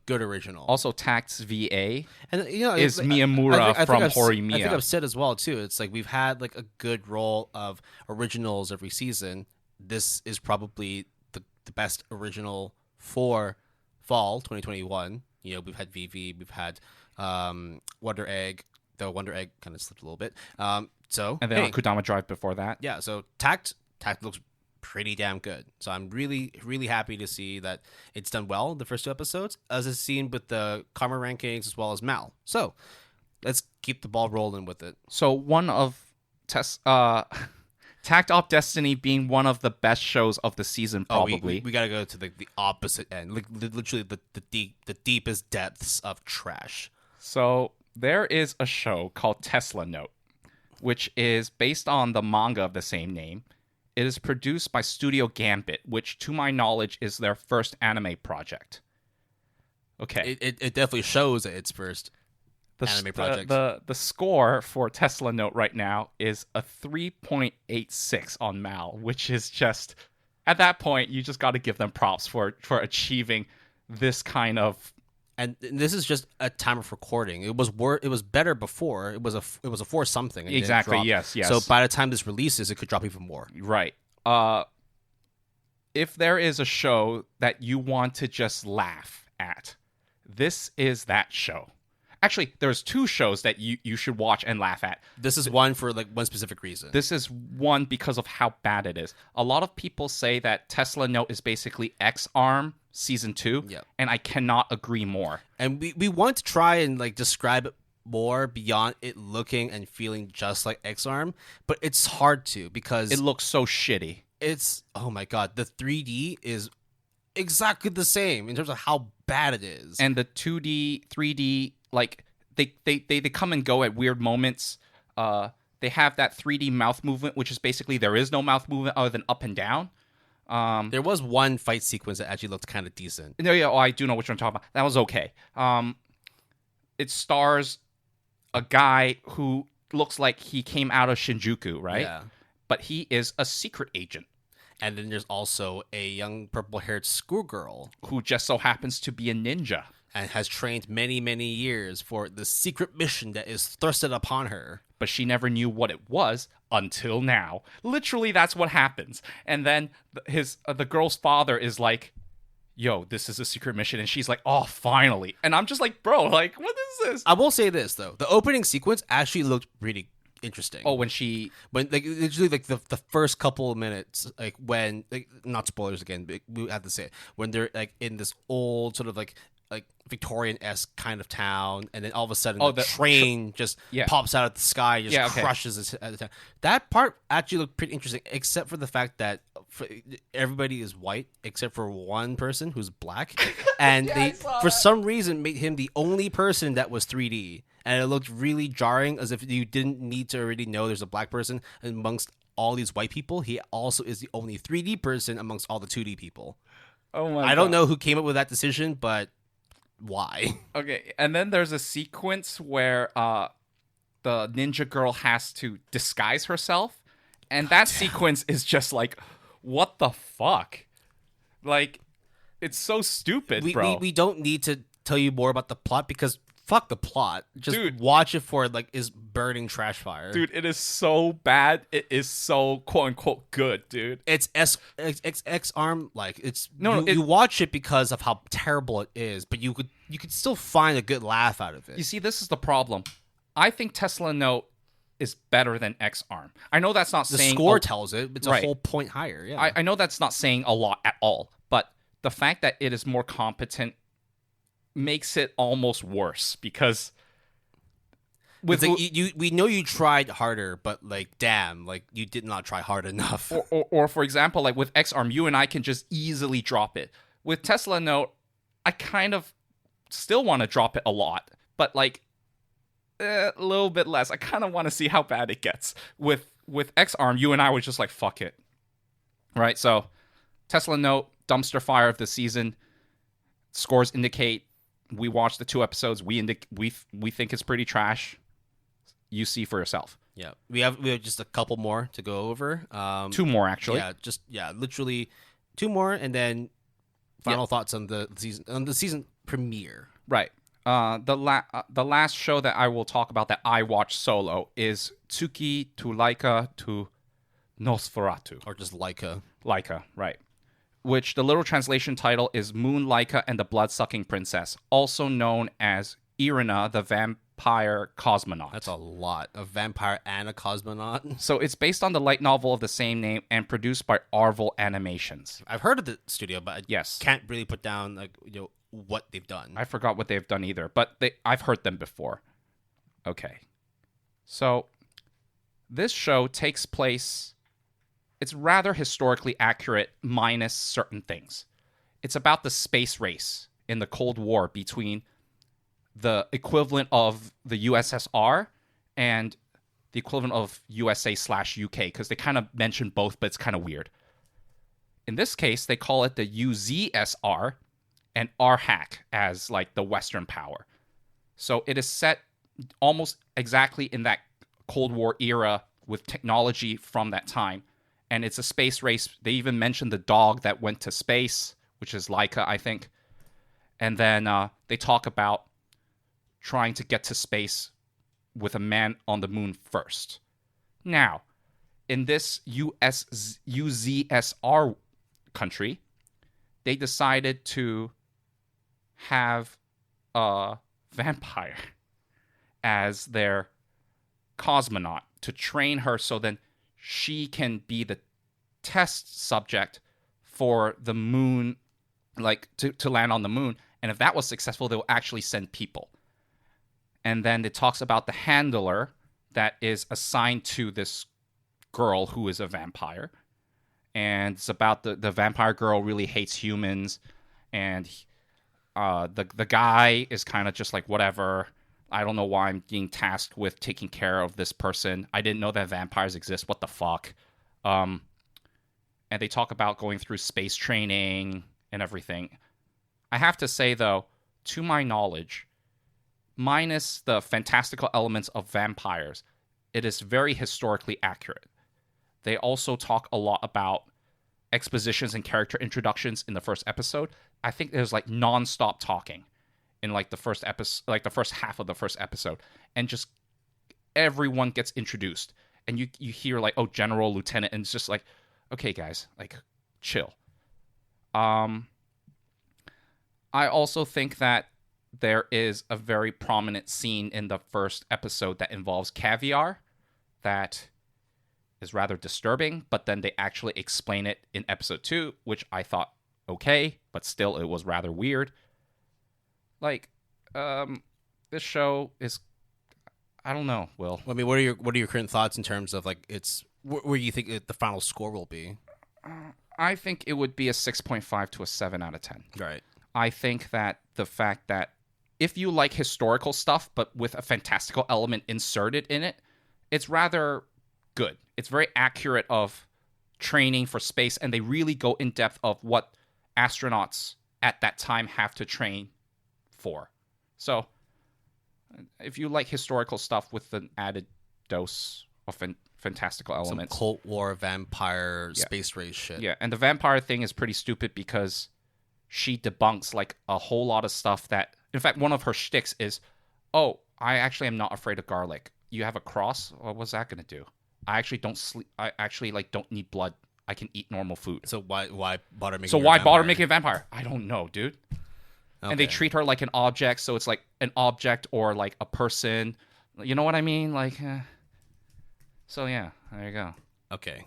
original. Also, Tact's VA and is Miyamura from Horimiya. I think I've said as well too. It's like we've had like a good roll of originals every season. This is probably the best original for fall 2021. We've had VV, we've had Wonder Egg, though Wonder Egg kind of slipped a little bit. And then Kudama Drive before that. Yeah, so Tact looks pretty damn good. So I'm really, really happy to see that it's done well the first 2 episodes, as is seen with the Karma rankings as well as Mal. So let's keep the ball rolling with it. So one of Tact Op Destiny being one of the best shows of the season, probably. We gotta go to the opposite end, like literally the deepest depths of trash. So there is a show called Tesla Note, which is based on the manga of the same name. It is produced by Studio Gambit, which, to my knowledge, is their first anime project. Okay. It definitely shows that it's first anime project. The score for Tesla Note right now is a 3.86 on Mal, which is just, at that point, you just got to give them props for achieving this kind of. And this is just a time of recording. It was better before. It was a 4 something. Exactly. Yes. So by the time this releases, it could drop even more. Right. If there is a show that you want to just laugh at, this is that show. Actually, there's 2 shows that you should watch and laugh at. This is one for like one specific reason. This is one because of how bad it is. A lot of people say that Tesla Note is basically X-Arm Season 2, and I cannot agree more. And we want to try and like describe it more beyond it looking and feeling just like X-Arm, but it's hard to because it looks so shitty. It's, oh my god, the 3D is exactly the same in terms of how bad it is. And the 2D, 3D, like they come and go at weird moments. They have that 3D mouth movement, which is basically there is no mouth movement other than up and down. There was one fight sequence that actually looked kind of decent. I do know what you're talking about. That was okay. It stars a guy who looks like he came out of Shinjuku, right? Yeah. But he is a secret agent. And then there's also a young purple-haired schoolgirl who just so happens to be a ninja and has trained many, many years for the secret mission that is thrusted upon her. But she never knew what it was until now. Literally, that's what happens. And then the girl's father is like, yo, this is a secret mission. And she's like, oh, finally. And I'm just like, bro, like, what is this? I will say this, though. The opening sequence actually looked really interesting. Oh, when like literally like the first couple of minutes, like when, like, not spoilers again, but we have to say it, when they're like in this old sort of like Victorian-esque kind of town, and then all of a sudden the train just pops out of the sky, just crushes it. That part actually looked pretty interesting, except for the fact that everybody is white except for one person who's black, and they for some reason made him the only person that was 3D, and it looked really jarring, as if you didn't need to already know there's a black person amongst all these white people. He also is the only 3D person amongst all the 2D people. Oh my! I don't know who came up with that decision, but why? Okay, and then there's a sequence where the ninja girl has to disguise herself, and that sequence is just like, what the fuck? Like, it's so stupid, bro. We don't need to tell you more about the plot, because fuck the plot. Just Dude. watch it for like is burning trash fire. Dude, it is so bad. It is so quote unquote good, dude. It's X arm like it's you watch it because of how terrible it is, but you could still find a good laugh out of it. You see, this is the problem. I think Tesla Note is better than X Arm. I know that's not The saying score tells it. It's right. a whole point higher. Yeah, I know that's not saying a lot at all, but the fact that it is more competent makes it almost worse because we know you tried harder, but like damn, like you did not try hard enough. Or for example, like with X Arm, you and I can just easily drop it. With Tesla Note, I kind of still want to drop it a lot, but like a little bit less. I kind of want to see how bad it gets. With X Arm, you and I were just like, fuck it. Right? So Tesla Note, dumpster fire of the season. Scores indicate we watched the 2 episodes. We think it's pretty trash. You see for yourself. Yeah. We have just a couple more to go over. 2 more actually. Literally 2 more and then final thoughts on the season premiere. Right. The last show that I will talk about that I watched solo is Tsuki to Laika to Nosferatu. Or just Laika. Laika, right. Which the literal translation title is Moon Laika and the Blood-Sucking Princess, also known as Irina the Vampire Cosmonaut. That's a lot. A vampire and a cosmonaut. So it's based on the light novel of the same name and produced by Arvel Animations. I've heard of the studio, but I yes. can't really put down what they've done. I forgot what they've done either, but I've heard them before. Okay. So this show takes place, it's rather historically accurate minus certain things. It's about the space race in the Cold War between the equivalent of the USSR and the equivalent of USA/UK, because they kind of mention both, but it's kind of weird. In this case, they call it the UZSR and RHAC as like the Western power. So it is set almost exactly in that Cold War era with technology from that time. And it's a space race. They even mentioned the dog that went to space, which is Laika, I think. And then they talk about trying to get to space with a man on the moon first. Now, in this UZSR country, they decided to have a vampire as their cosmonaut to train her so then she can be the test subject for the moon, like to land on the moon. And if that was successful, they'll actually send people. And then it talks about the handler that is assigned to this girl who is a vampire. And it's about the vampire girl really hates humans. And the guy is kind of just like, whatever. I don't know why I'm being tasked with taking care of this person. I didn't know that vampires exist. What the fuck? And they talk about going through space training and everything. I have to say, though, to my knowledge, minus the fantastical elements of vampires, it is very historically accurate. They also talk a lot about expositions and character introductions in the first episode. I think there's like non-stop talking in like the first episode, like the first half of the first episode, and just everyone gets introduced, and you hear like, oh, general, lieutenant, and it's just like, okay, guys, like chill. I also think that there is a very prominent scene in the first episode that involves caviar that is rather disturbing, but then they actually explain it in episode 2, which I thought okay, but still it was rather weird. Like, this show is, I don't know, Will. I mean, what are your current thoughts in terms of like where you think the final score will be? I think it would be a 6.5 to a 7 out of 10. Right. I think that the fact that if you like historical stuff, but with a fantastical element inserted in it, it's rather good. It's very accurate of training for space, and they really go in depth of what astronauts at that time have to train for. So if you like historical stuff with an added dose of fantastical elements. Some Cold War vampire space race shit. Yeah, and the vampire thing is pretty stupid because she debunks like a whole lot of stuff that, in fact, one of her shticks is Oh, I actually am not afraid of garlic. You have a cross? What was that gonna do? I actually don't sleep. I actually don't need blood. I can eat normal food. So why bother making? So her a why bother vampire? making a vampire? I don't know, dude. Okay. And they treat her like an object, so it's like an object or like a person. You know what I mean? So yeah, there you go. Okay.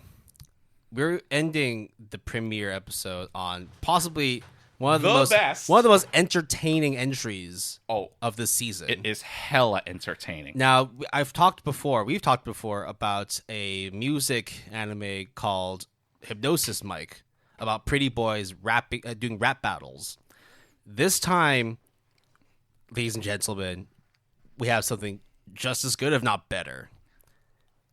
We're ending the premiere episode on possibly one of the best. one of the most entertaining entries of this season. It is hella entertaining. Now, we've talked before about a music anime called Hypnosis Mike, about pretty boys rapping, doing rap battles. This time, ladies and gentlemen, we have something just as good, if not better.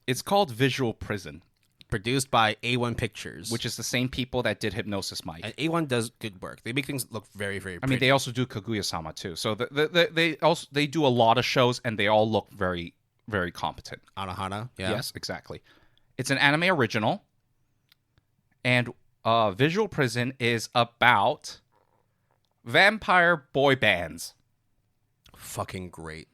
It's called Visual Prison, produced by A1 Pictures, which is the same people that did Hypnosis Mike. And A1 does good work. They make things look very, very pretty. I mean, they also do Kaguya-sama too. So they do a lot of shows, and they all look very, very competent. Anohana, yeah. Yes, exactly. It's an anime original, and Visual Prison is about vampire boy bands. Fucking great.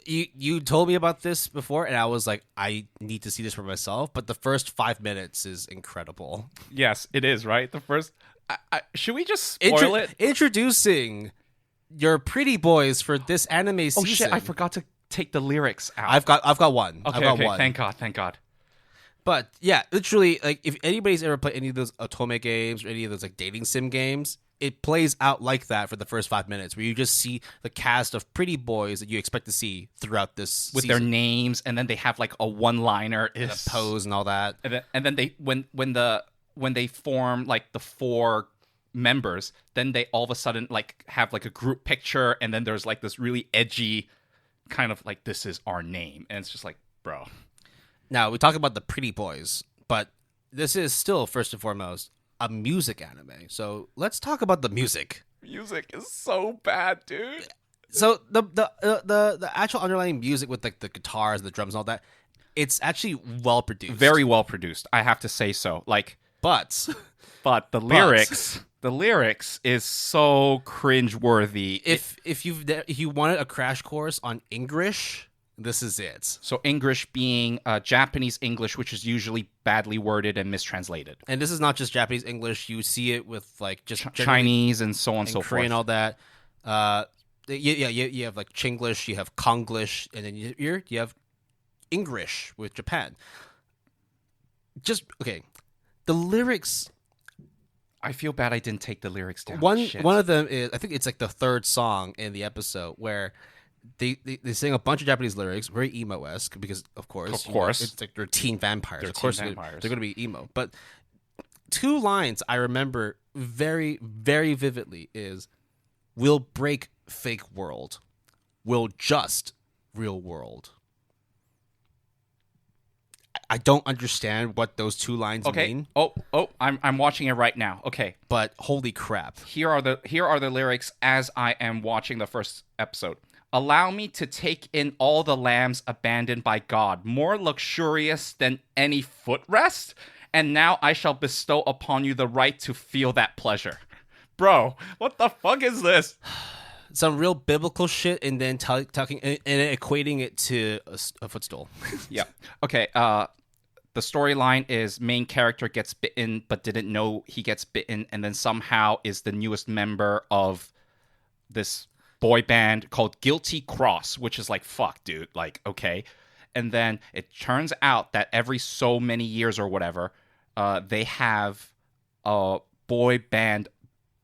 You told me about this before, and I was like, I need to see this for myself. But the first 5 minutes is incredible. Yes, it is, right? The first. Should we just spoil it? Introducing your pretty boys for this anime season. Oh shit! I forgot to take the lyrics out. I've got one. Okay, I've got okay. one. Thank God. But yeah, literally, like if anybody's ever played any of those Otome games or any of those like dating sim games, it plays out like that for the first 5 minutes, where you just see the cast of pretty boys that you expect to see throughout this with season. their names, and then they have like a one-liner, and a pose and all that. And then they when they form like the four members, then they all of a sudden like have like a group picture, and then there's like this really edgy kind of like, this is our name, and it's just like, bro. Now we talk about the pretty boys, but this is still first and foremost a music anime. So let's talk about the music. Music is so bad, dude. So the actual underlying music with like the guitars, the drums, and all that, it's actually well produced, very well produced. I have to say so. Like, but the lyrics is so cringeworthy. If you wanted a crash course on English, this is it. So English being Japanese English, which is usually badly worded and mistranslated. And this is not just Japanese English. You see it with like just Chinese and so on and so Korean, forth. all that. You have like Chinglish, you have Konglish, and then you have English with Japan. Just okay. The lyrics. I feel bad I didn't take the lyrics down. One of them is, I think it's like the third song in the episode, where they sing a bunch of Japanese lyrics, very emo-esque, because of course, it's like they're teen vampires. Of course, they're going to be emo. But two lines I remember very, very vividly is, "We'll break fake world, we'll just real world." I don't understand what those two lines mean. Oh, I'm watching it right now. Okay, but holy crap! Here are the lyrics as I am watching the first episode. Allow me to take in all the lambs abandoned by God, more luxurious than any footrest, and now I shall bestow upon you the right to feel that pleasure. Bro, what the fuck is this? Some real biblical shit, and then talking and equating it to a footstool. Yeah. Okay. The storyline is main character gets bitten, but didn't know he gets bitten, and then somehow is the newest member of this boy band called Guilty Cross, which is like, fuck, dude. Like, okay. And then it turns out that every so many years or whatever, they have a boy band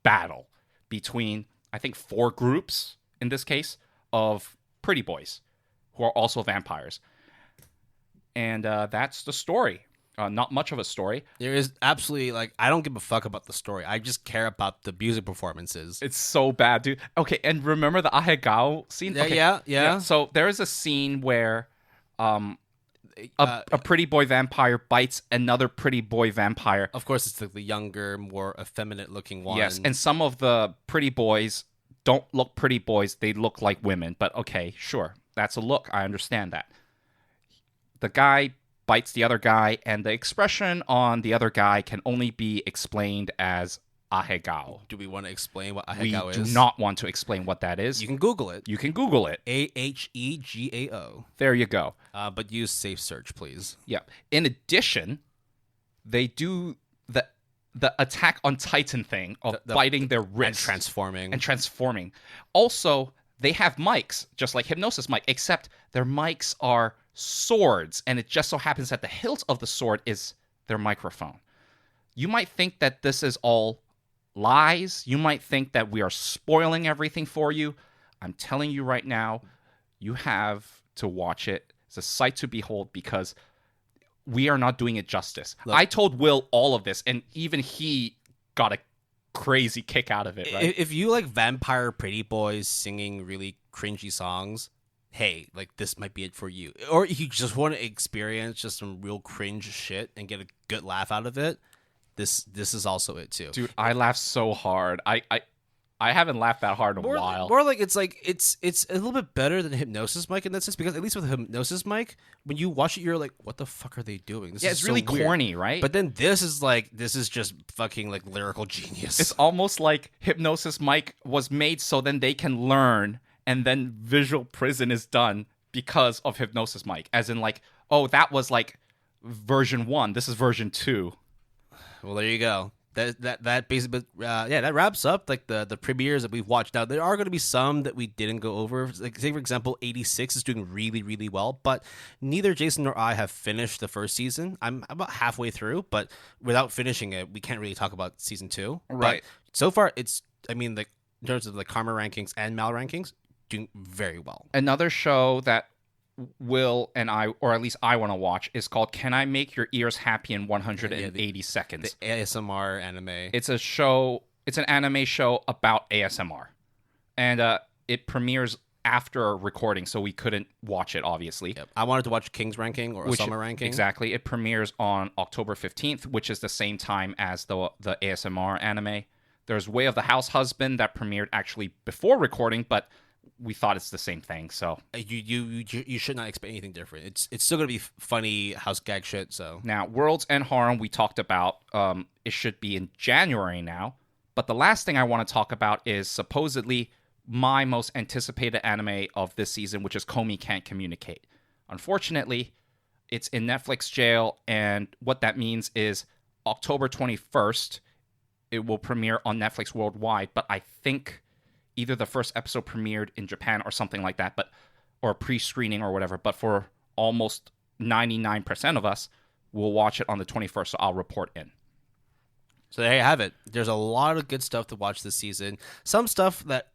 battle between, I think, 4 groups in this case of pretty boys who are also vampires. And that's the story. Not much of a story. There is absolutely, like, I don't give a fuck about the story. I just care about the music performances. It's so bad, dude. Okay, and remember the Ahegao scene? Yeah, okay. yeah. So there is a scene where a pretty boy vampire bites another pretty boy vampire. Of course, it's like the younger, more effeminate-looking one. Yes, and some of the pretty boys don't look pretty boys. They look like women. But okay, sure. That's a look. I understand that. The guy bites the other guy, and the expression on the other guy can only be explained as ahegao. Do we want to explain what We ahegao do is? not want to explain what that is. You can Google it. You can Google it. Ahegao. There you go. But use safe search, please. Yeah. In addition, they do the Attack on Titan thing of biting their wrists. And transforming. Also, they have mics, just like Hypnosis mic, except their mics are swords, and it just so happens that the hilt of the sword is their microphone. You might think that this is all lies. You might think that we are spoiling everything for you. I'm telling you right now, you have to watch it. It's a sight to behold because we are not doing it justice. Look, I told Will all of this, and even he got a crazy kick out of it, right? If you like vampire pretty boys singing really cringy songs, hey, like this might be it for you. Or if you just want to experience just some real cringe shit and get a good laugh out of it, this is also it too. Dude, I laughed so hard. I haven't laughed that hard in a while. More like it's a little bit better than Hypnosis Mic in that sense, because at least with Hypnosis Mic, when you watch it, you're like, what the fuck are they doing? This is it's really so weird. corny, right? But then this is just fucking like lyrical genius. It's almost like Hypnosis Mic was made so then they can learn, and then Visual Prison is done because of Hypnosis Mic. As in like, oh, that was like version 1. This is version 2. Well, there you go. That basically, that wraps up like the premieres that we've watched. Now there are going to be some that we didn't go over. Like, say for example, 86 is doing really, really well, but neither Jason nor I have finished the first season. I'm about halfway through, but without finishing it, we can't really talk about season 2. Right. But so far, like in terms of the Karma rankings and Mal rankings, doing very well. Another show that Will and I, or at least I want to watch, is called Can I Make Your Ears Happy in 180 Seconds? The ASMR anime. It's an anime show about ASMR. And it premieres after recording, so we couldn't watch it, obviously. Yep. I wanted to watch King's Ranking or Osama Ranking. Exactly. It premieres on October 15th, which is the same time as the ASMR anime. There's Way of the House Husband that premiered actually before recording, but we thought it's the same thing, so you should not expect anything different. It's still gonna be funny house gag shit. So now, Worlds End Harem we talked about. It should be in January now, but the last thing I want to talk about is supposedly my most anticipated anime of this season, which is Komi Can't Communicate. Unfortunately, it's in Netflix jail, and what that means is October 21st it will premiere on Netflix worldwide, but I think either the first episode premiered in Japan or something like that, or pre-screening or whatever. But for almost 99% of us, we'll watch it on the 21st, so I'll report in. So there you have it. There's a lot of good stuff to watch this season. Some stuff that,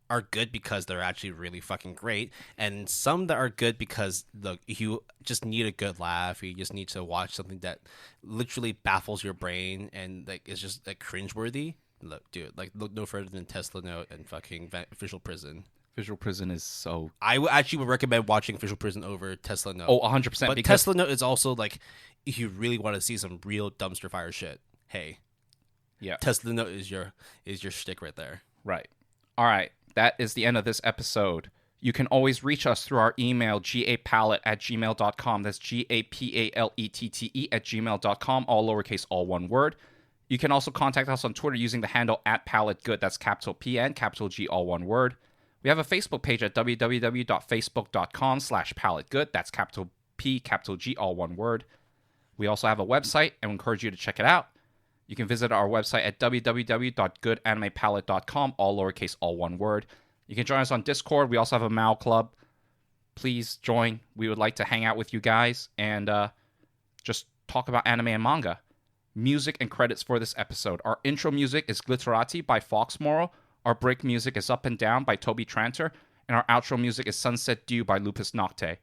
are good because they're actually really fucking great, and some that are good because you just need a good laugh. You just need to watch something that literally baffles your brain and like is just like cringeworthy. Look, dude, look no further than Tesla Note and fucking Visual Prison. Visual Prison is so... I actually would recommend watching Visual Prison over Tesla Note. Oh, 100%. But because Tesla Note is also like, if you really want to see some real dumpster fire shit, hey, yeah, Tesla Note is your shtick right there. Right. All right. That is the end of this episode. You can always reach us through our email, gapalette@gmail.com. That's GAPALETTE@gmail.com, all lowercase, all one word. You can also contact us on Twitter using the handle @PaletteGood. That's capital P and capital G, all one word. We have a Facebook page at www.facebook.com/PaletteGood. That's capital P, capital G, all one word. We also have a website, and we encourage you to check it out. You can visit our website at www.goodanimepalette.com, all lowercase, all one word. You can join us on Discord. We also have a Mal Club. Please join. We would like to hang out with you guys and just talk about anime and manga. Music and credits for this episode. Our intro music is Glitterati by Fox Morrow. Our break music is Up and Down by Toby Tranter. And our outro music is Sunset Dew by Lupus Nocte.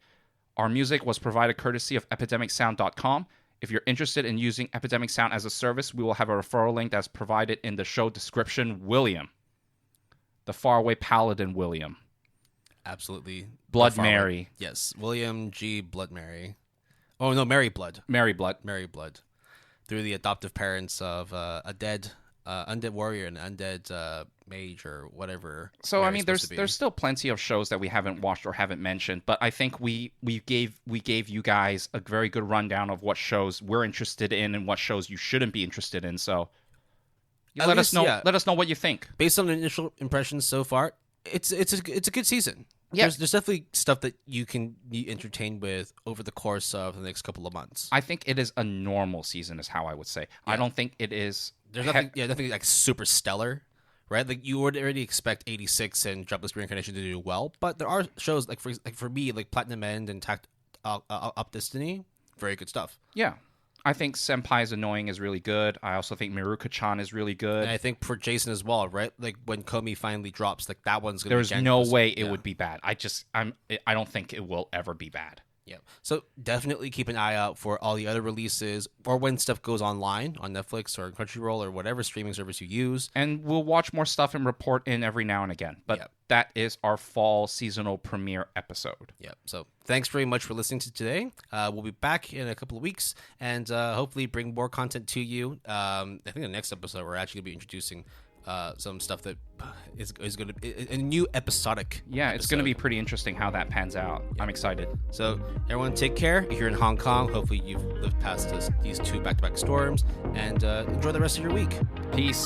Our music was provided courtesy of EpidemicSound.com. If you're interested in using Epidemic Sound as a service, we will have a referral link that's provided in the show description. William. The faraway paladin William. Absolutely. Blood Mary. Yes. William G. Blood Mary. Oh, no, Mary Blood. Mary Blood. Mary Blood. Through the adoptive parents of a dead undead warrior and undead mage or whatever. So I mean, there's still plenty of shows that we haven't watched or haven't mentioned, but I think we gave you guys a very good rundown of what shows we're interested in and what shows you shouldn't be interested in. So You let us know. Let us know what you think. Based on the initial impressions so far, it's a good season. Yeah. There's definitely stuff that you can be entertained with over the course of the next couple of months. I think it is a normal season, is how I would say. Yeah. I don't think it is. There's nothing like super stellar, right? Like you would already expect 86 and Jobless Reincarnation to do well, but there are shows like for me, like Platinum End and Up Destiny, very good stuff. Yeah. I think Senpai's Annoying is really good. I also think Miruka-chan is really good. And I think for Jason as well, right? Like when Komi finally drops, like that one's going to be There's no way it would be bad. I don't think it will ever be bad. Yeah. So definitely keep an eye out for all the other releases or when stuff goes online on Netflix or Crunchyroll or whatever streaming service you use. And we'll watch more stuff and report in every now and again. But that is our fall seasonal premiere episode. Yeah. So thanks very much for listening to today. We'll be back in a couple of weeks and hopefully bring more content to you. I think the next episode we're actually going to be introducing some stuff that is going to be a new episodic. Yeah, it's going to be pretty interesting how that pans out. Yeah. I'm excited. So everyone take care. If you're in Hong Kong, hopefully you've lived past these 2 back-to-back storms and enjoy the rest of your week. Peace.